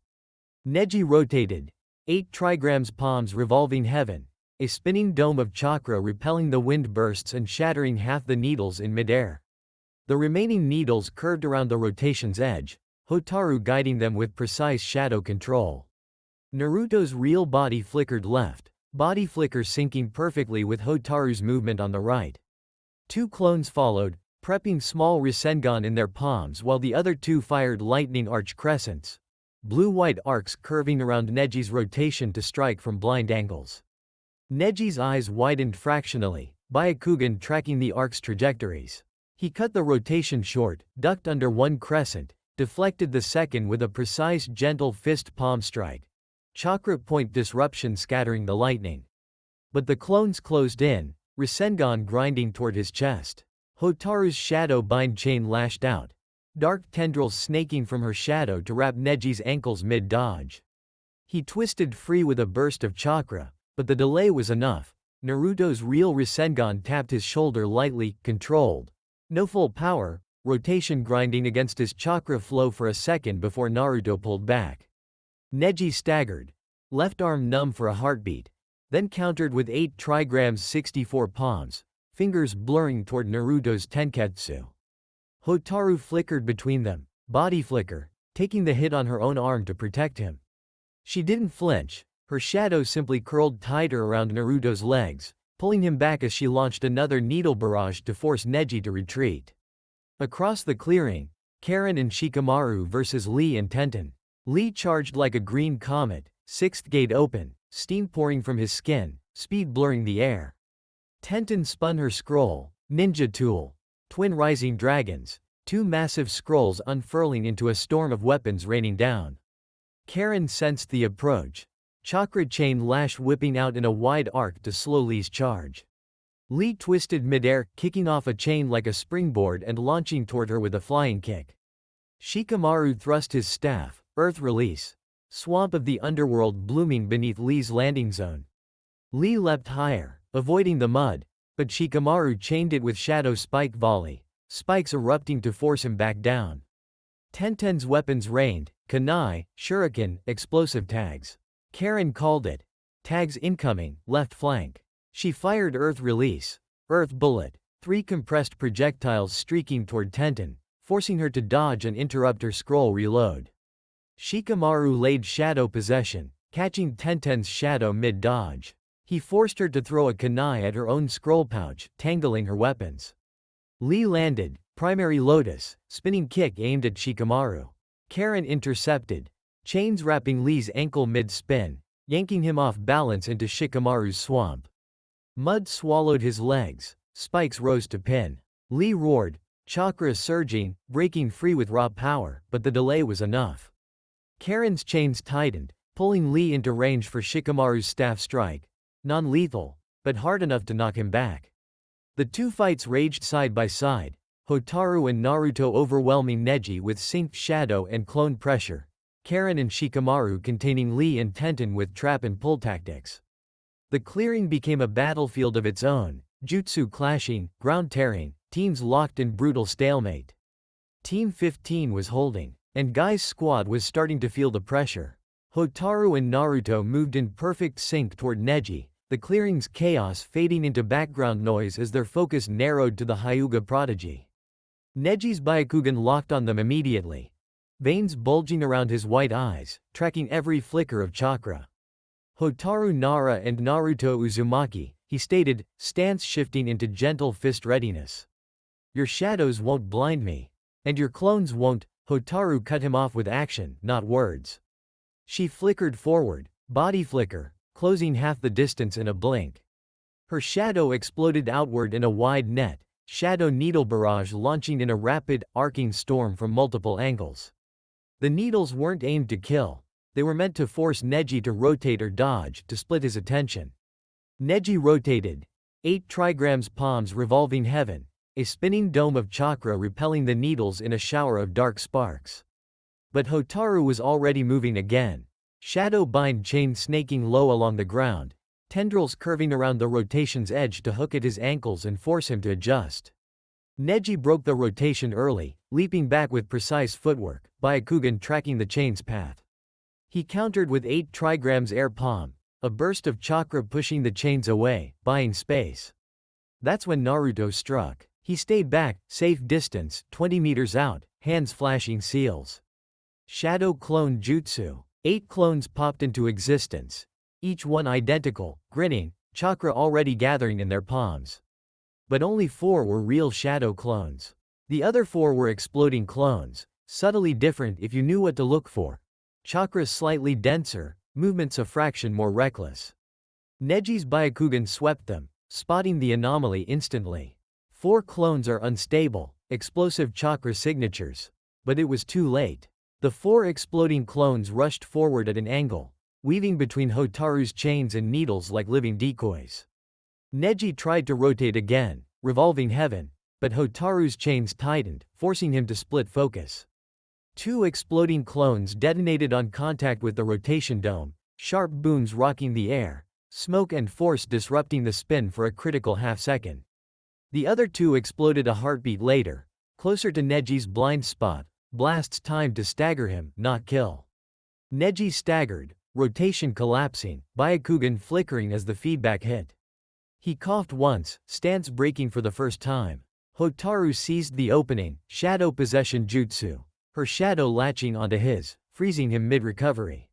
Neji rotated, 8 trigrams palms revolving heaven, a spinning dome of chakra repelling the wind bursts and shattering half the needles in midair. The remaining needles curved around the rotation's edge, Hotaru guiding them with precise shadow control. Naruto's real body flickered left, body flicker syncing perfectly with Hotaru's movement on the right. 2 clones followed, prepping small Rasengan in their palms while the other 2 fired lightning arch crescents. Blue-white arcs curving around Neji's rotation to strike from blind angles. Neji's eyes widened fractionally, Byakugan tracking the arc's trajectories. He cut the rotation short, ducked under one crescent, deflected the second with a precise gentle fist palm strike. Chakra point disruption scattering the lightning. But the clones closed in, Rasengan grinding toward his chest. Hotaru's shadow bind chain lashed out, dark tendrils snaking from her shadow to wrap Neji's ankles mid-dodge. He twisted free with a burst of chakra, but the delay was enough. Naruto's real Rasengan tapped his shoulder lightly, controlled. No full power, rotation grinding against his chakra flow for a second before Naruto pulled back. Neji staggered, left arm numb for a heartbeat, then countered with 8 trigrams 64 palms, fingers blurring toward Naruto's tenketsu. Hotaru flickered between them, body flicker, taking the hit on her own arm to protect him. She didn't flinch, her shadow simply curled tighter around Naruto's legs, pulling him back as she launched another needle barrage to force Neji to retreat. Across the clearing, Karin and Shikamaru versus Lee and Tenten. Lee charged like a green comet, 6th gate open, steam pouring from his skin, speed blurring the air. Tenten spun her scroll, ninja tool, twin rising dragons, two massive scrolls unfurling into a storm of weapons raining down. Karin sensed the approach. Chakra chain lash whipping out in a wide arc to slow Lee's charge. Lee twisted midair, kicking off a chain like a springboard and launching toward her with a flying kick. Shikamaru thrust his staff, earth release. Swamp of the underworld blooming beneath Lee's landing zone. Lee leapt higher, avoiding the mud, but Shikamaru chained it with shadow spike volley, spikes erupting to force him back down. Tenten's weapons rained, kunai, shuriken, explosive tags. Karin called it. Tags incoming, left flank. She fired earth release, earth bullet, 3 compressed projectiles streaking toward Tenten, forcing her to dodge and interrupt her scroll reload. Shikamaru laid shadow possession, catching Tenten's shadow mid-dodge. He forced her to throw a kunai at her own scroll pouch, tangling her weapons. Lee landed, primary lotus, spinning kick aimed at Shikamaru. Karin intercepted, chains wrapping Lee's ankle mid-spin, yanking him off balance into Shikamaru's swamp. Mud swallowed his legs, spikes rose to pin. Lee roared, chakra surging, breaking free with raw power, but the delay was enough. Karin's chains tightened, pulling Lee into range for Shikamaru's staff strike. Non-lethal, but hard enough to knock him back. The two fights raged side by side, Hotaru and Naruto overwhelming Neji with synced shadow and clone pressure, Karin and Shikamaru containing Lee and Tenten with trap and pull tactics. The clearing became a battlefield of its own, jutsu clashing, ground tearing, teams locked in brutal stalemate. Team 15 was holding, and Guy's squad was starting to feel the pressure. Hotaru and Naruto moved in perfect sync toward Neji, the clearing's chaos fading into background noise as their focus narrowed to the Hyuga prodigy. Neji's Byakugan locked on them immediately, veins bulging around his white eyes, tracking every flicker of chakra. Hotaru Nara and Naruto Uzumaki, he stated, stance shifting into gentle fist readiness. Your shadows won't blind me. And your clones won't. Hotaru cut him off with action, not words. She flickered forward, body flicker, closing half the distance in a blink. Her shadow exploded outward in a wide net, shadow needle barrage launching in a rapid, arcing storm from multiple angles. The needles weren't aimed to kill. They were meant to force Neji to rotate or dodge, to split his attention. Neji rotated. 8 trigrams palms revolving heaven, a spinning dome of chakra repelling the needles in a shower of dark sparks. But Hotaru was already moving again. Shadow bind chain snaking low along the ground, tendrils curving around the rotation's edge to hook at his ankles and force him to adjust. Neji broke the rotation early, leaping back with precise footwork, Byakugan tracking the chain's path. He countered with 8 trigrams air palm, a burst of chakra pushing the chains away, buying space. That's when Naruto struck. He stayed back, safe distance, 20 meters out, hands flashing seals. Shadow clone jutsu. 8 clones popped into existence, each one identical, grinning, chakra already gathering in their palms. But only 4 were real shadow clones. The other 4 were exploding clones, subtly different if you knew what to look for. Chakra slightly denser, movements a fraction more reckless. Neji's Byakugan swept them, spotting the anomaly instantly. 4 clones are unstable, explosive chakra signatures. But it was too late. The 4 exploding clones rushed forward at an angle, weaving between Hotaru's chains and needles like living decoys. Neji tried to rotate again, revolving heaven, but Hotaru's chains tightened, forcing him to split focus. 2 exploding clones detonated on contact with the rotation dome, sharp booms rocking the air, smoke and force disrupting the spin for a critical half-second. The other 2 exploded a heartbeat later, closer to Neji's blind spot, blasts timed to stagger him, not kill. Neji staggered, rotation collapsing, Byakugan flickering as the feedback hit. He coughed once, stance breaking for the first time. Hotaru seized the opening, shadow possession jutsu, her shadow latching onto his, freezing him mid-recovery.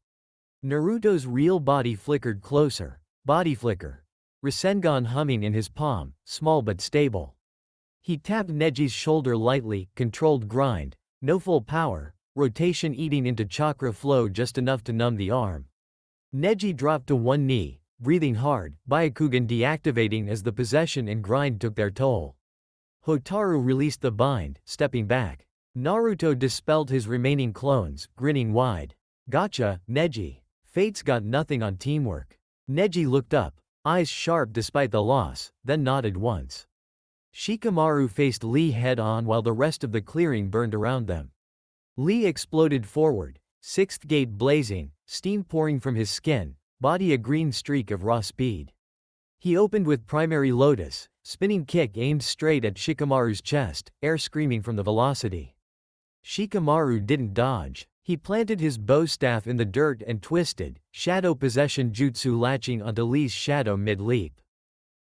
Naruto's real body flickered closer, body flicker. Rasengan humming in his palm, small but stable. He tapped Neji's shoulder lightly, controlled grind. No full power, rotation eating into chakra flow just enough to numb the arm. Neji dropped to one knee, breathing hard, Byakugan deactivating as the possession and grind took their toll. Hotaru released the bind, stepping back. Naruto dispelled his remaining clones, grinning wide. Gotcha, Neji. Fate's got nothing on teamwork. Neji looked up, eyes sharp despite the loss, then nodded once. Shikamaru faced Lee head-on while the rest of the clearing burned around them. Lee exploded forward, sixth gate blazing, steam pouring from his skin, body a green streak of raw speed. He opened with primary lotus, spinning kick aimed straight at Shikamaru's chest, air screaming from the velocity. Shikamaru didn't dodge. He planted his bow staff in the dirt and twisted, shadow possession jutsu latching onto Lee's shadow mid-leap.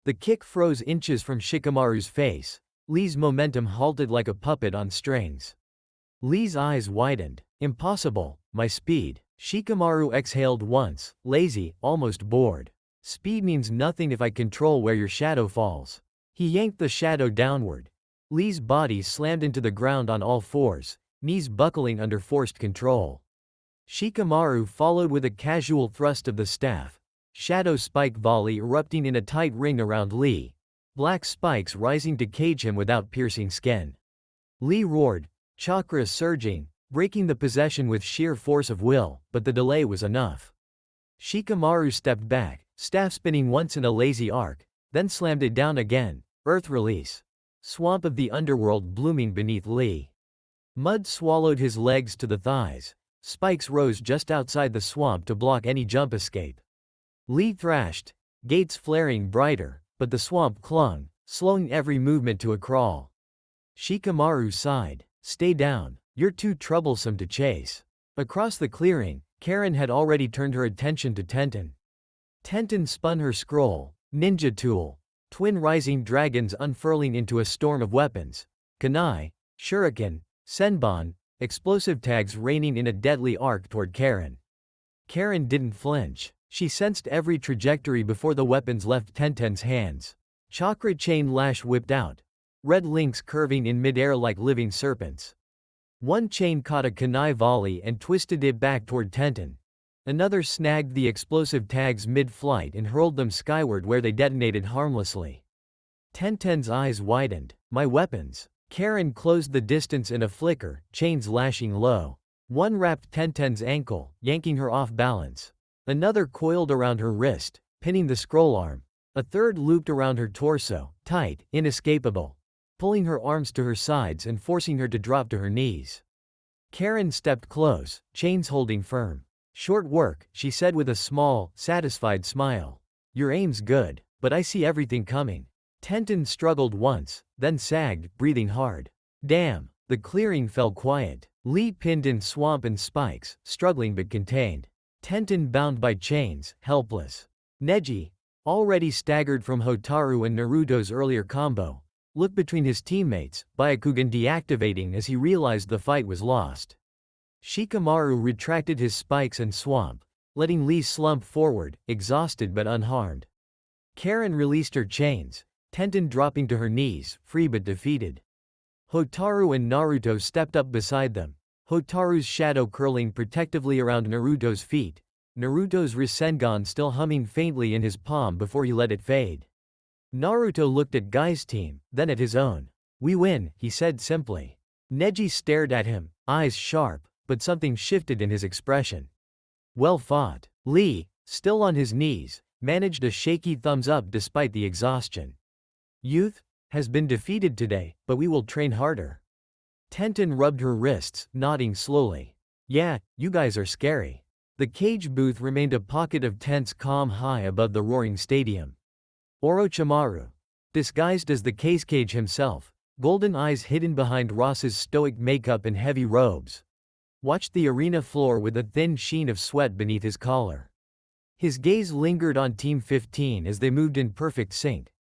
The kick froze inches from Shikamaru's face. Lee's momentum halted like a puppet on strings. Lee's eyes widened. Impossible, my speed. Shikamaru exhaled once, lazy, almost bored. Speed means nothing if I control where your shadow falls. He yanked the shadow downward. Lee's body slammed into the ground on all fours, knees buckling under forced control. Shikamaru followed with a casual thrust of the staff. Shadow spike volley erupting in a tight ring around Lee. Black spikes rising to cage him without piercing skin. Lee roared, chakra surging, breaking the possession with sheer force of will, but the delay was enough. Shikamaru stepped back, staff spinning once in a lazy arc, then slammed it down again, earth release. Swamp of the underworld blooming beneath Lee. Mud swallowed his legs to the thighs. Spikes rose just outside the swamp to block any jump escape. Lee thrashed, gates flaring brighter, but the swamp clung, slowing every movement to a crawl. Shikamaru sighed. Stay down, you're too troublesome to chase. Across the clearing, Karin had already turned her attention to Tenten. Tenten spun her scroll, ninja tool, twin rising dragons unfurling into a storm of weapons. Kunai, shuriken, senbon, explosive tags raining in a deadly arc toward Karin. Karin didn't flinch. She sensed every trajectory before the weapons left Tenten's hands. Chakra chain lash whipped out. Red links curving in midair like living serpents. One chain caught a kunai volley and twisted it back toward Tenten. Another snagged the explosive tags mid-flight and hurled them skyward where they detonated harmlessly. Tenten's eyes widened. My weapons. Karin closed the distance in a flicker, chains lashing low. One wrapped Tenten's ankle, yanking her off balance. Another coiled around her wrist, pinning the scroll arm. A third looped around her torso, tight, inescapable, pulling her arms to her sides and forcing her to drop to her knees. Karin stepped close, chains holding firm. Short work, she said with a small, satisfied smile. Your aim's good, but I see everything coming. Tenten struggled once, then sagged, breathing hard. Damn, the clearing fell quiet. Lee pinned in swamp and spikes, struggling but contained. Tenten bound by chains, helpless. Neji, already staggered from Hotaru and Naruto's earlier combo, looked between his teammates, Byakugan deactivating as he realized the fight was lost. Shikamaru retracted his spikes and swamp, letting Lee slump forward, exhausted but unharmed. Karin released her chains, Tenten dropping to her knees, free but defeated. Hotaru and Naruto stepped up beside them, Hotaru's shadow curling protectively around Naruto's feet, Naruto's Rasengan still humming faintly in his palm before he let it fade. Naruto looked at Guy's team, then at his own. We win, he said simply. Neji stared at him, eyes sharp, but something shifted in his expression. Well fought. Lee, still on his knees, managed a shaky thumbs up despite the exhaustion. Youth has been defeated today, but we will train harder. Tenten rubbed her wrists, nodding slowly. Yeah, you guys are scary. The cage booth remained a pocket of tense calm high above the roaring stadium. Orochimaru, disguised as the case cage himself, golden eyes hidden behind Ross's stoic makeup and heavy robes, watched the arena floor with a thin sheen of sweat beneath his collar. His gaze lingered on Team 15 as they moved in perfect sync.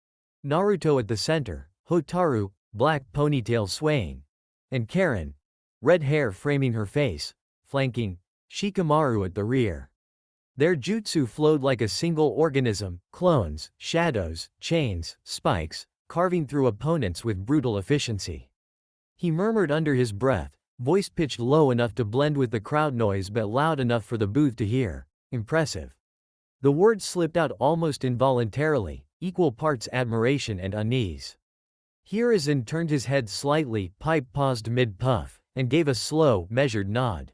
Naruto at the center, Hotaru, black ponytail swaying, and Karin, red hair framing her face, flanking Shikamaru at the rear. Their jutsu flowed like a single organism, clones, shadows, chains, spikes, carving through opponents with brutal efficiency. He murmured under his breath, voice pitched low enough to blend with the crowd noise but loud enough for the booth to hear. Impressive. The word slipped out almost involuntarily, equal parts admiration and unease. Hiruzen turned his head slightly, pipe paused mid-puff, and gave a slow, measured nod.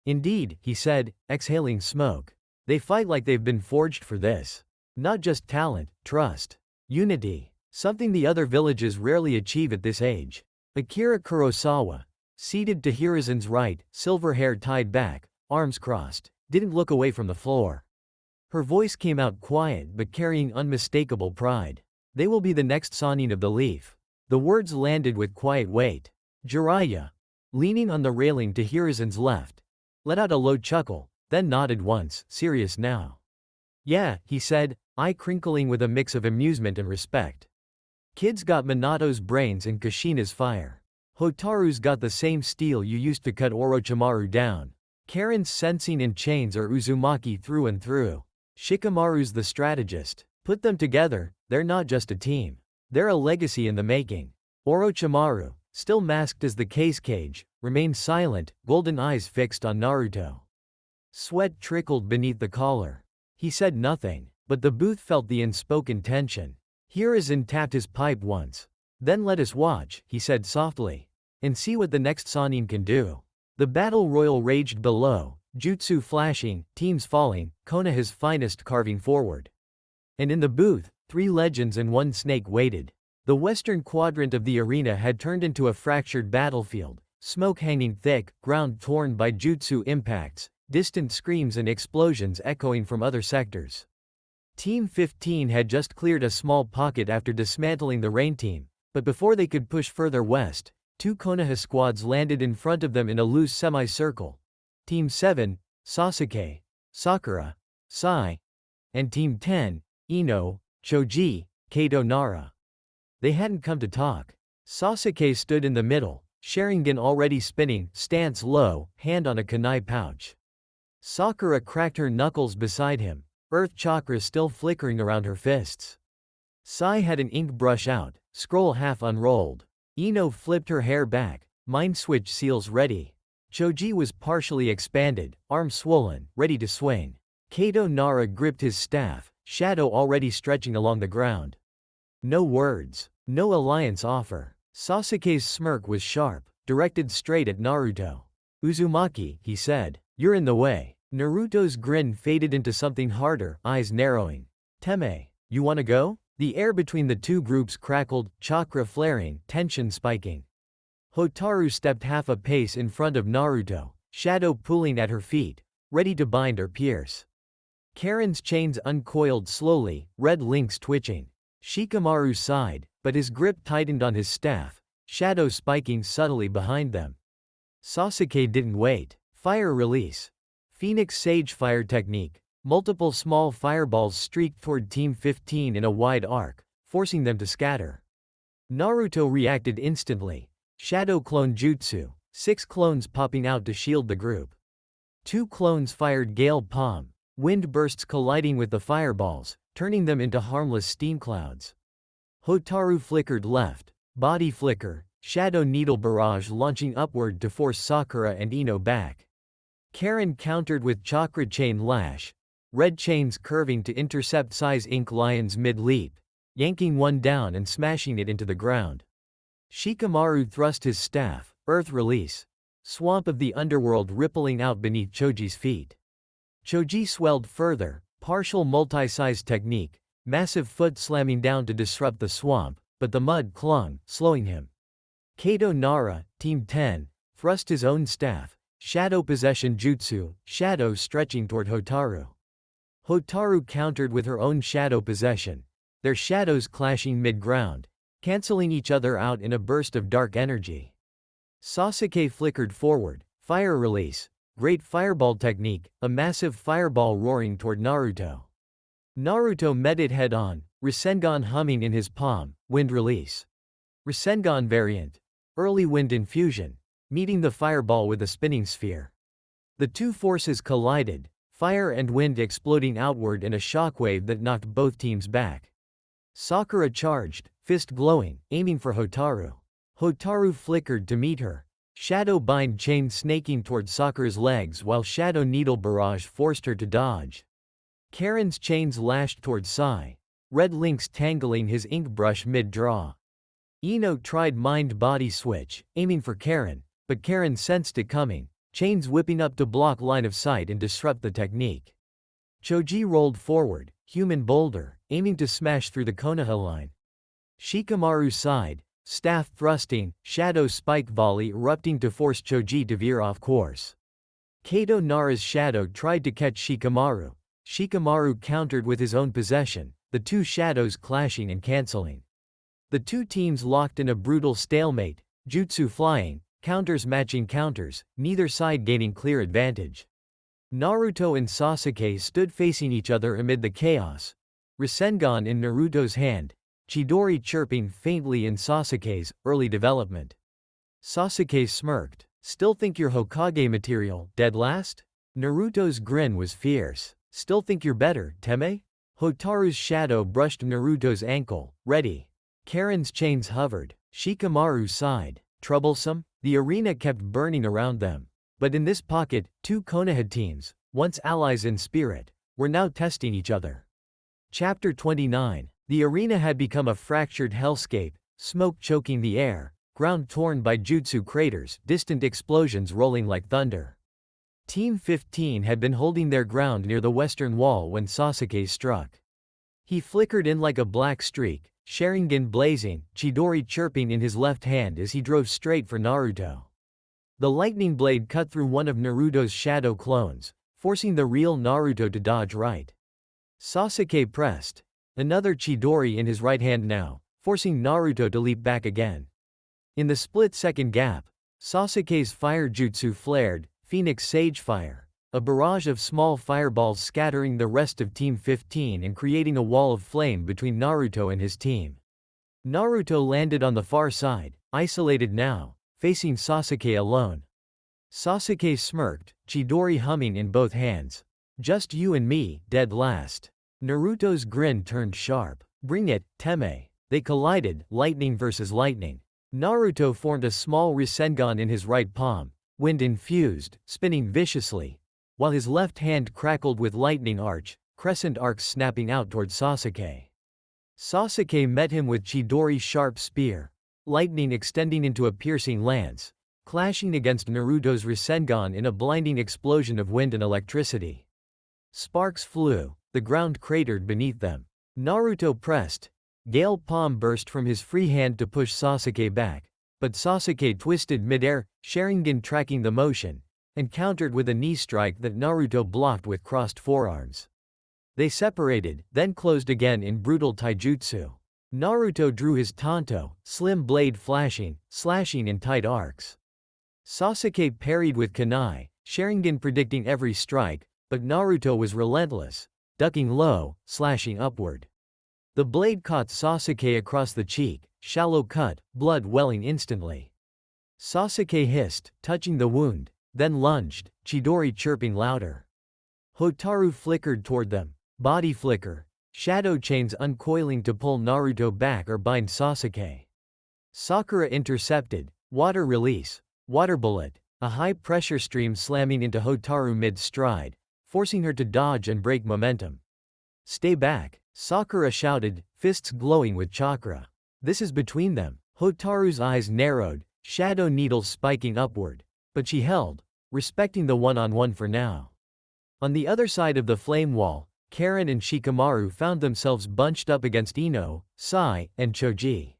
Indeed, he said, exhaling smoke. They fight like they've been forged for this. Not just talent, trust. Unity. Something the other villages rarely achieve at this age. Akira Kurosawa, seated to Hiruzen's right, silver hair tied back, arms crossed, didn't look away from the floor. Her voice came out quiet but carrying unmistakable pride. They will be the next Sannin of the Leaf. The words landed with quiet weight. Jiraiya, leaning on the railing to Hiruzen's left, let out a low chuckle, then nodded once, serious now. Yeah, he said, eye crinkling with a mix of amusement and respect. Kid's got Minato's brains and Kushina's fire. Hotaru's got the same steel you used to cut Orochimaru down. Karin's sensing and chains are Uzumaki through and through. Shikamaru's the strategist. Put them together, they're not just a team. They're a legacy in the making. Orochimaru, still masked as the case cage, remained silent, golden eyes fixed on Naruto. Sweat trickled beneath the collar. He said nothing, but the booth felt the unspoken tension. Hiruzen tapped his pipe once. Then let us watch, he said softly, and see what the next Sannin can do. The battle royal raged below, jutsu flashing, teams falling, Konoha's finest carving forward. And in the booth, 3 legends and 1 snake waited. The western quadrant of the arena had turned into a fractured battlefield, smoke hanging thick, ground torn by jutsu impacts, distant screams and explosions echoing from other sectors. Team 15 had just cleared a small pocket after dismantling the rain team, but before they could push further west, 2 Konoha squads landed in front of them in a loose semicircle. Team 7, Sasuke, Sakura, Sai, and Team 10, Ino, Choji, Kato Nara. They hadn't come to talk. Sasuke stood in the middle, Sharingan already spinning, stance low, hand on a kunai pouch. Sakura cracked her knuckles beside him, earth chakra still flickering around her fists. Sai had an ink brush out, scroll half unrolled. Ino flipped her hair back, mind switch seals ready. Choji was partially expanded, arm swollen, ready to swing. Kato Nara gripped his staff, shadow already stretching along the ground. No words, no alliance offer. Sasuke's smirk was sharp, directed straight at Naruto. Uzumaki, he said, you're in the way. Naruto's grin faded into something harder, eyes narrowing. Teme, you wanna go? The air between the 2 groups crackled, chakra flaring, tension spiking. Hotaru stepped half a pace in front of Naruto, shadow pulling at her feet, ready to bind or pierce. Karin's chains uncoiled slowly, red links twitching. Shikamaru sighed, but his grip tightened on his staff, shadow spiking subtly behind them. Sasuke didn't wait. Fire release. Phoenix Sage fire technique. Multiple small fireballs streaked toward Team 15 in a wide arc, forcing them to scatter. Naruto reacted instantly. Shadow clone jutsu, 6 clones popping out to shield the group. 2 clones fired gale palm, wind bursts colliding with the fireballs, turning them into harmless steam clouds. Hotaru flickered left, body flicker, shadow needle barrage launching upward to force Sakura and Ino back. Karin countered with chakra chain lash, red chains curving to intercept Sai's ink lion's mid-leap, yanking one down and smashing it into the ground. Shikamaru thrust his staff, earth release, swamp of the underworld rippling out beneath Choji's feet. Choji swelled further, partial multi-size technique, massive foot slamming down to disrupt the swamp, but the mud clung, slowing him. Kato Nara, Team 10, thrust his own staff, shadow possession jutsu, shadow stretching toward Hotaru. Hotaru countered with her own shadow possession, their shadows clashing mid-ground, canceling each other out in a burst of dark energy. Sasuke flickered forward, fire release, great fireball technique, a massive fireball roaring toward Naruto. Naruto met it head-on, Rasengan humming in his palm, wind release. Rasengan variant, early wind infusion, meeting the fireball with a spinning sphere. The 2 forces collided, fire and wind exploding outward in a shockwave that knocked both teams back. Sakura charged, fist glowing, aiming for Hotaru. Hotaru flickered to meet her, shadow bind chain snaking toward Sakura's legs while shadow needle barrage forced her to dodge. Karin's chains lashed toward Sai. Red links tangling his ink brush mid-draw. Ino tried mind-body switch, aiming for Karin, but Karin sensed it coming, chains whipping up to block line of sight and disrupt the technique. Choji rolled forward, human boulder, aiming to smash through the Konoha line. Shikamaru sighed, staff thrusting, shadow spike volley erupting to force Choji to veer off course. Kato Nara's shadow tried to catch Shikamaru. Shikamaru countered with his own possession, the two shadows clashing and cancelling. The two teams locked in a brutal stalemate, jutsu flying, counters matching counters, neither side gaining clear advantage. Naruto and Sasuke stood facing each other amid the chaos. Rasengan in Naruto's hand, Chidori chirping faintly in Sasuke's early development. Sasuke smirked. Still think you're Hokage material, dead last? Naruto's grin was fierce. Still think you're better, Teme? Hotaru's shadow brushed Naruto's ankle. Ready. Karin's chains hovered. Shikamaru sighed. Troublesome? The arena kept burning around them. But in this pocket, two Konoha teams, once allies in spirit, were now testing each other. Chapter 29. The arena had become a fractured hellscape, smoke choking the air, ground torn by jutsu craters, distant explosions rolling like thunder. Team 15 had been holding their ground near the western wall when Sasuke struck. He flickered in like a black streak, Sharingan blazing, Chidori chirping in his left hand as he drove straight for Naruto. The lightning blade cut through one of Naruto's shadow clones, forcing the real Naruto to dodge right. Sasuke pressed. Another Chidori in his right hand now, forcing Naruto to leap back again. In the split-second gap, Sasuke's fire jutsu flared, Phoenix Sage Fire, a barrage of small fireballs scattering the rest of Team 15 and creating a wall of flame between Naruto and his team. Naruto landed on the far side, isolated now, facing Sasuke alone. Sasuke smirked, Chidori humming in both hands. Just you and me, dead last. Naruto's grin turned sharp. Bring it, Teme. They collided, lightning versus lightning. Naruto formed a small Rasengan in his right palm, wind infused, spinning viciously, while his left hand crackled with lightning arch, crescent arcs snapping out toward Sasuke. Sasuke met him with Chidori's sharp spear, lightning extending into a piercing lance, clashing against Naruto's Rasengan in a blinding explosion of wind and electricity. Sparks flew, the ground cratered beneath them. Naruto pressed. Gale palm burst from his free hand to push Sasuke back, but Sasuke twisted mid-air, Sharingan tracking the motion, and countered with a knee strike that Naruto blocked with crossed forearms. They separated, then closed again in brutal taijutsu. Naruto drew his tanto, slim blade flashing, slashing in tight arcs. Sasuke parried with kunai, Sharingan predicting every strike, but Naruto was relentless, ducking low, slashing upward. The blade caught Sasuke across the cheek, shallow cut, blood welling instantly. Sasuke hissed, touching the wound, then lunged, Chidori chirping louder. Hotaru flickered toward them, body flicker, shadow chains uncoiling to pull Naruto back or bind Sasuke. Sakura intercepted, water release, water bullet, a high-pressure stream slamming into Hotaru mid-stride, forcing her to dodge and break momentum. Stay back, Sakura shouted, fists glowing with chakra. This is between them. Hotaru's eyes narrowed, shadow needles spiking upward, but she held, respecting the one-on-one for now. On the other side of the flame wall, Karin and Shikamaru found themselves bunched up against Ino, Sai, and Choji.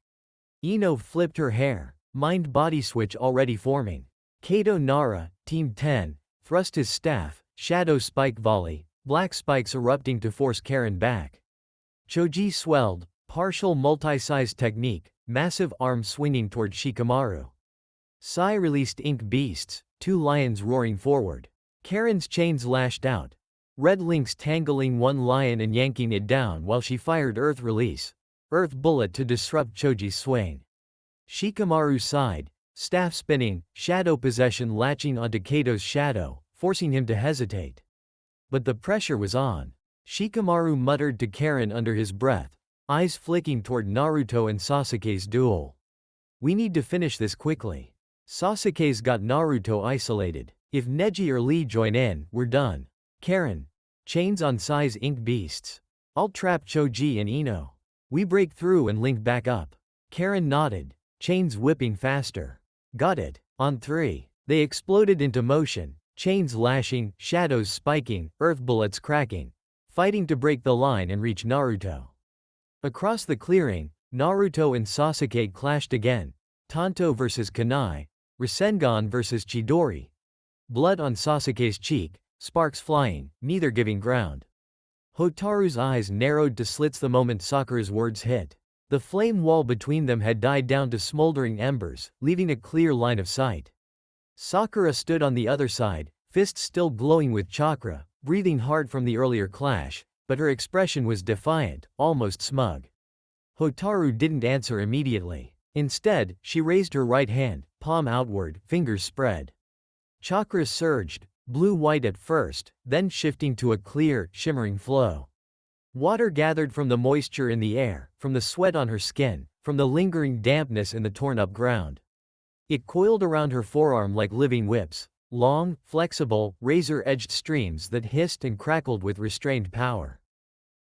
Ino flipped her hair, mind-body switch already forming. Kato Nara, Team 10, thrust his staff, shadow spike volley, black spikes erupting to force Karin back. Choji swelled, partial multi-size technique, massive arm swinging toward Shikamaru. Sai released ink beasts, two lions roaring forward. Karin's chains lashed out, red links tangling one lion and yanking it down while she fired earth release, earth bullet to disrupt Choji's swing. Shikamaru sighed, staff spinning, shadow possession latching onto Kato's shadow, forcing him to hesitate. But the pressure was on. Shikamaru muttered to Karin under his breath, eyes flicking toward Naruto and Sasuke's duel. We need to finish this quickly. Sasuke's got Naruto isolated. If Neji or Lee join in, we're done. Karin, Chains on size ink beasts. I'll trap Choji and Ino. We break through and link back up. Karin nodded. Chains whipping faster. Got it. On 3. They exploded into motion, chains lashing, shadows spiking, earth bullets cracking, fighting to break the line and reach Naruto. Across the clearing, Naruto and Sasuke clashed again. Tanto vs Kunai, Rasengan vs Chidori. Blood on Sasuke's cheek, sparks flying, neither giving ground. Hotaru's eyes narrowed to slits the moment Sakura's words hit. The flame wall between them had died down to smoldering embers, leaving a clear line of sight. Sakura stood on the other side, fists still glowing with chakra, breathing hard from the earlier clash, but her expression was defiant, almost smug. Hotaru didn't answer immediately. Instead, she raised her right hand, palm outward, fingers spread. Chakra surged, blue-white at first, then shifting to a clear, shimmering flow. Water gathered from the moisture in the air, from the sweat on her skin, from the lingering dampness in the torn-up ground. It coiled around her forearm like living whips, long, flexible, razor-edged streams that hissed and crackled with restrained power.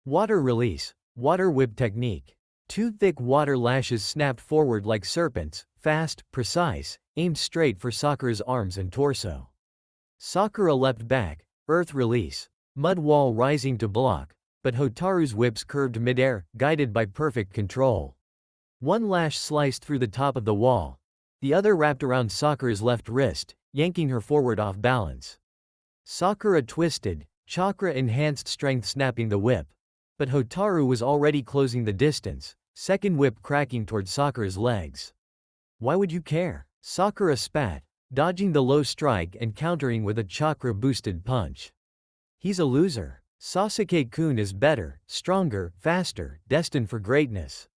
Water release, water whip technique. 2 thick water lashes snapped forward like serpents, fast, precise, aimed straight for Sakura's arms and torso. Sakura leapt back, earth release, mud wall rising to block, but Hotaru's whips curved midair, guided by perfect control. One lash sliced through the top of the wall. The other wrapped around Sakura's left wrist, yanking her forward off balance. Sakura twisted, chakra-enhanced strength snapping the whip. But Hotaru was already closing the distance, second whip cracking toward Sakura's legs. Why would you care? Sakura spat, dodging the low strike and countering with a chakra-boosted punch. He's a loser. Sasuke-kun is better, stronger, faster, destined for greatness.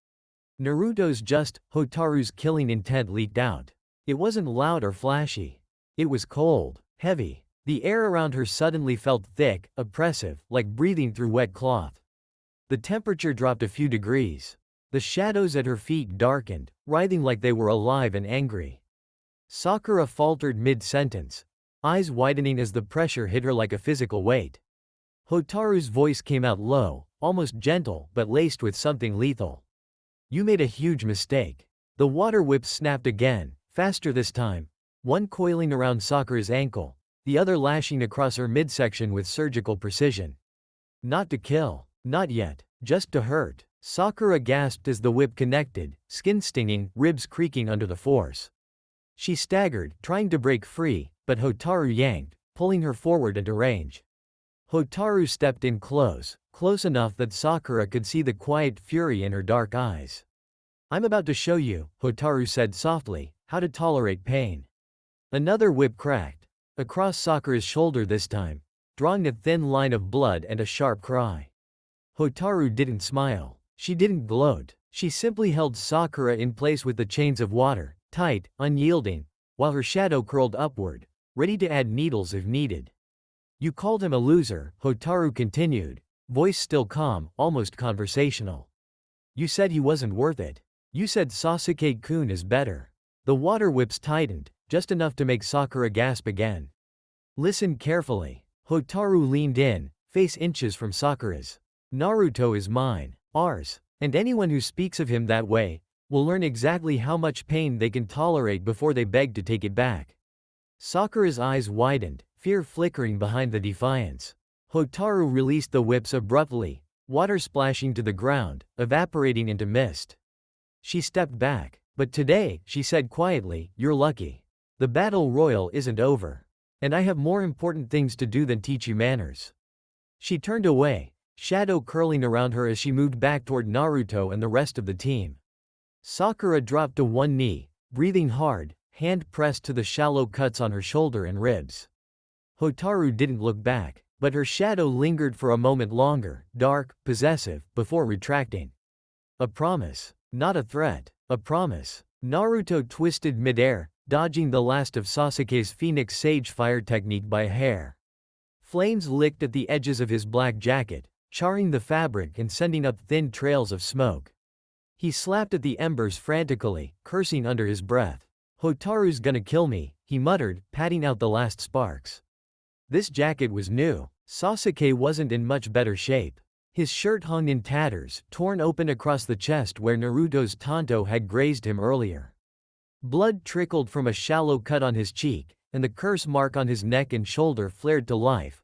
Naruto's just, Hotaru's killing intent leaked out. It wasn't loud or flashy. It was cold, heavy. The air around her suddenly felt thick, oppressive, like breathing through wet cloth. The temperature dropped a few degrees. The shadows at her feet darkened, writhing like they were alive and angry. Sakura faltered mid-sentence, eyes widening as the pressure hit her like a physical weight. Hotaru's voice came out low, almost gentle but laced with something lethal. You made a huge mistake. The water whips snapped again, faster this time, one coiling around Sakura's ankle, the other lashing across her midsection with surgical precision. Not to kill. Not yet, just to hurt. Sakura gasped as the whip connected, skin stinging, ribs creaking under the force. She staggered, trying to break free, but Hotaru yanked, pulling her forward into range. Hotaru stepped in close enough that Sakura could see the quiet fury in her dark eyes. I'm about to show you, Hotaru said softly, how to tolerate pain. Another whip cracked, across Sakura's shoulder this time, drawing a thin line of blood and a sharp cry. Hotaru didn't smile. She didn't gloat. She simply held Sakura in place with the chains of water, tight, unyielding, while her shadow curled upward, ready to add needles if needed. You called him a loser, Hotaru continued, voice still calm, almost conversational. You said he wasn't worth it. You said Sasuke-kun is better. The water whips tightened, just enough to make Sakura gasp again. Listen carefully. Hotaru leaned in, face inches from Sakura's. Naruto is mine, ours, and anyone who speaks of him that way will learn exactly how much pain they can tolerate before they beg to take it back. Sakura's eyes widened, fear flickering behind the defiance. Hotaru released the whips abruptly, water splashing to the ground, evaporating into mist. She stepped back. But today, she said quietly, you're lucky. The battle royal isn't over. And I have more important things to do than teach you manners. She turned away, shadow curling around her as she moved back toward Naruto and the rest of the team. Sakura dropped to one knee, breathing hard, hand pressed to the shallow cuts on her shoulder and ribs. Hotaru didn't look back, but her shadow lingered for a moment longer, dark, possessive, before retracting. A promise. Not a threat. A promise. Naruto twisted midair, dodging the last of Sasuke's Phoenix Sage Fire technique by a hair. Flames licked at the edges of his black jacket, charring the fabric and sending up thin trails of smoke. He slapped at the embers frantically, cursing under his breath. Hotaru's gonna kill me, he muttered, patting out the last sparks. This jacket was new. Sasuke wasn't in much better shape. His shirt hung in tatters, torn open across the chest where Naruto's tanto had grazed him earlier. Blood trickled from a shallow cut on his cheek, and the curse mark on his neck and shoulder flared to life.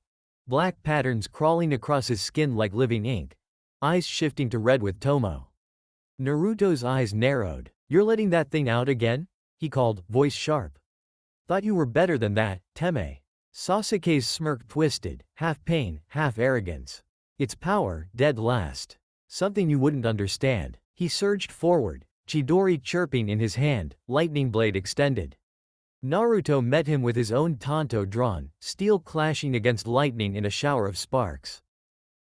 Black patterns crawling across his skin like living ink. Eyes shifting to red with Tomo. Naruto's eyes narrowed. "You're letting that thing out again?" he called, voice sharp. "Thought you were better than that, Teme." Sasuke's smirk twisted, half pain, half arrogance. "It's power, dead last. Something you wouldn't understand." He surged forward, Chidori chirping in his hand, lightning blade extended. Naruto met him with his own tanto drawn, steel clashing against lightning in a shower of sparks.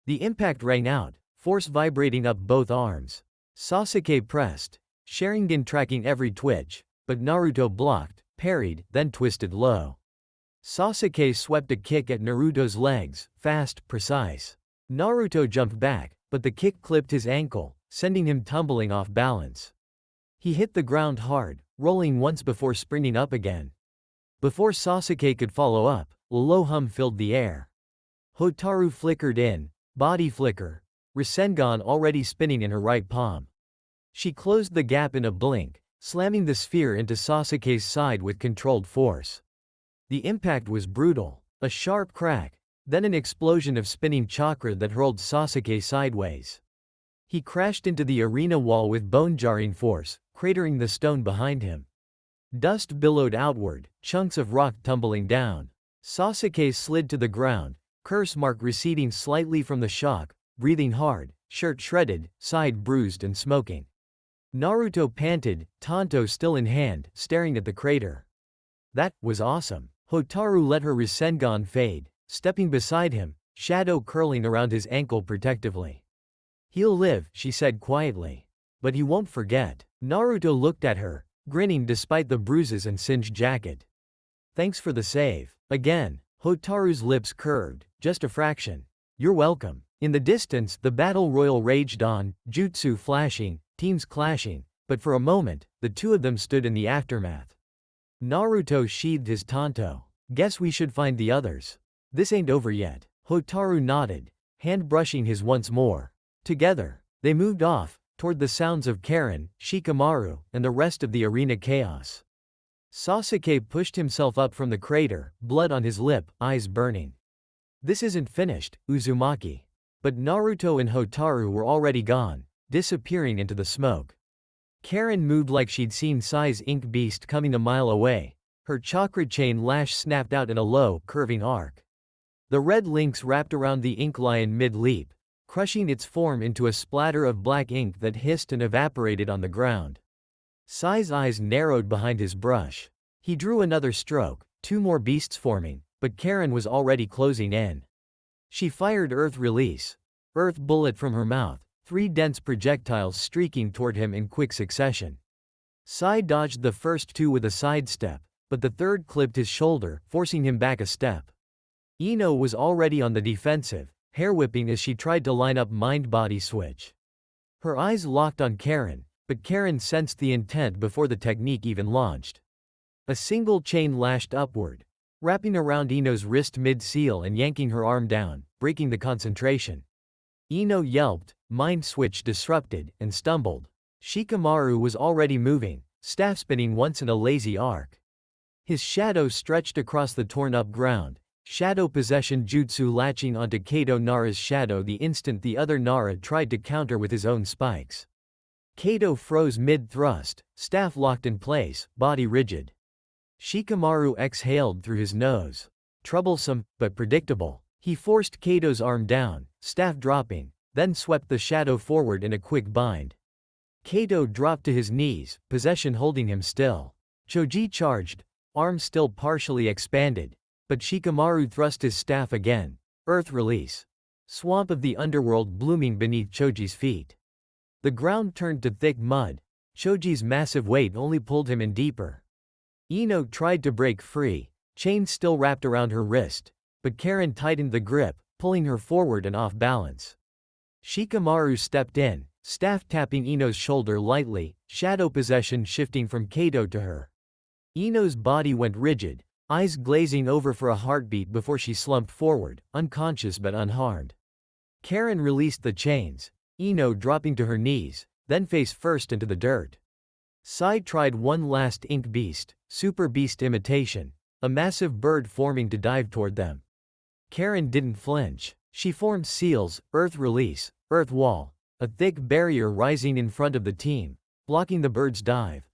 The impact rang out, force vibrating up both arms. Sasuke pressed, Sharingan tracking every twitch, but Naruto blocked, parried, then twisted low. Sasuke swept a kick at Naruto's legs, fast, precise. Naruto jumped back, but the kick clipped his ankle, sending him tumbling off balance. He hit the ground hard, rolling once before springing up again. Before Sasuke could follow up, a low hum filled the air. Hotaru flickered in, body flicker, Rasengan already spinning in her right palm. She closed the gap in a blink, slamming the sphere into Sasuke's side with controlled force. The impact was brutal, a sharp crack, then an explosion of spinning chakra that hurled Sasuke sideways. He crashed into the arena wall with bone-jarring force, cratering the stone behind him. Dust billowed outward, chunks of rock tumbling down. Sasuke slid to the ground, curse mark receding slightly from the shock, breathing hard, shirt shredded, side bruised and smoking. Naruto panted, tanto still in hand, staring at the crater. "That was awesome." Hotaru let her Rasengan fade, stepping beside him, shadow curling around his ankle protectively. "He'll live," she said quietly. "But he won't forget." Naruto looked at her, grinning despite the bruises and singed jacket. "Thanks for the save." Again, Hotaru's lips curved, just a fraction. "You're welcome." In the distance, the battle royal raged on, jutsu flashing, teams clashing, but for a moment, the two of them stood in the aftermath. Naruto sheathed his tanto. "Guess we should find the others. This ain't over yet." Hotaru nodded, hand brushing his once more. Together, they moved off, toward the sounds of Karin, Shikamaru, and the rest of the arena chaos. Sasuke pushed himself up from the crater, blood on his lip, eyes burning. "This isn't finished, Uzumaki." But Naruto and Hotaru were already gone, disappearing into the smoke. Karin moved like she'd seen Sai's ink beast coming a mile away. Her chakra chain lash snapped out in a low, curving arc. The red links wrapped around the ink lion mid-leap, crushing its form into a splatter of black ink that hissed and evaporated on the ground. Sai's eyes narrowed behind his brush. He drew another stroke, two more beasts forming, but Karin was already closing in. She fired Earth Release. Earth Bullet from her mouth, three dense projectiles streaking toward him in quick succession. Sai dodged the first two with a sidestep, but the third clipped his shoulder, forcing him back a step. Ino was already on the defensive, hair whipping as she tried to line up mind-body switch. Her eyes locked on Karin, but Karin sensed the intent before the technique even launched. A single chain lashed upward, wrapping around Ino's wrist mid-seal and yanking her arm down, breaking the concentration. Ino yelped, mind switch disrupted, and stumbled. Shikamaru was already moving, staff spinning once in a lazy arc. His shadow stretched across the torn-up ground, shadow possession jutsu latching onto Kato Nara's shadow the instant the other Nara tried to counter with his own spikes. Kato froze mid-thrust, staff locked in place, body rigid. Shikamaru exhaled through his nose. Troublesome, but predictable. He forced Kato's arm down, staff dropping, then swept the shadow forward in a quick bind. Kato dropped to his knees, possession holding him still. Choji charged, arm still partially expanded, but Shikamaru thrust his staff again. Earth Release. Swamp of the underworld blooming beneath Choji's feet. The ground turned to thick mud. Choji's massive weight only pulled him in deeper. Ino tried to break free, chain still wrapped around her wrist, but Karin tightened the grip, pulling her forward and off balance. Shikamaru stepped in, staff tapping Ino's shoulder lightly, shadow possession shifting from Kato to her. Ino's body went rigid, eyes glazing over for a heartbeat before she slumped forward, unconscious but unharmed. Karin released the chains, Ino dropping to her knees, then face first into the dirt. Sai tried one last ink beast, super beast imitation, a massive bird forming to dive toward them. Karin didn't flinch. She formed seals, earth release, earth wall, a thick barrier rising in front of the team, blocking the bird's dive.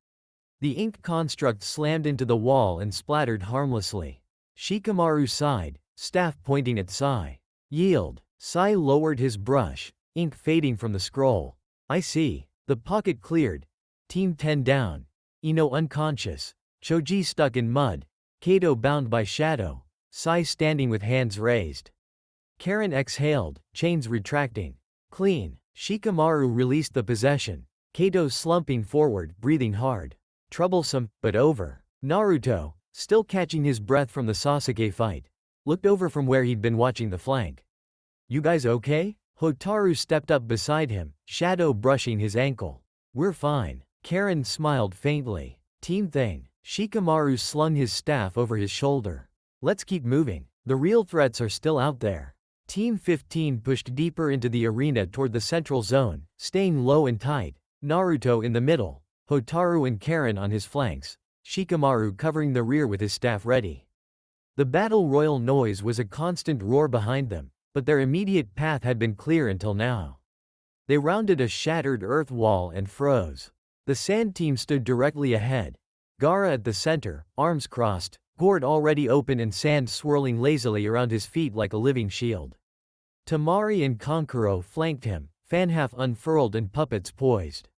The ink construct slammed into the wall and splattered harmlessly. Shikamaru sighed, staff pointing at Sai. Yield. Sai lowered his brush, ink fading from the scroll. I see. The pocket cleared. Team 10 down. Ino unconscious. Choji stuck in mud. Kato bound by shadow. Sai standing with hands raised. Karin exhaled, chains retracting. Clean. Shikamaru released the possession. Kato slumping forward, breathing hard. Troublesome, but over. Naruto, still catching his breath from the Sasuke fight, looked over from where he'd been watching the flank. You guys okay? Hotaru stepped up beside him, shadow brushing his ankle. We're fine. Karin smiled faintly. Team thing. Shikamaru slung his staff over his shoulder. Let's keep moving. The real threats are still out there. Team 15 pushed deeper into the arena toward the central zone, staying low and tight. Naruto in the middle, Hotaru and Karin on his flanks, Shikamaru covering the rear with his staff ready. The battle royal noise was a constant roar behind them, but their immediate path had been clear until now. They rounded a shattered earth wall and froze. The sand team stood directly ahead. Gaara at the center, arms crossed, gourd already open and sand swirling lazily around his feet like a living shield. Temari and Kankuro flanked him, fan half unfurled and puppets poised.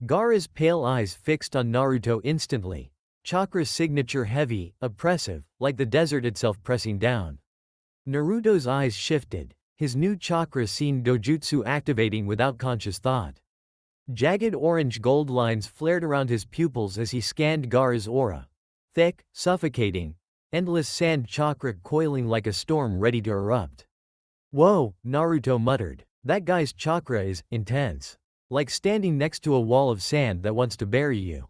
Gaara's pale eyes fixed on Naruto instantly, chakra signature heavy, oppressive, like the desert itself pressing down. Naruto's eyes shifted, his new chakra seen dojutsu activating without conscious thought. Jagged orange gold lines flared around his pupils as he scanned Gaara's aura. Thick, suffocating, endless sand chakra coiling like a storm ready to erupt. Whoa, Naruto muttered. That guy's chakra is intense. Like standing next to a wall of sand that wants to bury you.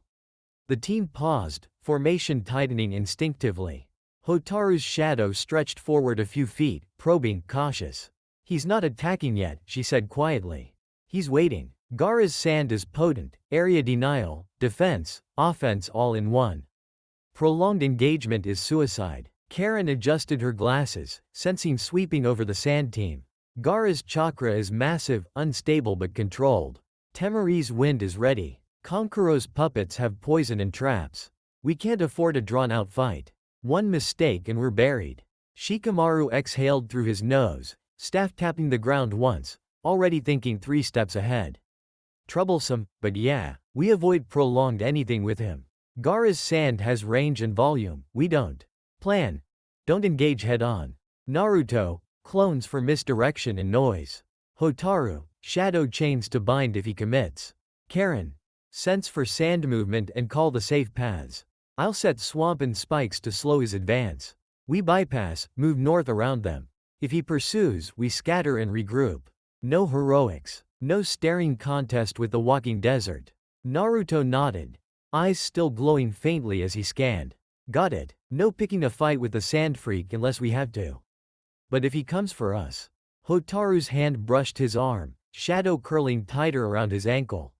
The team paused, formation tightening instinctively. Hotaru's shadow stretched forward a few feet, probing, cautious. He's not attacking yet, she said quietly. He's waiting. Gaara's sand is potent, area denial, defense, offense all in one. Prolonged engagement is suicide. Karin adjusted her glasses, sensing sweeping over the sand team. Gaara's chakra is massive, unstable but controlled. Temari's wind is ready. Kankuro's puppets have poison and traps. We can't afford a drawn-out fight. One mistake and we're buried. Shikamaru exhaled through his nose, staff tapping the ground once, already thinking 3 steps ahead. Troublesome, but yeah, we avoid prolonged anything with him. Gaara's sand has range and volume, we don't. Plan. Don't engage head-on. Naruto, clones for misdirection and noise. Hotaru, shadow chains to bind if he commits. Karin, sense for sand movement and call the safe paths. I'll set swamp and spikes to slow his advance. We bypass, move north around them. If he pursues, we scatter and regroup. No heroics. No staring contest with the walking desert. Naruto nodded, eyes still glowing faintly as he scanned. Got it. No picking a fight with the sand freak unless we have to. But if he comes for us. Hotaru's hand brushed his arm, shadow curling tighter around his ankle.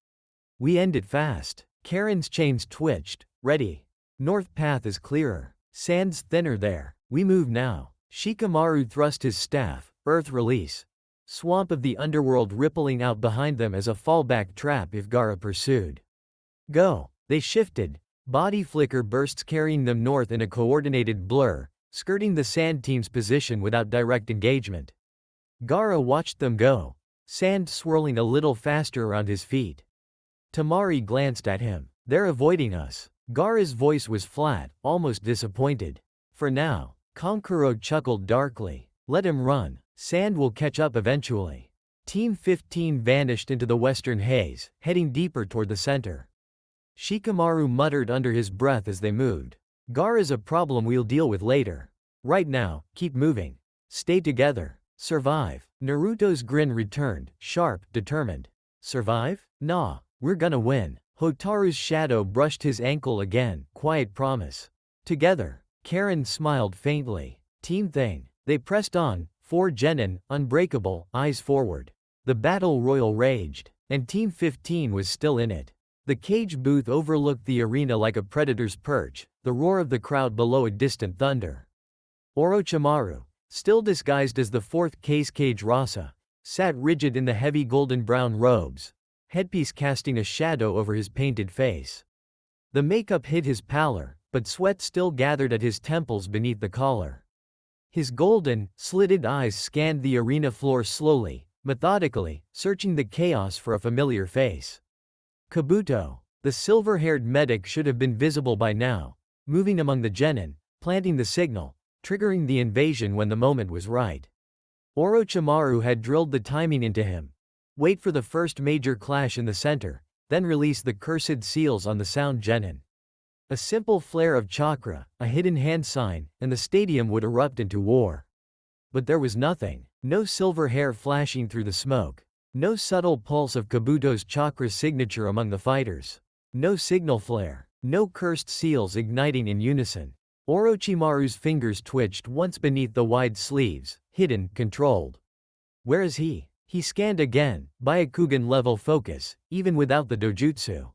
We end it fast. Karin's chains twitched. Ready. North path is clearer. Sand's thinner there. We move now. Shikamaru thrust his staff, earth release. Swamp of the underworld rippling out behind them as a fallback trap if Gaara pursued. Go. They shifted. Body flicker bursts carrying them north in a coordinated blur, skirting the sand team's position without direct engagement. Gaara watched them go, sand swirling a little faster around his feet. Temari glanced at him. They're avoiding us. Gaara's voice was flat, almost disappointed. For now. Kankuro chuckled darkly. Let him run. Sand will catch up eventually. Team 15 vanished into the western haze, heading deeper toward the center. Shikamaru muttered under his breath as they moved. Gaara's a problem we'll deal with later. Right now, keep moving. Stay together. Survive. Naruto's grin returned, sharp, determined. Survive? Nah, we're gonna win. Hotaru's shadow brushed his ankle again, quiet promise. Together. Karin smiled faintly. Team thing. They pressed on, 4 Genin, unbreakable, eyes forward. The battle royal raged, and Team 15 was still in it. The cage booth overlooked the arena like a predator's perch, the roar of the crowd below a distant thunder. Orochimaru, still disguised as the 4th cage Rasa, sat rigid in the heavy golden brown robes, headpiece casting a shadow over his painted face. The makeup hid his pallor, but sweat still gathered at his temples beneath the collar. His golden, slitted eyes scanned the arena floor slowly, methodically, searching the chaos for a familiar face. Kabuto, the silver-haired medic, should have been visible by now, moving among the Genin, planting the signal, triggering the invasion when the moment was right. Orochimaru had drilled the timing into him. Wait for the first major clash in the center, then release the cursed seals on the sound Genin. A simple flare of chakra, a hidden hand sign, and the stadium would erupt into war. But there was nothing. No silver hair flashing through the smoke. No subtle pulse of Kabuto's chakra signature among the fighters. No signal flare. No cursed seals igniting in unison. Orochimaru's fingers twitched once beneath the wide sleeves, hidden, controlled. Where is he? He scanned again, Byakugan-level focus, even without the dojutsu.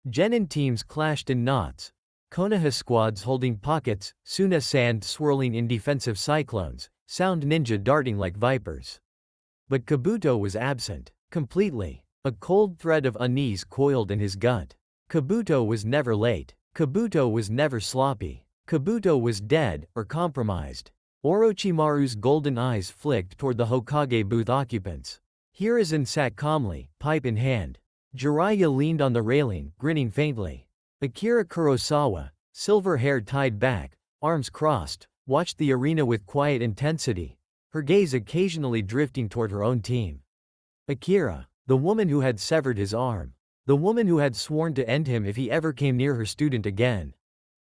Genin teams clashed in knots. Konoha squads holding pockets, Suna sand swirling in defensive cyclones, sound ninja darting like vipers. But Kabuto was absent. Completely. A cold thread of unease coiled in his gut. Kabuto was never late. Kabuto was never sloppy. Kabuto was dead, or compromised. Orochimaru's golden eyes flicked toward the Hokage booth occupants. Hiruzen sat calmly, pipe in hand. Jiraiya leaned on the railing, grinning faintly. Akira Kurosawa, silver hair tied back, arms crossed, watched the arena with quiet intensity, her gaze occasionally drifting toward her own team. Akira, the woman who had severed his arm. The woman who had sworn to end him if he ever came near her student again.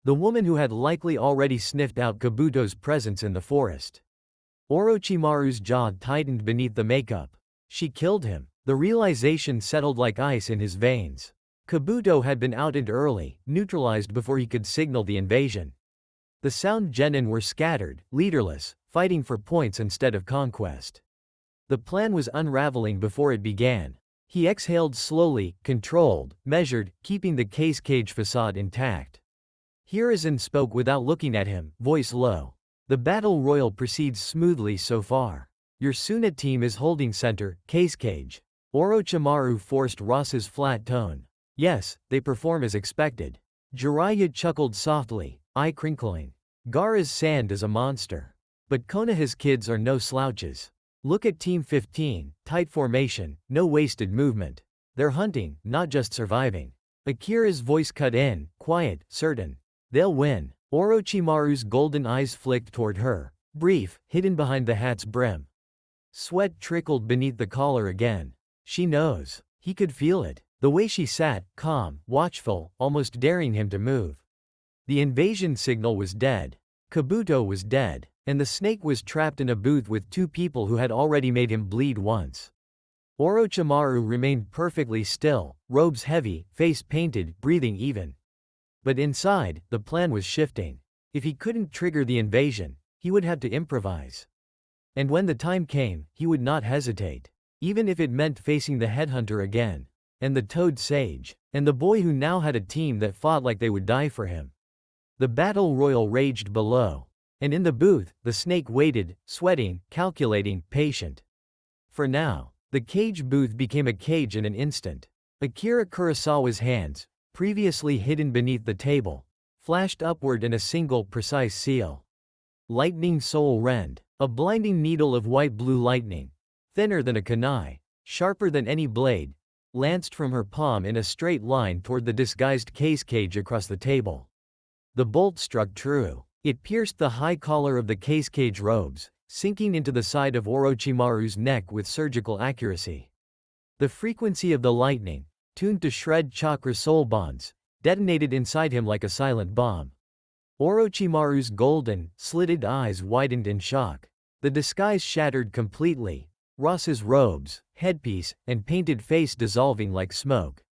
The woman who had likely already sniffed out Kabuto's presence in the forest. Orochimaru's jaw tightened beneath the makeup. She killed him. The realization settled like ice in his veins. Kabuto had been outed early, neutralized before he could signal the invasion. The sound Genin were scattered, leaderless, fighting for points instead of conquest. The plan was unraveling before it began. He exhaled slowly, controlled, measured, keeping the cage facade intact. Hiruzen spoke without looking at him, voice low. The battle royal proceeds smoothly so far. Your Suna team is holding center, cage. Orochimaru forced Rasa's flat tone. Yes, they perform as expected. Jiraiya chuckled softly, eye crinkling. Gaara's sand is a monster. But Konoha's kids are no slouches. Look at Team 15, tight formation, no wasted movement. They're hunting, not just surviving. Akira's voice cut in, quiet, certain. They'll win. Orochimaru's golden eyes flicked toward her, brief, hidden behind the hat's brim. Sweat trickled beneath the collar again. She knows. He could feel it. The way she sat, calm, watchful, almost daring him to move. The invasion signal was dead. Kabuto was dead, and the snake was trapped in a booth with 2 people who had already made him bleed once. Orochimaru remained perfectly still, robes heavy, face painted, breathing even. But inside, the plan was shifting. If he couldn't trigger the invasion, he would have to improvise. And when the time came, he would not hesitate. Even if it meant facing the headhunter again. And the toad sage. And the boy who now had a team that fought like they would die for him. The battle royal raged below. And in the booth, the snake waited, sweating, calculating, patient. For now, the cage booth became a cage in an instant. Akira Kurosawa's hands, previously hidden beneath the table, flashed upward in a single precise seal. Lightning soul rend. A blinding needle of white-blue lightning. Thinner than a kunai, sharper than any blade, lanced from her palm in a straight line toward the disguised cage across the table. The bolt struck true. It pierced the high collar of the cage robes, sinking into the side of Orochimaru's neck with surgical accuracy. The frequency of the lightning, tuned to shred chakra soul bonds, detonated inside him like a silent bomb. Orochimaru's golden, slitted eyes widened in shock. The disguise shattered completely. Rasa's robes, headpiece, and painted face dissolving like smoke.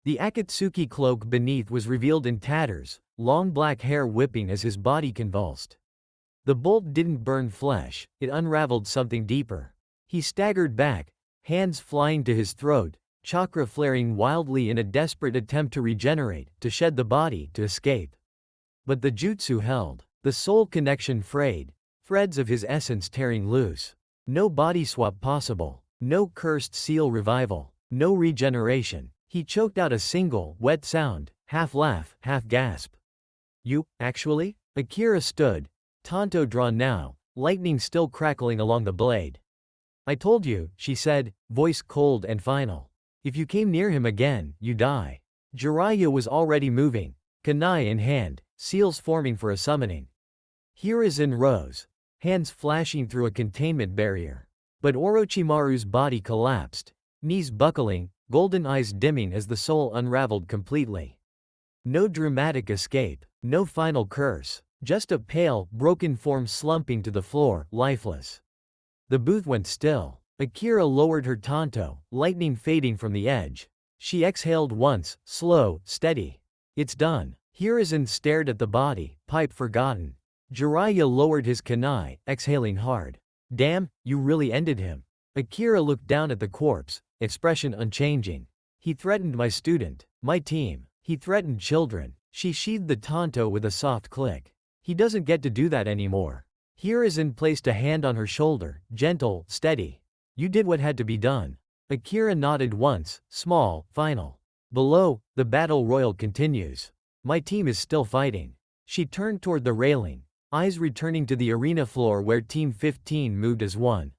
The Akatsuki cloak beneath was revealed in tatters, long black hair whipping as his body convulsed. The bolt didn't burn flesh, it unraveled something deeper. He staggered back, hands flying to his throat, chakra flaring wildly in a desperate attempt to regenerate, to shed the body, to escape. But the jutsu held. The soul connection frayed, threads of his essence tearing loose. No body swap possible. No cursed seal revival. No regeneration. He choked out a single, wet sound, half laugh, half gasp. You, actually? Akira stood, tanto drawn now, lightning still crackling along the blade. I told you, she said, voice cold and final. If you came near him again, you die. Jiraiya was already moving, kunai in hand, seals forming for a summoning. Hiruzen rose, hands flashing through a containment barrier. But Orochimaru's body collapsed, knees buckling, golden eyes dimming as the soul unraveled completely. No dramatic escape, no final curse, just a pale, broken form slumping to the floor, lifeless. The booth went still. Akira lowered her tanto, lightning fading from the edge. She exhaled once, slow, steady. It's done. Hiruzen stared at the body, pipe forgotten. Jiraiya lowered his kunai, exhaling hard. Damn, you really ended him. Akira looked down at the corpse, expression unchanging. He threatened my student, my team. He threatened children. She sheathed the tanto with a soft click. He doesn't get to do that anymore. Hiruzen placed a hand on her shoulder, gentle, steady. You did what had to be done. Akira nodded once, small, final. Below, the battle royal continues. My team is still fighting. She turned toward the railing, eyes returning to the arena floor where Team 15 moved as one.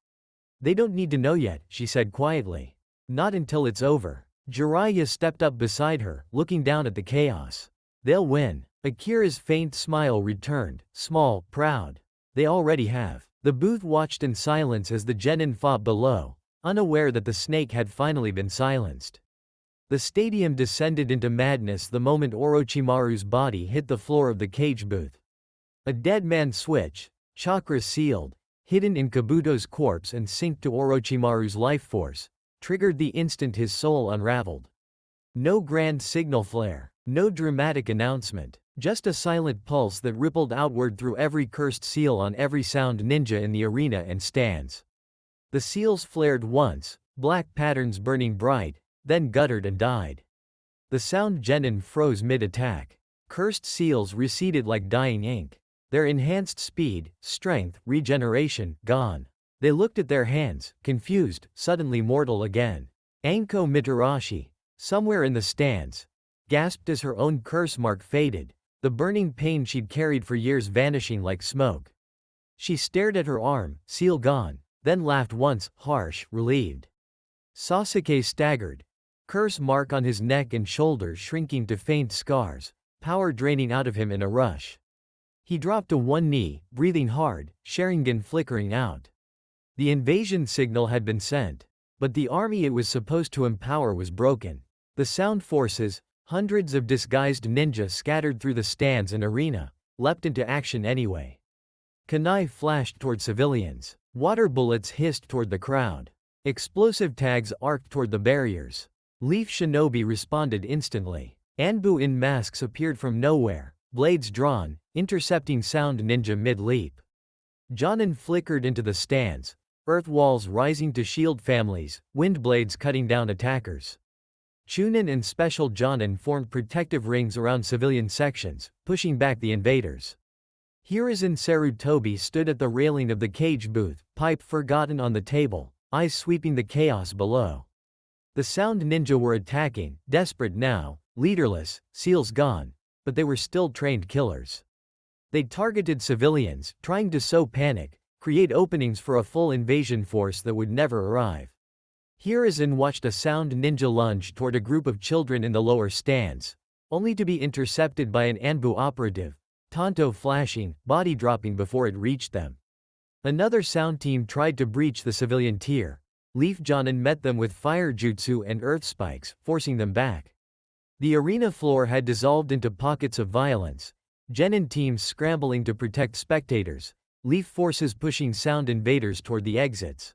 They don't need to know yet, she said quietly. Not until it's over. Jiraiya stepped up beside her, looking down at the chaos. They'll win. Akira's faint smile returned, small, proud. They already have. The booth watched in silence as the genin fought below, unaware that the snake had finally been silenced. The stadium descended into madness the moment Orochimaru's body hit the floor of the cage booth. A dead man's switch, chakra sealed, hidden in Kabuto's corpse and synced to Orochimaru's life force, triggered the instant his soul unraveled. No grand signal flare, no dramatic announcement, just a silent pulse that rippled outward through every cursed seal on every sound ninja in the arena and stands. The seals flared once, black patterns burning bright, then guttered and died. The sound genin froze mid-attack. Cursed seals receded like dying ink. Their enhanced speed, strength, regeneration, gone. They looked at their hands, confused, suddenly mortal again. Anko Mitarashi, somewhere in the stands, gasped as her own curse mark faded, the burning pain she'd carried for years vanishing like smoke. She stared at her arm, seal gone, then laughed once, harsh, relieved. Sasuke staggered, curse mark on his neck and shoulders shrinking to faint scars, power draining out of him in a rush. He dropped to one knee, breathing hard, Sharingan flickering out. The invasion signal had been sent, but the army it was supposed to empower was broken. The sound forces, hundreds of disguised ninja scattered through the stands and arena, leapt into action anyway. Kunai flashed toward civilians. Water bullets hissed toward the crowd. Explosive tags arced toward the barriers. Leaf shinobi responded instantly. Anbu in masks appeared from nowhere, blades drawn, intercepting sound ninja mid-leap. Jonin flickered into the stands, earth walls rising to shield families, wind blades cutting down attackers. Chunin and Special Jonin formed protective rings around civilian sections, pushing back the invaders. Hiruzen Sarutobi stood at the railing of the cage booth, pipe forgotten on the table, eyes sweeping the chaos below. The sound ninja were attacking, desperate now, leaderless, seals gone, but they were still trained killers. They targeted civilians, trying to sow panic, create openings for a full invasion force that would never arrive. Hiruzen watched a sound ninja lunge toward a group of children in the lower stands, only to be intercepted by an Anbu operative, tanto flashing, body dropping before it reached them. Another sound team tried to breach the civilian tier. Leaf Jonin met them with fire jutsu and earth spikes, forcing them back. The arena floor had dissolved into pockets of violence, genin teams scrambling to protect spectators, leaf forces pushing sound invaders toward the exits.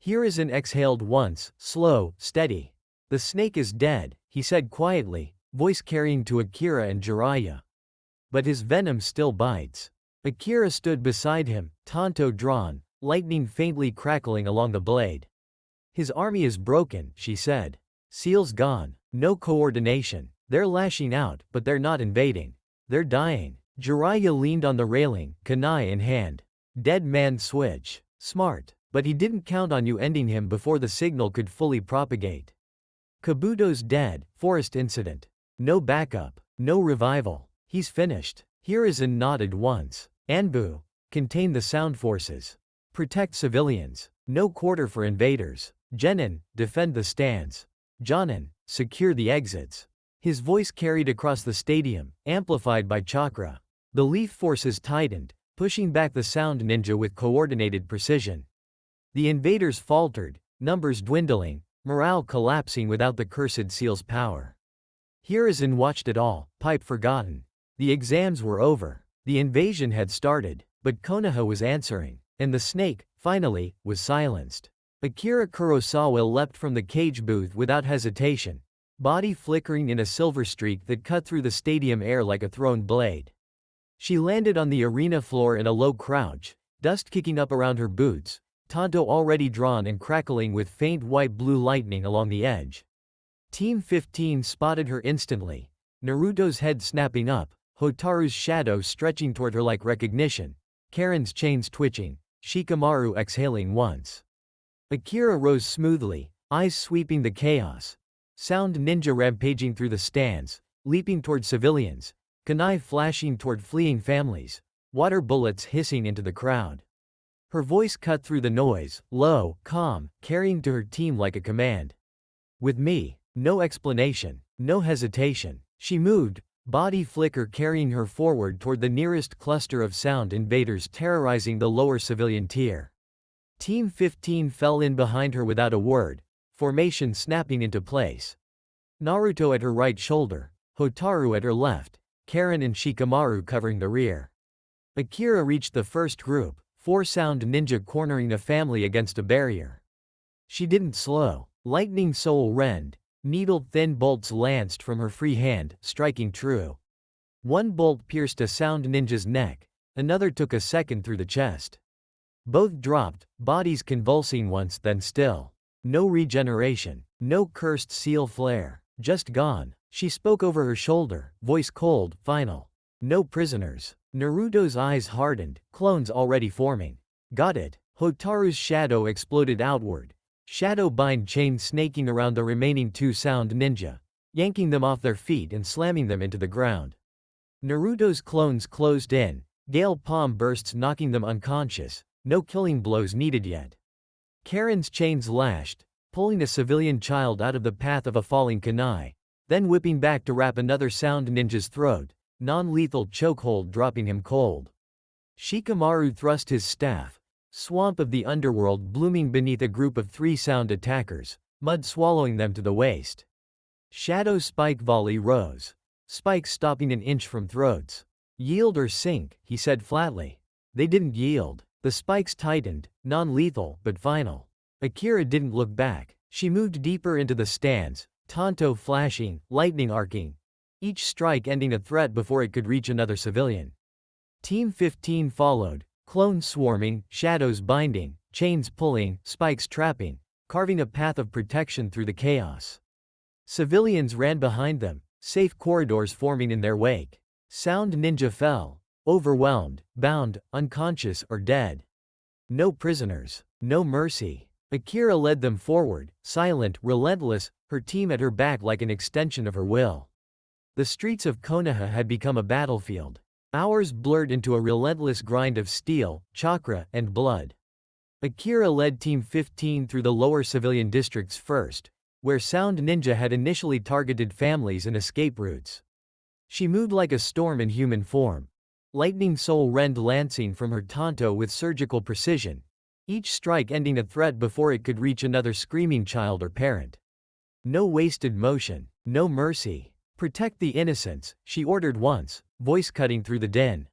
Hiruzen exhaled once, slow, steady. The snake is dead, he said quietly, voice carrying to Akira and Jiraiya. but his venom still bites. Akira stood beside him, tanto drawn, lightning faintly crackling along the blade. His army is broken, she said. Seals gone. No coordination. They're lashing out, but they're not invading. They're dying. Jiraiya leaned on the railing, kunai in hand. Dead man switch. Smart. But he didn't count on you ending him before the signal could fully propagate. Kabuto's dead. Forest incident. No backup. No revival. He's finished. Hiruzen nodded once. Anbu. Contain the sound forces. Protect civilians. No quarter for invaders. Genin. Defend the stands. Jonin. Secure the exits. His voice carried across the stadium, amplified by chakra. The leaf forces tightened, pushing back the sound ninja with coordinated precision. The invaders faltered, numbers dwindling, morale collapsing without the cursed seal's power. Hiruzen watched it all, pipe forgotten. The exams were over. The invasion had started, but Konoha was answering, and the snake, finally, was silenced. Akira Kurosawa leapt from the cage booth without hesitation, body flickering in a silver streak that cut through the stadium air like a thrown blade. She landed on the arena floor in a low crouch, dust kicking up around her boots, tanto already drawn and crackling with faint white-blue lightning along the edge. Team 15 spotted her instantly, Naruto's head snapping up, Hotaru's shadow stretching toward her like recognition, Karin's chains twitching, Shikamaru exhaling once. Akira rose smoothly, eyes sweeping the chaos. Sound ninja rampaging through the stands, leaping toward civilians, kunai flashing toward fleeing families, water bullets hissing into the crowd. Her voice cut through the noise, low, calm, carrying to her team like a command. With me. No explanation, no hesitation. She moved, body flicker carrying her forward toward the nearest cluster of sound invaders terrorizing the lower civilian tier. Team 15 fell in behind her without a word, formation snapping into place. Naruto at her right shoulder, Hotaru at her left, Karin and Shikamaru covering the rear. Akira reached the first group, 4 sound ninja cornering a family against a barrier. She didn't slow. Lightning soul rend, needle-thin bolts lanced from her free hand, striking true. One bolt pierced a sound ninja's neck, another took a second through the chest. Both dropped, bodies convulsing once then still. No regeneration, no cursed seal flare, just gone. She spoke over her shoulder, voice cold, final. No prisoners. Naruto's eyes hardened, clones already forming. Got it. Hotaru's shadow exploded outward. Shadow bind chain snaking around the remaining 2 sound ninja, yanking them off their feet and slamming them into the ground. Naruto's clones closed in, gale palm bursts knocking them unconscious, no killing blows needed yet. Karin's chains lashed, pulling a civilian child out of the path of a falling kunai, then whipping back to wrap another sound ninja's throat, non-lethal chokehold dropping him cold. Shikamaru thrust his staff, swamp of the underworld blooming beneath a group of 3 sound attackers, mud swallowing them to the waist. Shadow's spike volley rose, spikes stopping an inch from throats. Yield or sink, he said flatly. They didn't yield. The spikes tightened, non-lethal, but final. Akira didn't look back. She moved deeper into the stands, tanto flashing, lightning arcing, each strike ending a threat before it could reach another civilian. Team 15 followed, clones swarming, shadows binding, chains pulling, spikes trapping, carving a path of protection through the chaos. Civilians ran behind them, safe corridors forming in their wake. Sound ninja fell, overwhelmed, bound, unconscious or dead. No prisoners, no mercy. Akira led them forward, silent, relentless, her team at her back like an extension of her will. The streets of Konoha had become a battlefield. Hours blurred into a relentless grind of steel, chakra, and blood. Akira led Team 15 through the lower civilian districts first, where Sound Ninja had initially targeted families and escape routes. She moved like a storm in human form. Lightning soul rend lancing from her tanto with surgical precision, each strike ending a threat before it could reach another screaming child or parent. No wasted motion, no mercy. Protect the innocents, she ordered once, voice cutting through the din.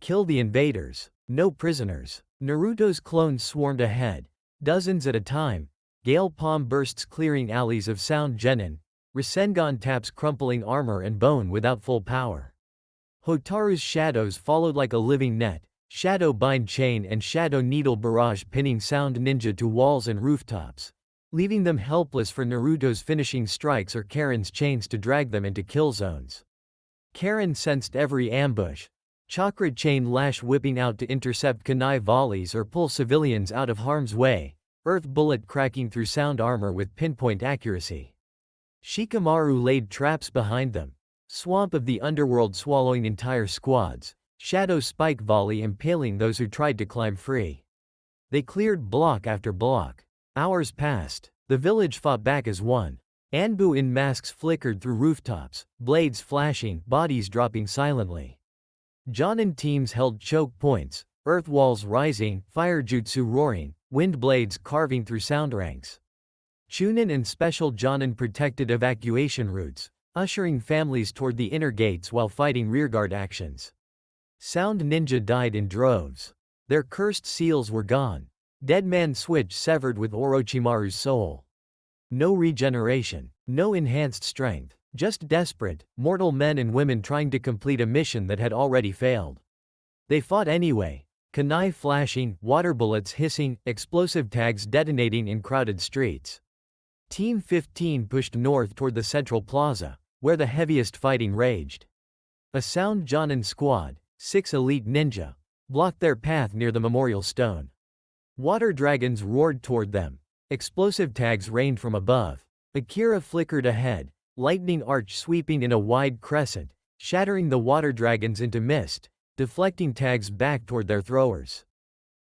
Kill the invaders. No prisoners. Naruto's clones swarmed ahead, dozens at a time, gale palm bursts clearing alleys of sound Genin, Rasengan taps crumpling armor and bone without full power. Hotaru's shadows followed like a living net, shadow bind chain and shadow needle barrage pinning Sound Ninja to walls and rooftops, leaving them helpless for Naruto's finishing strikes or Karin's chains to drag them into kill zones. Karin sensed every ambush, chakra chain lash whipping out to intercept kunai volleys or pull civilians out of harm's way, earth bullet cracking through sound armor with pinpoint accuracy. Shikamaru laid traps behind them, swamp of the underworld swallowing entire squads, shadow spike volley impaling those who tried to climb free. They cleared block after block. Hours passed. The village fought back as one. Anbu in masks flickered through rooftops, blades flashing, bodies dropping silently. Genin teams held choke points, earth walls rising, fire jutsu roaring, wind blades carving through sound ranks. Chunin and Special Genin protected evacuation routes, ushering families toward the inner gates while fighting rearguard actions. Sound Ninja died in droves. Their cursed seals were gone. Dead man switch severed with Orochimaru's soul. No regeneration, no enhanced strength, just desperate, mortal men and women trying to complete a mission that had already failed. They fought anyway, kunai flashing, water bullets hissing, explosive tags detonating in crowded streets. Team 15 pushed north toward the central plaza, where the heaviest fighting raged. A Sound Genin squad, 6 elite ninja, blocked their path near the memorial stone. Water dragons roared toward them. Explosive tags rained from above. Akira flickered ahead, lightning arch sweeping in a wide crescent, shattering the water dragons into mist, deflecting tags back toward their throwers.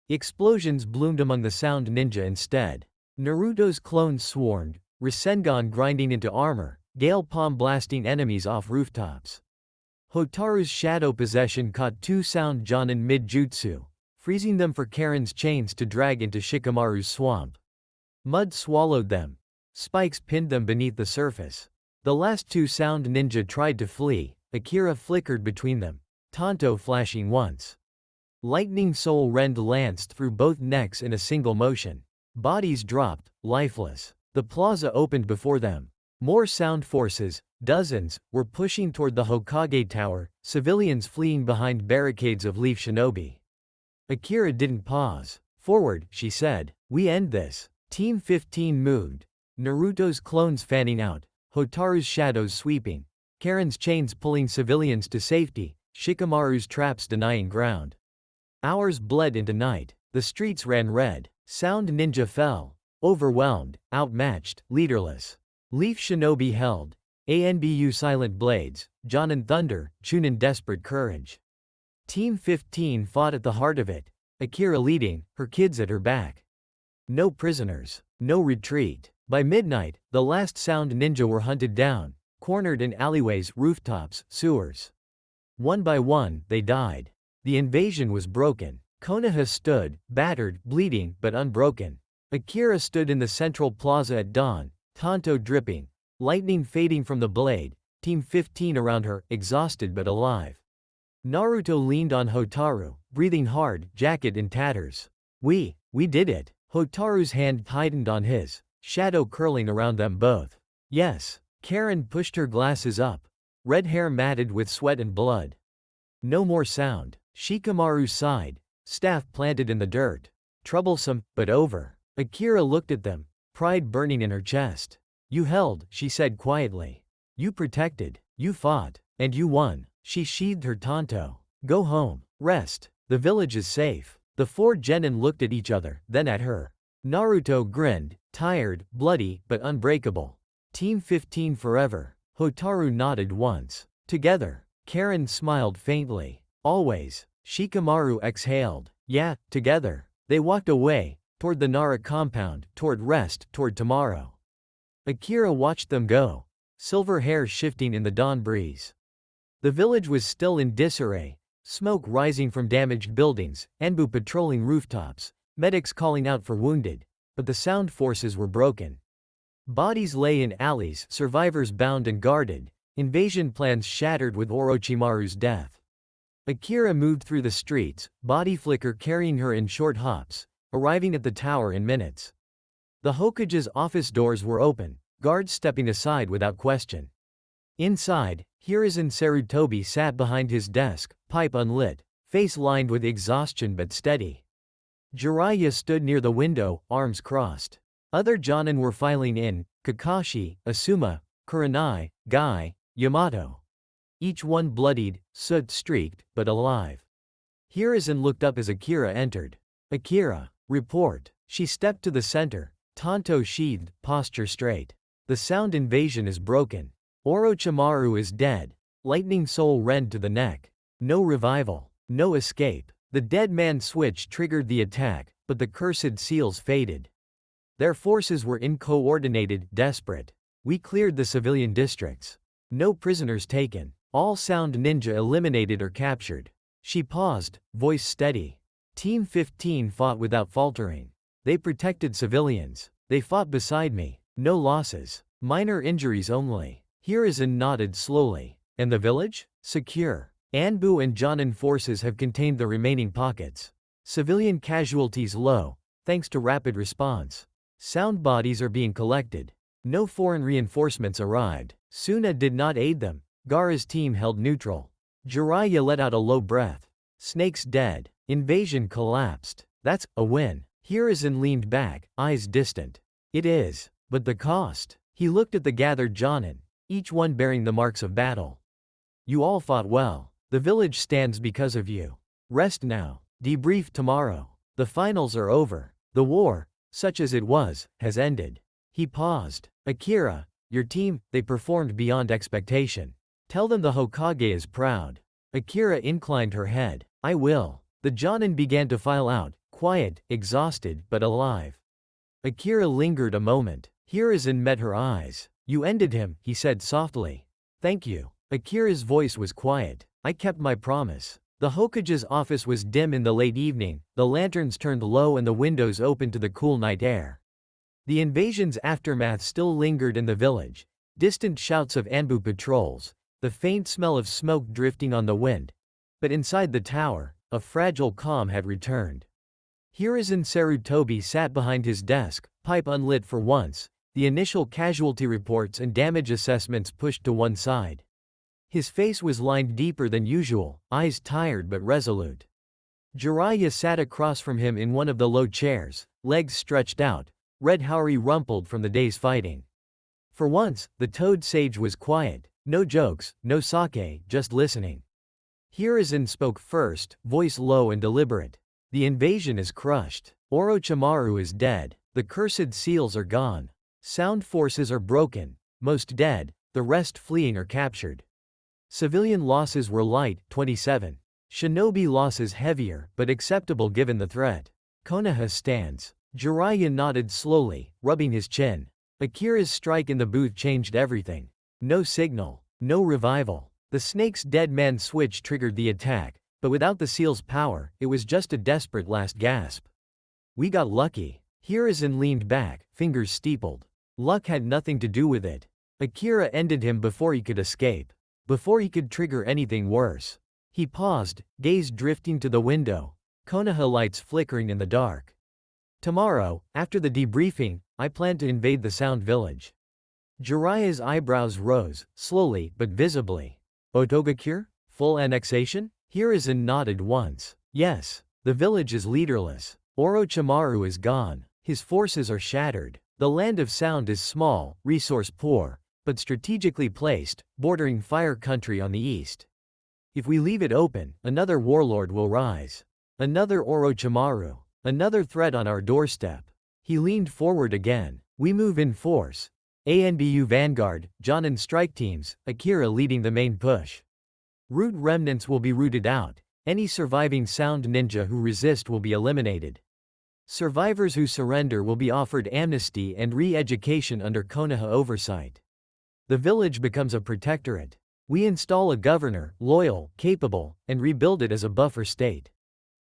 Explosions bloomed among the Sound Ninja instead. Naruto's clones swarmed, Rasengan grinding into armor, gale palm blasting enemies off rooftops. Hotaru's shadow possession caught 2 Sound Genin mid-jutsu, freezing them for Karin's chains to drag into Shikamaru's swamp. Mud swallowed them. Spikes pinned them beneath the surface. The last 2 Sound Ninja tried to flee. Akira flickered between them, Tanto flashing once. Lightning Soul rend lanced through both necks in a single motion. Bodies dropped, lifeless. The plaza opened before them. More sound forces, dozens, were pushing toward the Hokage Tower, civilians fleeing behind barricades of leaf shinobi. Akira didn't pause. Forward, she said. We end this. Team 15 moved. Naruto's clones fanning out, Hotaru's shadows sweeping, Karin's chains pulling civilians to safety, Shikamaru's traps denying ground. Hours bled into night. The streets ran red. Sound Ninja fell. Overwhelmed, outmatched, leaderless. Leaf Shinobi held. Anbu Silent Blades, Genin Thunder, Chunin Desperate Courage. Team 15 fought at the heart of it. Akira leading, her kids at her back. No prisoners. No retreat. By midnight, the last Sound Ninja were hunted down, cornered in alleyways, rooftops, sewers. One by one, they died. The invasion was broken. Konoha stood, battered, bleeding, but unbroken. Akira stood in the central plaza at dawn, Tanto dripping, lightning fading from the blade, Team 15 around her, exhausted but alive. Naruto leaned on Hotaru, breathing hard, jacket in tatters. We did it. Hotaru's hand tightened on his, shadow curling around them both. Yes. Karin pushed her glasses up, red hair matted with sweat and blood. No more sound. Shikamaru sighed, staff planted in the dirt. Troublesome, but over. Akira looked at them, pride burning in her chest. You held, she said quietly. You protected, you fought, and you won. She sheathed her tanto. Go home, rest. The village is safe. The 4 Genin looked at each other, then at her. Naruto grinned, tired, bloody, but unbreakable. Team 15 forever. Hotaru nodded once. Together. Karin smiled faintly. Always. Shikamaru exhaled. Yeah, together. They walked away, toward the Nara compound, toward rest, toward tomorrow. Akira watched them go, silver hair shifting in the dawn breeze. The village was still in disarray, smoke rising from damaged buildings, Anbu patrolling rooftops, medics calling out for wounded, but the sound forces were broken. Bodies lay in alleys, survivors bound and guarded, invasion plans shattered with Orochimaru's death. Akira moved through the streets, body flicker carrying her in short hops, arriving at the tower in minutes. The Hokage's office doors were open, guards stepping aside without question. Inside, Hiruzen Sarutobi sat behind his desk, pipe unlit, face lined with exhaustion but steady. Jiraiya stood near the window, arms crossed. Other Jonin were filing in: Kakashi, Asuma, Kurenai, Guy, Yamato. Each one bloodied, soot-streaked, but alive. Hiruzen looked up as Akira entered. "Akira, report." She stepped to the center, tanto sheathed, posture straight. "The sound invasion is broken. Orochimaru is dead." Lightning soul rend to the neck. No revival. No escape. The dead man switch triggered the attack, but the cursed seals faded. Their forces were uncoordinated, desperate. "We cleared the civilian districts. No prisoners taken. All sound ninja eliminated or captured." She paused, voice steady. "Team 15 fought without faltering. They protected civilians. They fought beside me. No losses. Minor injuries only." Hiruzen nodded slowly. "And the village? Secure. Anbu and Jonin forces have contained the remaining pockets. Civilian casualties low, thanks to rapid response. Sound bodies are being collected. No foreign reinforcements arrived. Suna did not aid them. Gaara's team held neutral." Jiraiya let out a low breath. "Snake's dead. Invasion collapsed. That's a win." Hiruzen leaned back, eyes distant. "It is. But the cost." He looked at the gathered Jonin, each one bearing the marks of battle. "You all fought well. The village stands because of you. Rest now. Debrief tomorrow. The finals are over. The war, such as it was, has ended." He paused. "Akira, your team, they performed beyond expectation. Tell them the Hokage is proud." Akira inclined her head. "I will." The Jonin began to file out, quiet, exhausted, but alive. Akira lingered a moment. Hiruzen met her eyes. "You ended him," he said softly. "Thank you." Akira's voice was quiet. "I kept my promise." The Hokage's office was dim in the late evening, the lanterns turned low and the windows open to the cool night air. The invasion's aftermath still lingered in the village. Distant shouts of Anbu patrols, the faint smell of smoke drifting on the wind. But inside the tower, a fragile calm had returned. Hiruzen Sarutobi sat behind his desk, pipe unlit for once, the initial casualty reports and damage assessments pushed to one side. His face was lined deeper than usual, eyes tired but resolute. Jiraiya sat across from him in one of the low chairs, legs stretched out, red hauri rumpled from the day's fighting. For once, the Toad Sage was quiet, no jokes, no sake, just listening. Hiruzen spoke first, voice low and deliberate. "The invasion is crushed. Orochimaru is dead. The cursed seals are gone. Sound forces are broken, most dead, the rest fleeing or captured. Civilian losses were light, 27. Shinobi losses heavier, but acceptable given the threat. Konoha stands." Jiraiya nodded slowly, rubbing his chin. Akira's strike in the booth changed everything. No signal, no revival. The snake's dead man switch triggered the attack, but without the seal's power, it was just a desperate last gasp. "We got lucky." Hiruzen leaned back, fingers steepled. Luck had nothing to do with it. Akira ended him before he could escape. Before he could trigger anything worse. He paused, gaze drifting to the window. Konoha lights flickering in the dark. "Tomorrow, after the debriefing, I plan to invade the Sound Village." Jiraiya's eyebrows rose, slowly but visibly. "Otogakure? Full annexation?" Hiruzen nodded once. "Yes. The village is leaderless. Orochimaru is gone. His forces are shattered. The land of Sound is small, resource poor, but strategically placed, bordering Fire Country on the east. If we leave it open, another warlord will rise. Another Orochimaru. Another threat on our doorstep." He leaned forward again. "We move in force. ANBU Vanguard, Jonin strike teams, Akira leading the main push. Root remnants will be rooted out. Any surviving Sound ninja who resist will be eliminated. Survivors who surrender will be offered amnesty and re-education under Konoha oversight. The village becomes a protectorate. We install a governor, loyal, capable, and rebuild it as a buffer state.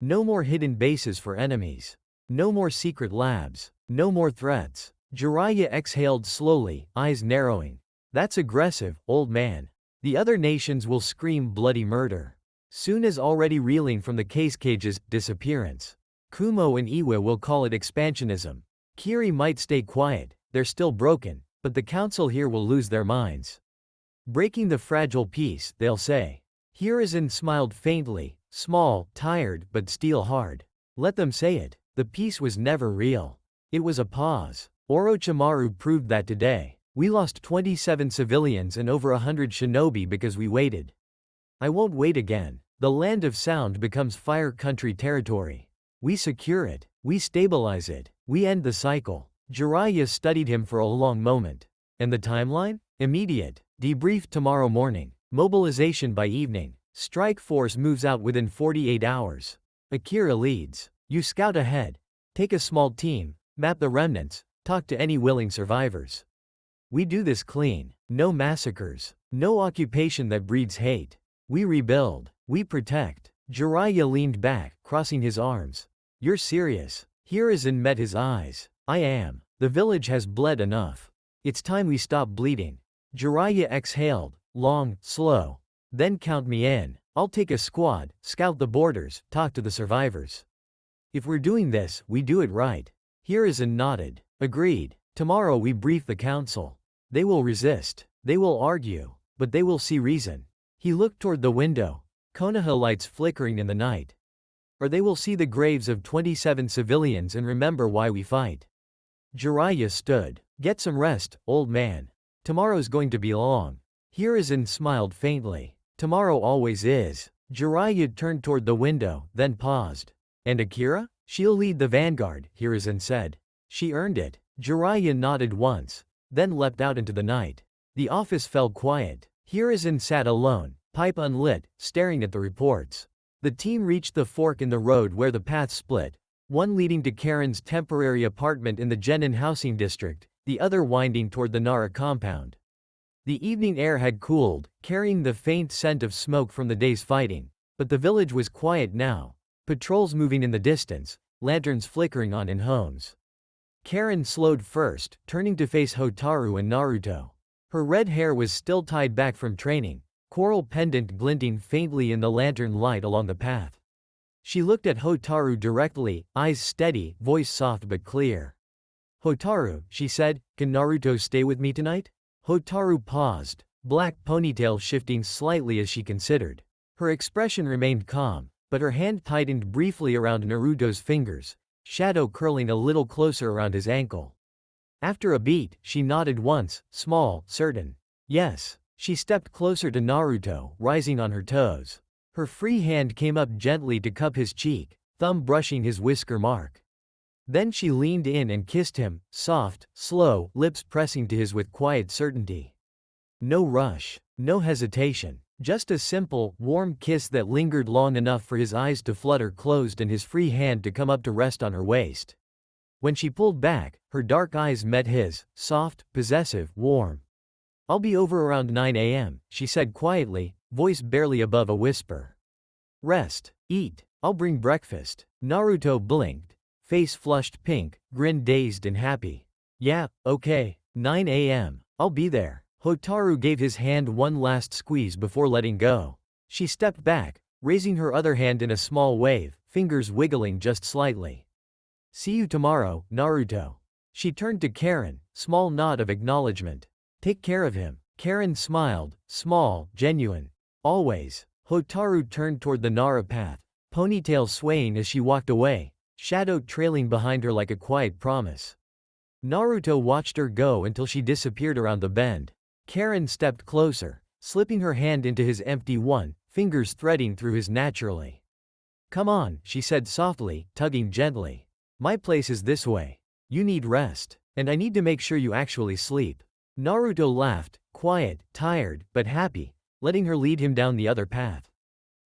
No more hidden bases for enemies. No more secret labs. No more threats." Jiraiya exhaled slowly, eyes narrowing. "That's aggressive, old man. The other nations will scream bloody murder. Suna's already reeling from the case cage's disappearance. Kumo and Iwa will call it expansionism. Kiri might stay quiet, they're still broken, but the council here will lose their minds. Breaking the fragile peace, they'll say. Hiruzen smiled faintly, small, tired, but steel hard. Let them say it. The peace was never real. It was a pause. Orochimaru proved that today. We lost 27 civilians and over 100 shinobi because we waited. I won't wait again. The land of sound becomes fire country territory. We secure it. We stabilize it. We end the cycle. Jiraiya studied him for a long moment. And the timeline? Immediate. Debrief tomorrow morning. Mobilization by evening. Strike force moves out within 48 hours. Akira leads. You scout ahead. Take a small team. Map the remnants. Talk to any willing survivors. We do this clean. No massacres. No occupation that breeds hate. We rebuild. We protect. Jiraiya leaned back, crossing his arms. You're serious? Hiruzen met his eyes. I am. The village has bled enough. It's time we stop bleeding. Jiraiya exhaled, long, slow. Then count me in. I'll take a squad, scout the borders, talk to the survivors. If we're doing this, we do it right. Hiruzen nodded. Agreed. Tomorrow we brief the council. They will resist. They will argue. But they will see reason. He looked toward the window. Konoha lights flickering in the night. Or they will see the graves of 27 civilians and remember why we fight. Jiraiya stood. Get some rest, old man. Tomorrow's going to be long. Hiruzen smiled faintly. Tomorrow always is. Jiraiya turned toward the window, then paused. And Akira? She'll lead the vanguard, Hiruzen said. She earned it. Jiraiya nodded once, then leapt out into the night. The office fell quiet. Hiruzen sat alone, pipe unlit, staring at the reports. The team reached the fork in the road where the paths split, one leading to Karin's temporary apartment in the Genin housing district, the other winding toward the Nara compound. The evening air had cooled, carrying the faint scent of smoke from the day's fighting, but the village was quiet now. Patrols moving in the distance, lanterns flickering on in homes. Karin slowed first, turning to face Hotaru and Naruto. Her red hair was still tied back from training, coral pendant glinting faintly in the lantern light along the path. She looked at Hotaru directly, eyes steady, voice soft but clear. Hotaru, she said, can Naruto stay with me tonight? Hotaru paused, black ponytail shifting slightly as she considered. Her expression remained calm, but her hand tightened briefly around Naruto's fingers, shadow curling a little closer around his ankle. After a beat, she nodded once, small, certain. Yes. She stepped closer to Naruto, rising on her toes. Her free hand came up gently to cup his cheek, thumb brushing his whisker mark. Then she leaned in and kissed him, soft, slow, lips pressing to his with quiet certainty. No rush, no hesitation, just a simple, warm kiss that lingered long enough for his eyes to flutter closed and his free hand to come up to rest on her waist. When she pulled back, her dark eyes met his, soft, possessive, warm. I'll be over around 9 a.m., she said quietly, voice barely above a whisper. Rest. Eat. I'll bring breakfast. Naruto blinked, face flushed pink, grin dazed and happy. Yeah, okay, 9 a.m. I'll be there. Hotaru gave his hand one last squeeze before letting go. She stepped back, raising her other hand in a small wave, fingers wiggling just slightly. See you tomorrow, Naruto. She turned to Karin, small nod of acknowledgement. Take care of him. Karin smiled, small, genuine. Always. Hotaru turned toward the Nara path, ponytail swaying as she walked away, shadow trailing behind her like a quiet promise. Naruto watched her go until she disappeared around the bend. Karin stepped closer, slipping her hand into his empty one, fingers threading through his naturally. Come on, she said softly, tugging gently. My place is this way. You need rest, and I need to make sure you actually sleep. Naruto laughed, quiet, tired, but happy, letting her lead him down the other path.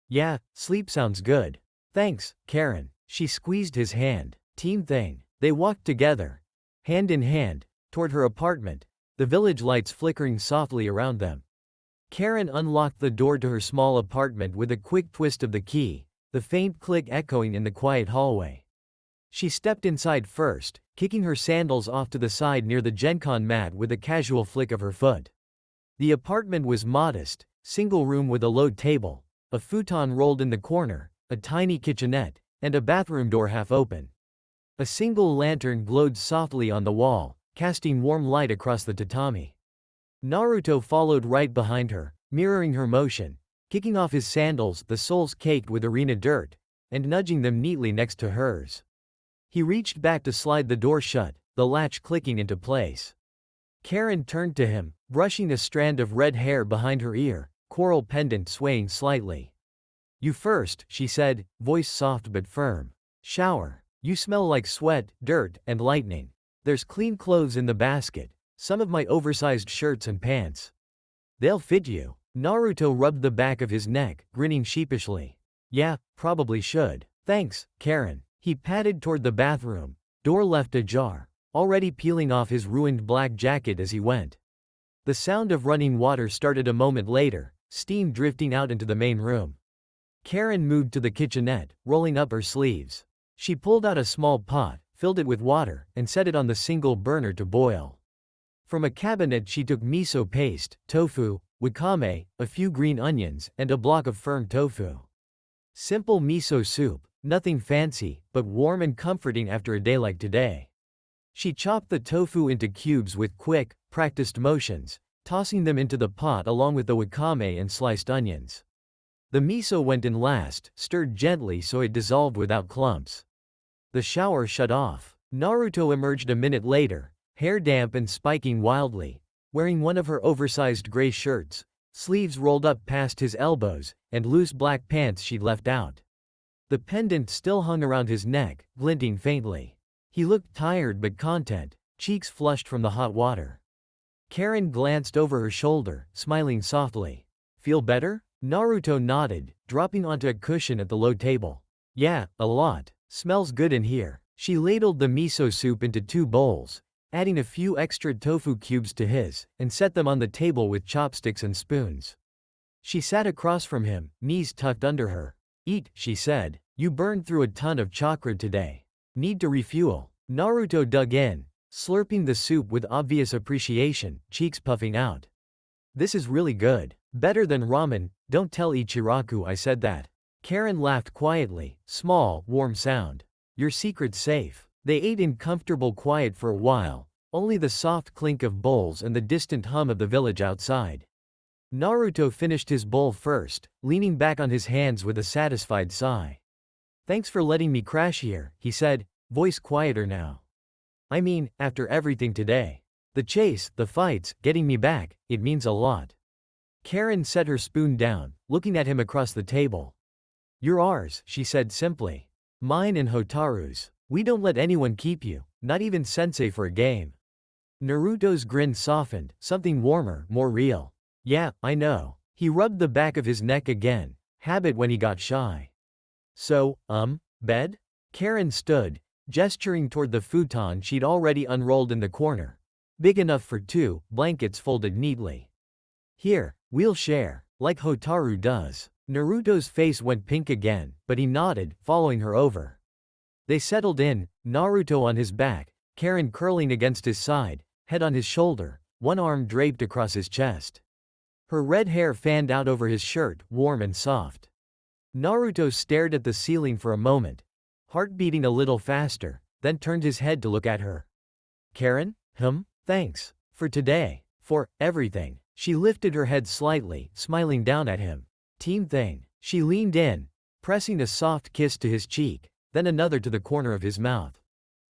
Yeah, sleep sounds good. Thanks, Karin. She squeezed his hand. Team thing. They walked together, hand in hand, toward her apartment, the village lights flickering softly around them. Karin unlocked the door to her small apartment with a quick twist of the key, the faint click echoing in the quiet hallway. She stepped inside first, kicking her sandals off to the side near the Gencon mat with a casual flick of her foot. The apartment was modest, single room with a low table, a futon rolled in the corner, a tiny kitchenette, and a bathroom door half open. A single lantern glowed softly on the wall, casting warm light across the tatami. Naruto followed right behind her, mirroring her motion, kicking off his sandals, the soles caked with arena dirt, and nudging them neatly next to hers. He reached back to slide the door shut, the latch clicking into place. Karin turned to him, brushing a strand of red hair behind her ear, coral pendant swaying slightly. "You first," she said, voice soft but firm. "Shower. You smell like sweat, dirt, and lightning. There's clean clothes in the basket, some of my oversized shirts and pants. They'll fit you." Naruto rubbed the back of his neck, grinning sheepishly. "Yeah, probably should. Thanks, Karin." He padded toward the bathroom, door left ajar, already peeling off his ruined black jacket as he went. The sound of running water started a moment later, steam drifting out into the main room. Karin moved to the kitchenette, rolling up her sleeves. She pulled out a small pot, filled it with water, and set it on the single burner to boil. From a cabinet she took miso paste, tofu, wakame, a few green onions, and a block of firm tofu. Simple miso soup, nothing fancy, but warm and comforting after a day like today. She chopped the tofu into cubes with quick, practiced motions, tossing them into the pot along with the wakame and sliced onions. The miso went in last, stirred gently so it dissolved without clumps. The shower shut off. Naruto emerged a minute later, hair damp and spiking wildly, wearing one of her oversized gray shirts, sleeves rolled up past his elbows, and loose black pants she'd left out. The pendant still hung around his neck, glinting faintly. He looked tired but content, cheeks flushed from the hot water. Karin glanced over her shoulder, smiling softly. "Feel better?" Naruto nodded, dropping onto a cushion at the low table. "Yeah, a lot. Smells good in here." She ladled the miso soup into 2 bowls, adding a few extra tofu cubes to his, and set them on the table with chopsticks and spoons. She sat across from him, knees tucked under her. "Eat," she said. "You burned through a ton of chakra today. Need to refuel." Naruto dug in, slurping the soup with obvious appreciation, cheeks puffing out. "This is really good. Better than ramen. Don't tell Ichiraku I said that." Karin laughed quietly, small, warm sound. "Your secret's safe." They ate in comfortable quiet for a while, only the soft clink of bowls and the distant hum of the village outside. Naruto finished his bowl first, leaning back on his hands with a satisfied sigh. "Thanks for letting me crash here," he said, voice quieter now. "I mean, after everything today. The chase, the fights, getting me back, it means a lot." Karin set her spoon down, looking at him across the table. "You're ours," she said simply. "Mine and Hotaru's. We don't let anyone keep you, not even sensei for a game." Naruto's grin softened, something warmer, more real. "Yeah, I know." He rubbed the back of his neck again, habit when he got shy. "So, bed?" Karin stood, gesturing toward the futon she'd already unrolled in the corner. Big enough for 2, blankets folded neatly. "Here, we'll share, like Hotaru does." Naruto's face went pink again, but he nodded, following her over. They settled in, Naruto on his back, Karin curling against his side, head on his shoulder, one arm draped across his chest. Her red hair fanned out over his shirt, warm and soft. Naruto stared at the ceiling for a moment, heart beating a little faster, then turned his head to look at her. "Karin? Thanks. For today. For everything." She lifted her head slightly, smiling down at him. "Team thing." She leaned in, pressing a soft kiss to his cheek, then another to the corner of his mouth.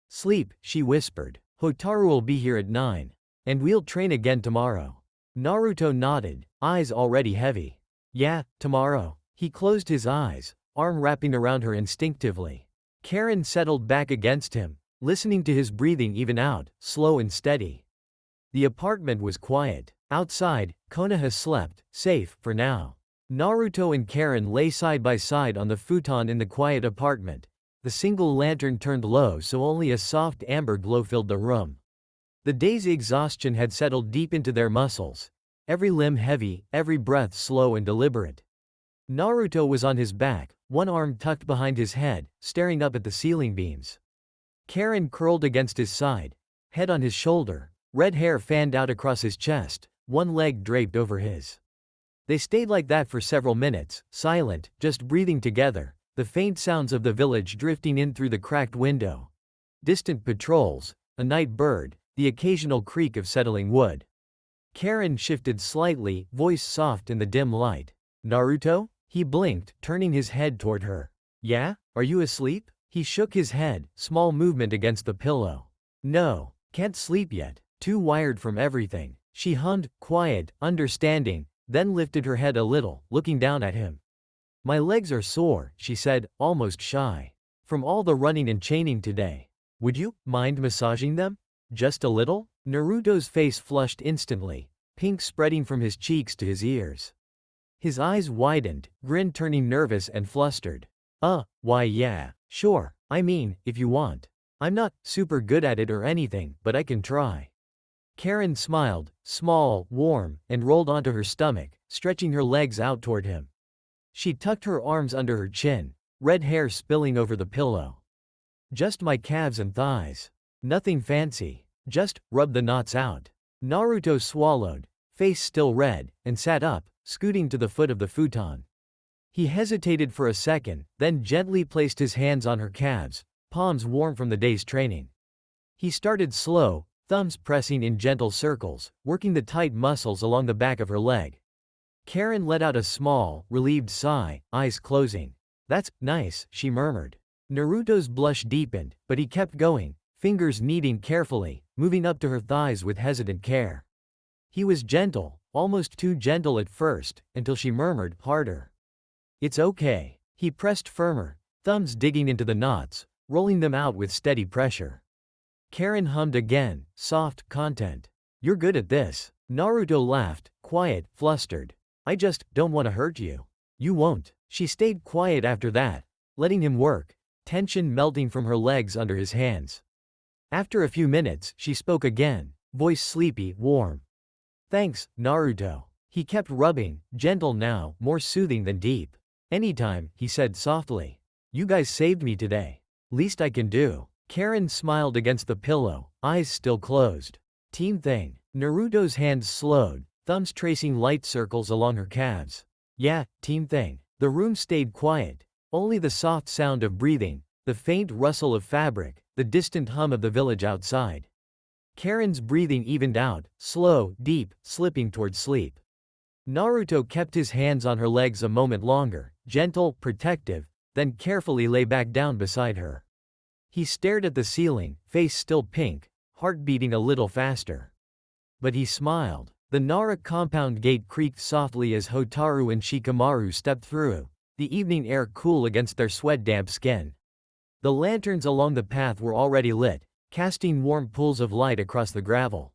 "Sleep," she whispered. "Hotaru'll be here at 9. And we'll train again tomorrow." Naruto nodded, eyes already heavy. "Yeah, tomorrow." He closed his eyes, arm wrapping around her instinctively. Karin settled back against him, listening to his breathing even out, slow and steady. The apartment was quiet. Outside, Konoha slept, safe, for now. Naruto and Karin lay side by side on the futon in the quiet apartment, the single lantern turned low so only a soft amber glow filled the room. The day's exhaustion had settled deep into their muscles, every limb heavy, every breath slow and deliberate. Naruto was on his back, one arm tucked behind his head, staring up at the ceiling beams. Karin curled against his side, head on his shoulder, red hair fanned out across his chest, one leg draped over his. They stayed like that for several minutes, silent, just breathing together, the faint sounds of the village drifting in through the cracked window. Distant patrols, a night bird, the occasional creak of settling wood. Karin shifted slightly, voice soft in the dim light. Naruto? He blinked, turning his head toward her. Yeah? Are you asleep? He shook his head, small movement against the pillow. No. Can't sleep yet. Too wired from everything. She hummed, quiet, understanding, then lifted her head a little, looking down at him. My legs are sore, she said, almost shy. From all the running and chaining today. Would you mind massaging them? Just a little? Naruto's face flushed instantly, pink spreading from his cheeks to his ears. His eyes widened, grin turning nervous and flustered. Why yeah, sure, I mean, if you want. I'm not super good at it or anything, but I can try. Karin smiled, small, warm, and rolled onto her stomach, stretching her legs out toward him. She tucked her arms under her chin, red hair spilling over the pillow. Just my calves and thighs. Nothing fancy. Just rub the knots out. Naruto swallowed, face still red, and sat up, scooting to the foot of the futon. He hesitated for a second, then gently placed his hands on her calves, palms warm from the day's training. He started slow, thumbs pressing in gentle circles, working the tight muscles along the back of her leg. Karin let out a small, relieved sigh, eyes closing. That's nice, she murmured. Naruto's blush deepened, but he kept going, fingers kneading carefully, moving up to her thighs with hesitant care. He was gentle, almost too gentle at first, until she murmured, harder. It's okay. He pressed firmer, thumbs digging into the knots, rolling them out with steady pressure. Karin hummed again, soft, content. You're good at this. Naruto laughed, quiet, flustered. I just don't want to hurt you. You won't. She stayed quiet after that, letting him work, tension melting from her legs under his hands. After a few minutes, she spoke again, voice sleepy, warm. Thanks, Naruto. He kept rubbing, gentle now, more soothing than deep. Anytime, he said softly. You guys saved me today. Least I can do. Karin smiled against the pillow, eyes still closed. Team thing. Naruto's hands slowed, thumbs tracing light circles along her calves. Yeah, team thing. The room stayed quiet. Only the soft sound of breathing, the faint rustle of fabric, the distant hum of the village outside. Karin's breathing evened out, slow, deep, slipping toward sleep. Naruto kept his hands on her legs a moment longer, gentle, protective, then carefully lay back down beside her. He stared at the ceiling, face still pink, heart beating a little faster. But he smiled. The Nara compound gate creaked softly as Hotaru and Shikamaru stepped through, the evening air cool against their sweat-damp skin. The lanterns along the path were already lit, casting warm pools of light across the gravel.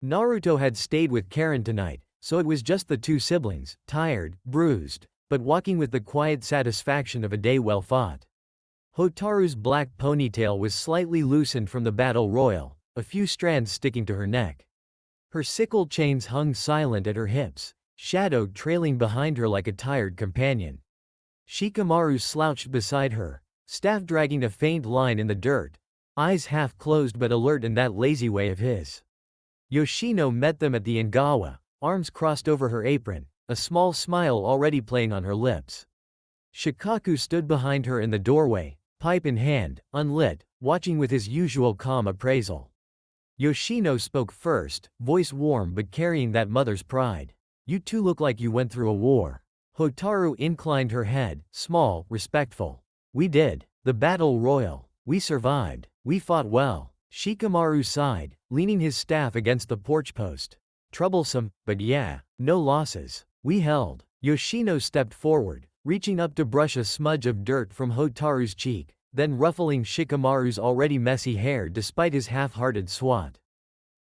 Naruto had stayed with Karin tonight, so it was just the two siblings, tired, bruised, but walking with the quiet satisfaction of a day well fought. Hotaru's black ponytail was slightly loosened from the battle royal, a few strands sticking to her neck. Her sickle chains hung silent at her hips, shadowed trailing behind her like a tired companion. Shikamaru slouched beside her, staff dragging a faint line in the dirt, eyes half closed but alert in that lazy way of his. Yoshino met them at the Ingawa, arms crossed over her apron, a small smile already playing on her lips. Shikaku stood behind her in the doorway, pipe in hand, unlit, watching with his usual calm appraisal. Yoshino spoke first, voice warm but carrying that mother's pride. You two look like you went through a war. Hotaru inclined her head, small, respectful. We did. The battle royal. We survived. We fought well. Shikamaru sighed, leaning his staff against the porch post. Troublesome, but yeah, no losses. We held. Yoshino stepped forward, reaching up to brush a smudge of dirt from Hotaru's cheek, then ruffling Shikamaru's already messy hair despite his half-hearted swat.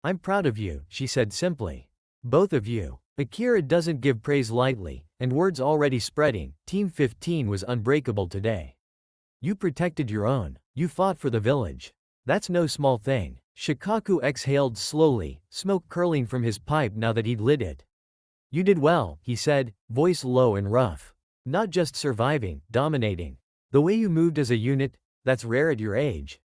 I'm proud of you, she said simply. Both of you. Akira doesn't give praise lightly, and words already spreading, Team 15 was unbreakable today. You protected your own. You fought for the village. That's no small thing. Shikaku exhaled slowly, smoke curling from his pipe now that he'd lit it. You did well, he said, voice low and rough. Not just surviving, dominating. The way you moved as a unit, that's rare at your age.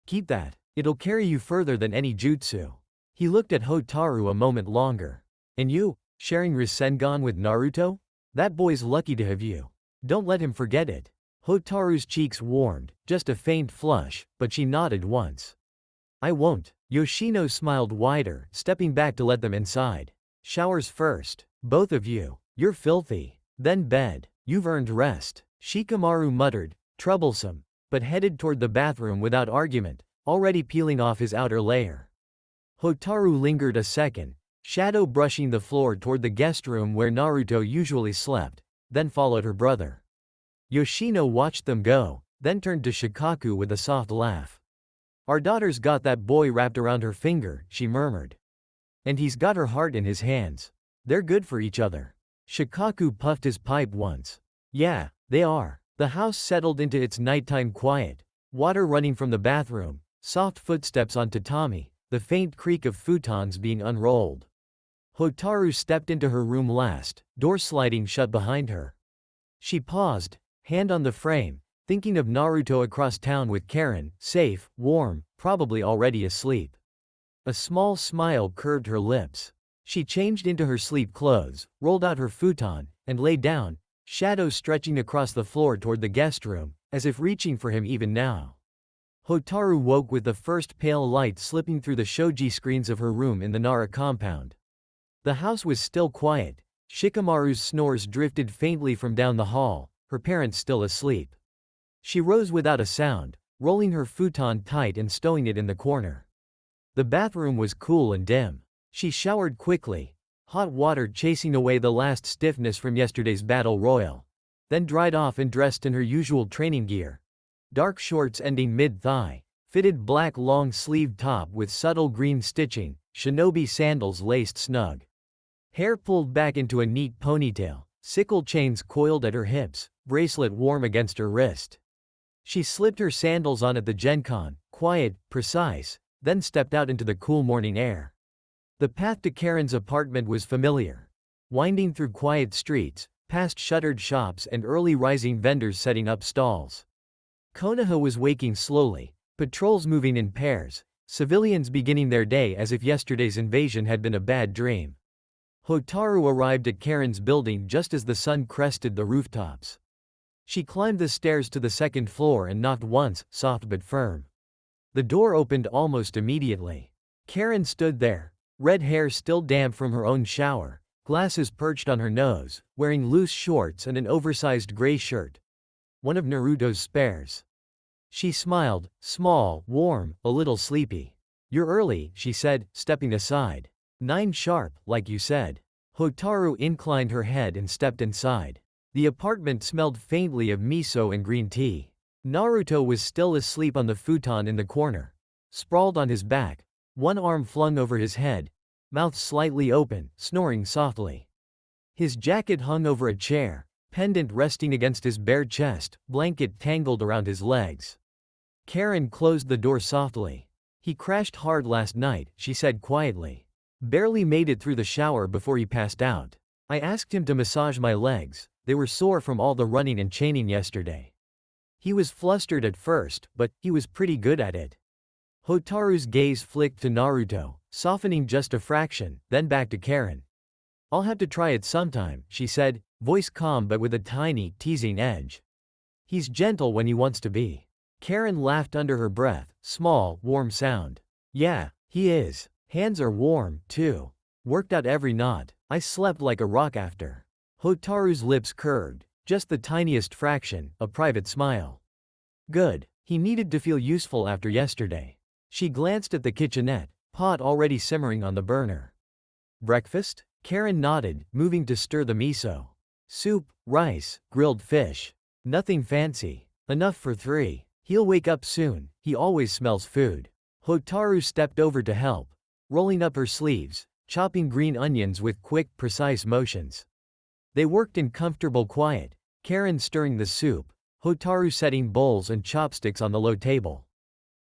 Keep that. It'll carry you further than any jutsu. He looked at Hotaru a moment longer. And you, sharing Rasengan with Naruto? That boy's lucky to have you. Don't let him forget it. Hotaru's cheeks warmed, just a faint flush, but she nodded once. I won't. Yoshino smiled wider, stepping back to let them inside. Showers first. Both of you. You're filthy. Then bed. You've earned rest. Shikamaru muttered, troublesome, but headed toward the bathroom without argument, already peeling off his outer layer. Hotaru lingered a second, shadow brushing the floor toward the guest room where Naruto usually slept, then followed her brother. Yoshino watched them go, then turned to Shikaku with a soft laugh. Our daughter's got that boy wrapped around her finger, she murmured. And he's got her heart in his hands. They're good for each other. Shikaku puffed his pipe once. Yeah, they are. The house settled into its nighttime quiet, water running from the bathroom, soft footsteps on tatami, the faint creak of futons being unrolled. Hotaru stepped into her room last, door sliding shut behind her. She paused, hand on the frame, thinking of Naruto across town with Karin, safe, warm, probably already asleep. A small smile curved her lips. She changed into her sleep clothes, rolled out her futon, and lay down, shadows stretching across the floor toward the guest room, as if reaching for him even now. Hotaru woke with the first pale light slipping through the shoji screens of her room in the Nara compound. The house was still quiet. Shikamaru's snores drifted faintly from down the hall, her parents still asleep. She rose without a sound, rolling her futon tight and stowing it in the corner. The bathroom was cool and dim. She showered quickly, hot water chasing away the last stiffness from yesterday's battle royal. Then dried off and dressed in her usual training gear. Dark shorts ending mid-thigh, fitted black long-sleeved top with subtle green stitching, shinobi sandals laced snug. Hair pulled back into a neat ponytail, sickle chains coiled at her hips, bracelet warm against her wrist. She slipped her sandals on at the Gencon, quiet, precise, then stepped out into the cool morning air. The path to Karin's apartment was familiar. Winding through quiet streets, past shuttered shops and early rising vendors setting up stalls. Konoha was waking slowly, patrols moving in pairs, civilians beginning their day as if yesterday's invasion had been a bad dream. Hotaru arrived at Karin's building just as the sun crested the rooftops. She climbed the stairs to the second floor and knocked once, soft but firm. The door opened almost immediately. Karin stood there, red hair still damp from her own shower, glasses perched on her nose, wearing loose shorts and an oversized gray shirt. One of Naruto's spares. She smiled, small, warm, a little sleepy. You're early, she said, stepping aside. 9 sharp, like you said. Hotaru inclined her head and stepped inside. The apartment smelled faintly of miso and green tea. Naruto was still asleep on the futon in the corner. Sprawled on his back, one arm flung over his head, mouth slightly open, snoring softly. His jacket hung over a chair, pendant resting against his bare chest, blanket tangled around his legs. Karin closed the door softly. He crashed hard last night, she said quietly. Barely made it through the shower before he passed out. I asked him to massage my legs, they were sore from all the running and chaining yesterday. He was flustered at first, but he was pretty good at it. Hotaru's gaze flicked to Naruto, softening just a fraction, then back to Karin. I'll have to try it sometime, she said, voice calm but with a tiny, teasing edge. He's gentle when he wants to be. Karin laughed under her breath, small, warm sound. Yeah, he is. Hands are warm, too. Worked out every knot. I slept like a rock after. Hotaru's lips curved, just the tiniest fraction, a private smile. Good. He needed to feel useful after yesterday. She glanced at the kitchenette, pot already simmering on the burner. Breakfast? Karin nodded, moving to stir the miso. Soup, rice, grilled fish. Nothing fancy. Enough for 3. He'll wake up soon, he always smells food. Hotaru stepped over to help, rolling up her sleeves, chopping green onions with quick, precise motions. They worked in comfortable quiet, Karin stirring the soup, Hotaru setting bowls and chopsticks on the low table.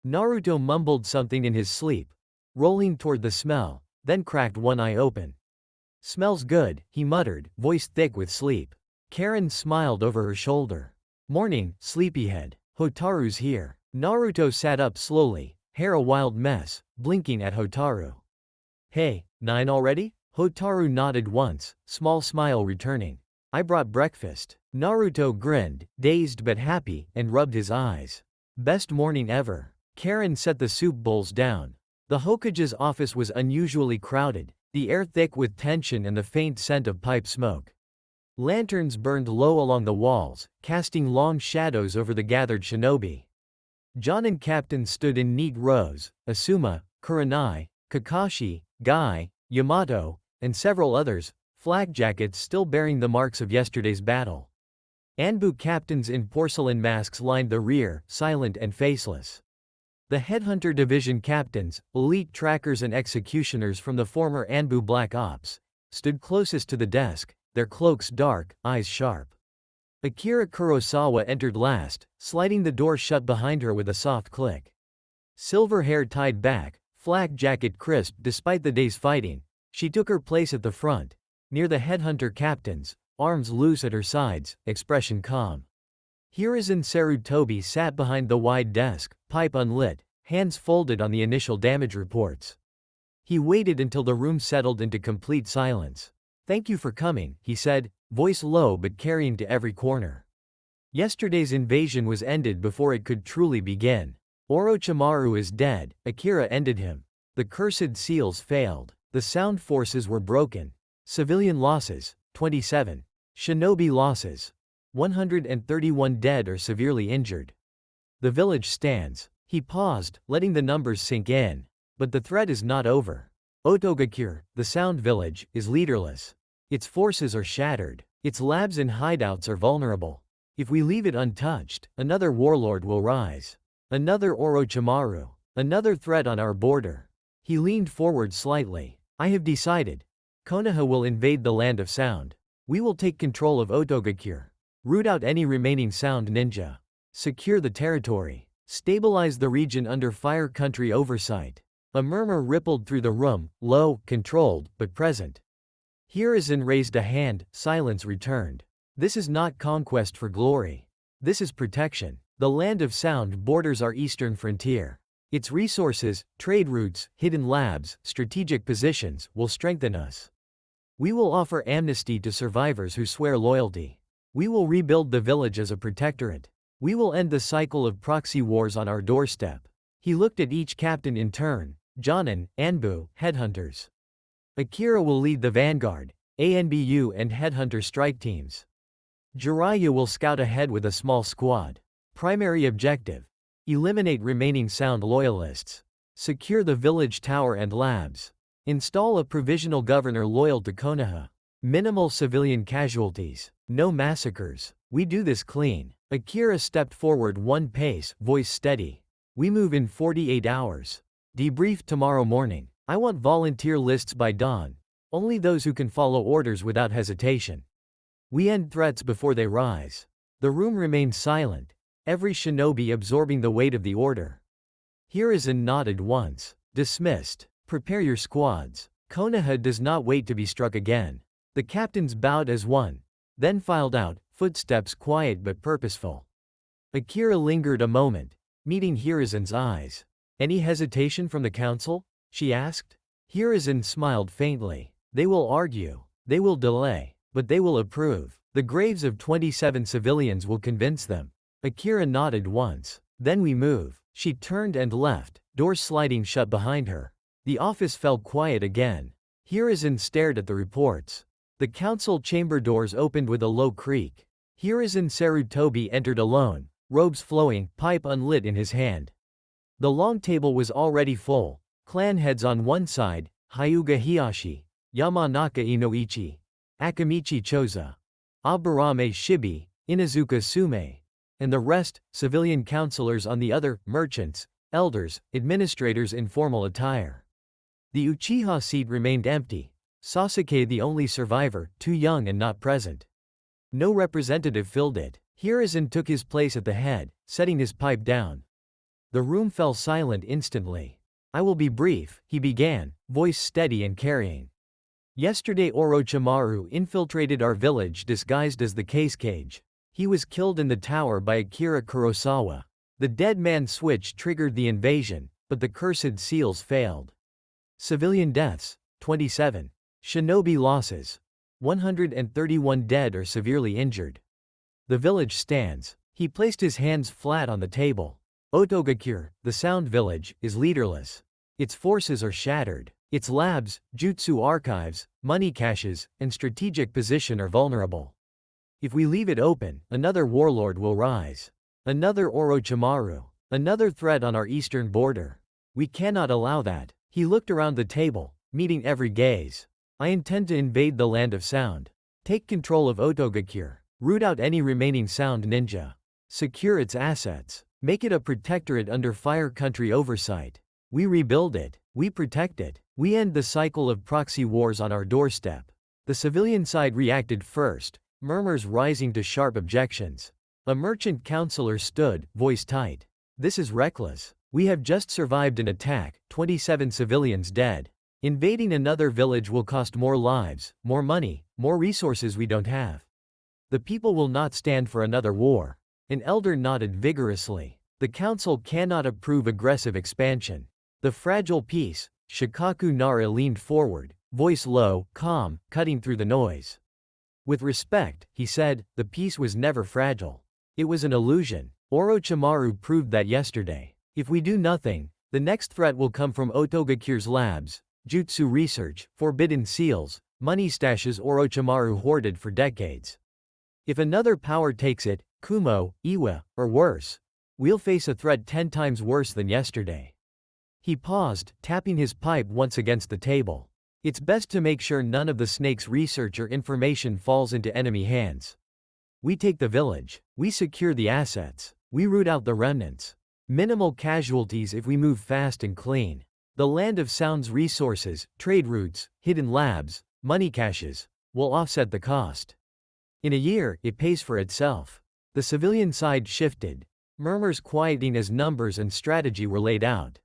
Naruto mumbled something in his sleep, rolling toward the smell, then cracked one eye open. Smells good, he muttered, voice thick with sleep. Karin smiled over her shoulder. Morning, sleepyhead. Hotaru's here. Naruto sat up slowly, hair a wild mess, blinking at Hotaru. Hey, 9 already? Hotaru nodded once, small smile returning. I brought breakfast. Naruto grinned, dazed but happy, and rubbed his eyes. Best morning ever. Karin set the soup bowls down. The Hokage's office was unusually crowded, the air thick with tension and the faint scent of pipe smoke. Lanterns burned low along the walls, casting long shadows over the gathered shinobi. Genin captains stood in neat rows, Asuma, Kurenai, Kakashi, Guy, Yamato, and several others, flak jackets still bearing the marks of yesterday's battle. Anbu captains in porcelain masks lined the rear, silent and faceless. The Headhunter Division captains, elite trackers and executioners from the former Anbu Black Ops, stood closest to the desk, their cloaks dark, eyes sharp. Akira Kurosawa entered last, sliding the door shut behind her with a soft click. Silver hair tied back, flak jacket crisp despite the day's fighting, she took her place at the front, near the Headhunter captains, arms loose at her sides, expression calm. Hiruzen Sarutobi sat behind the wide desk, pipe unlit, hands folded on the initial damage reports. He waited until the room settled into complete silence. "Thank you for coming," he said, voice low but carrying to every corner. Yesterday's invasion was ended before it could truly begin. Orochimaru is dead, Akira ended him. The cursed seals failed. The sound forces were broken. Civilian losses, 27. Shinobi losses, 131 dead or severely injured. The village stands. He paused, letting the numbers sink in. But the threat is not over. Otogakure, the Sound Village, is leaderless. Its forces are shattered. Its labs and hideouts are vulnerable. If we leave it untouched, another warlord will rise. Another Orochimaru. Another threat on our border. He leaned forward slightly. I have decided. Konoha will invade the land of sound. We will take control of Otogakure. Root out any remaining sound ninja. Secure the territory. Stabilize the region under Fire Country oversight. A murmur rippled through the room, low, controlled, but present. Hiruzen raised a hand, silence returned. This is not conquest for glory. This is protection. The land of sound borders our eastern frontier. Its resources, trade routes, hidden labs, strategic positions, will strengthen us. We will offer amnesty to survivors who swear loyalty. We will rebuild the village as a protectorate. We will end the cycle of proxy wars on our doorstep. He looked at each captain in turn, Genin, Anbu, Headhunters. Akira will lead the vanguard, ANBU and Headhunter strike teams. Jiraiya will scout ahead with a small squad. Primary objective: eliminate remaining sound loyalists. Secure the village tower and labs. Install a provisional governor loyal to Konoha. Minimal civilian casualties. No massacres. We do this clean. Akira stepped forward one pace, voice steady. We move in 48 hours. Debrief tomorrow morning. I want volunteer lists by dawn. Only those who can follow orders without hesitation. We end threats before they rise. The room remained silent, every shinobi absorbing the weight of the order. Hiruzen nodded once. Dismissed. Prepare your squads. Konoha does not wait to be struck again. The captains bowed as one, then filed out, footsteps quiet but purposeful. Akira lingered a moment, meeting Hiruzen's eyes. Any hesitation from the council? She asked. Hiruzen smiled faintly. They will argue. They will delay. But they will approve. The graves of 27 civilians will convince them. Akira nodded once. Then we move. She turned and left, doors sliding shut behind her. The office fell quiet again. Hiruzen stared at the reports. The council chamber doors opened with a low creak. Hiruzen Sarutobi entered alone, robes flowing, pipe unlit in his hand. The long table was already full. Clan heads on one side, Hyuga Hiyashi, Yamanaka Inoichi, Akamichi Choza, Aburame Shibi, Inazuka Sume, and the rest, civilian councilors on the other, merchants, elders, administrators in formal attire. The Uchiha seat remained empty. Sasuke the only survivor, too young and not present. No representative filled it. Hiruzen took his place at the head, setting his pipe down. The room fell silent instantly. I will be brief, he began, voice steady and carrying. Yesterday Orochimaru infiltrated our village disguised as the case cage. He was killed in the tower by Akira Kurosawa. The dead man switch triggered the invasion, but the cursed seals failed. Civilian deaths, 27. Shinobi losses, 131 dead or severely injured. The village stands. He placed his hands flat on the table. Otogakure, the Sound Village, is leaderless. Its forces are shattered. Its labs, jutsu archives, money caches, and strategic position are vulnerable. If we leave it open, another warlord will rise. Another Orochimaru. Another threat on our eastern border. We cannot allow that. He looked around the table, meeting every gaze. I intend to invade the land of sound. Take control of Otogakure. Root out any remaining sound ninja. Secure its assets. Make it a protectorate under Fire Country oversight. We rebuild it. We protect it. We end the cycle of proxy wars on our doorstep. The civilian side reacted first, murmurs rising to sharp objections. A merchant counselor stood, voice tight. This is reckless. We have just survived an attack, 27 civilians dead. Invading another village will cost more lives, more money, more resources we don't have. The people will not stand for another war. An elder nodded vigorously. The council cannot approve aggressive expansion. The fragile peace. Shikaku Nara leaned forward, voice low, calm, cutting through the noise. With respect, he said, the peace was never fragile. It was an illusion. Orochimaru proved that yesterday. If we do nothing, the next threat will come from Otogakure's labs, jutsu research, forbidden seals, money stashes Orochimaru hoarded for decades. If another power takes it, Kumo, Iwa, or worse, we'll face a threat 10 times worse than yesterday. He paused, tapping his pipe once against the table. It's best to make sure none of the snake's research or information falls into enemy hands. We take the village. We secure the assets. We root out the remnants. Minimal casualties if we move fast and clean. The land of sound's resources, trade routes, hidden labs, money caches, will offset the cost. In a year, it pays for itself. The civilian side shifted, murmurs quieting as numbers and strategy were laid out.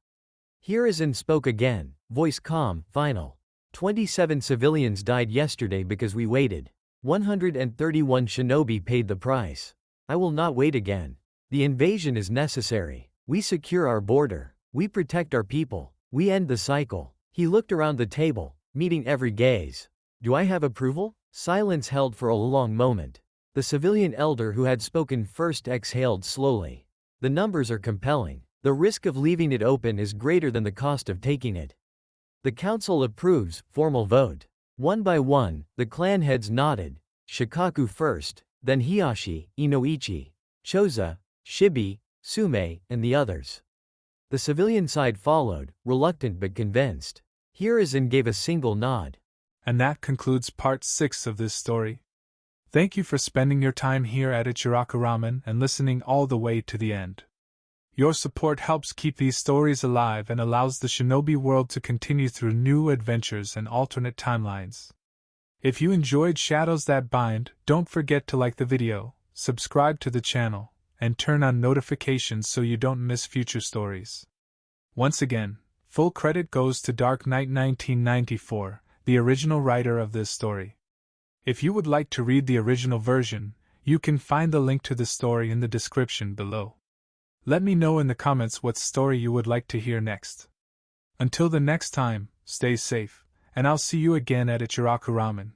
Hiruzen spoke again, voice calm, final. 27 civilians died yesterday because we waited. 131 shinobi paid the price. I will not wait again. The invasion is necessary. We secure our border. We protect our people. We end the cycle. He looked around the table, meeting every gaze. Do I have approval? Silence held for a long moment. The civilian elder who had spoken first exhaled slowly. The numbers are compelling. The risk of leaving it open is greater than the cost of taking it. The council approves, formal vote. One by one, the clan heads nodded. Shikaku first, then Hiyashi, Inoichi, Choza, Shibi, Sume, and the others. The civilian side followed, reluctant but convinced. Hiruzen gave a single nod. And that concludes part 6 of this story. Thank you for spending your time here at Ichiraku Ramen and listening all the way to the end. Your support helps keep these stories alive and allows the shinobi world to continue through new adventures and alternate timelines. If you enjoyed Shadows That Bind, don't forget to like the video, subscribe to the channel, and turn on notifications so you don't miss future stories. Once again, full credit goes to Dark Knight 1994, the original writer of this story. If you would like to read the original version, you can find the link to the story in the description below. Let me know in the comments what story you would like to hear next. Until the next time, stay safe, and I'll see you again at Ichiraku Ramen.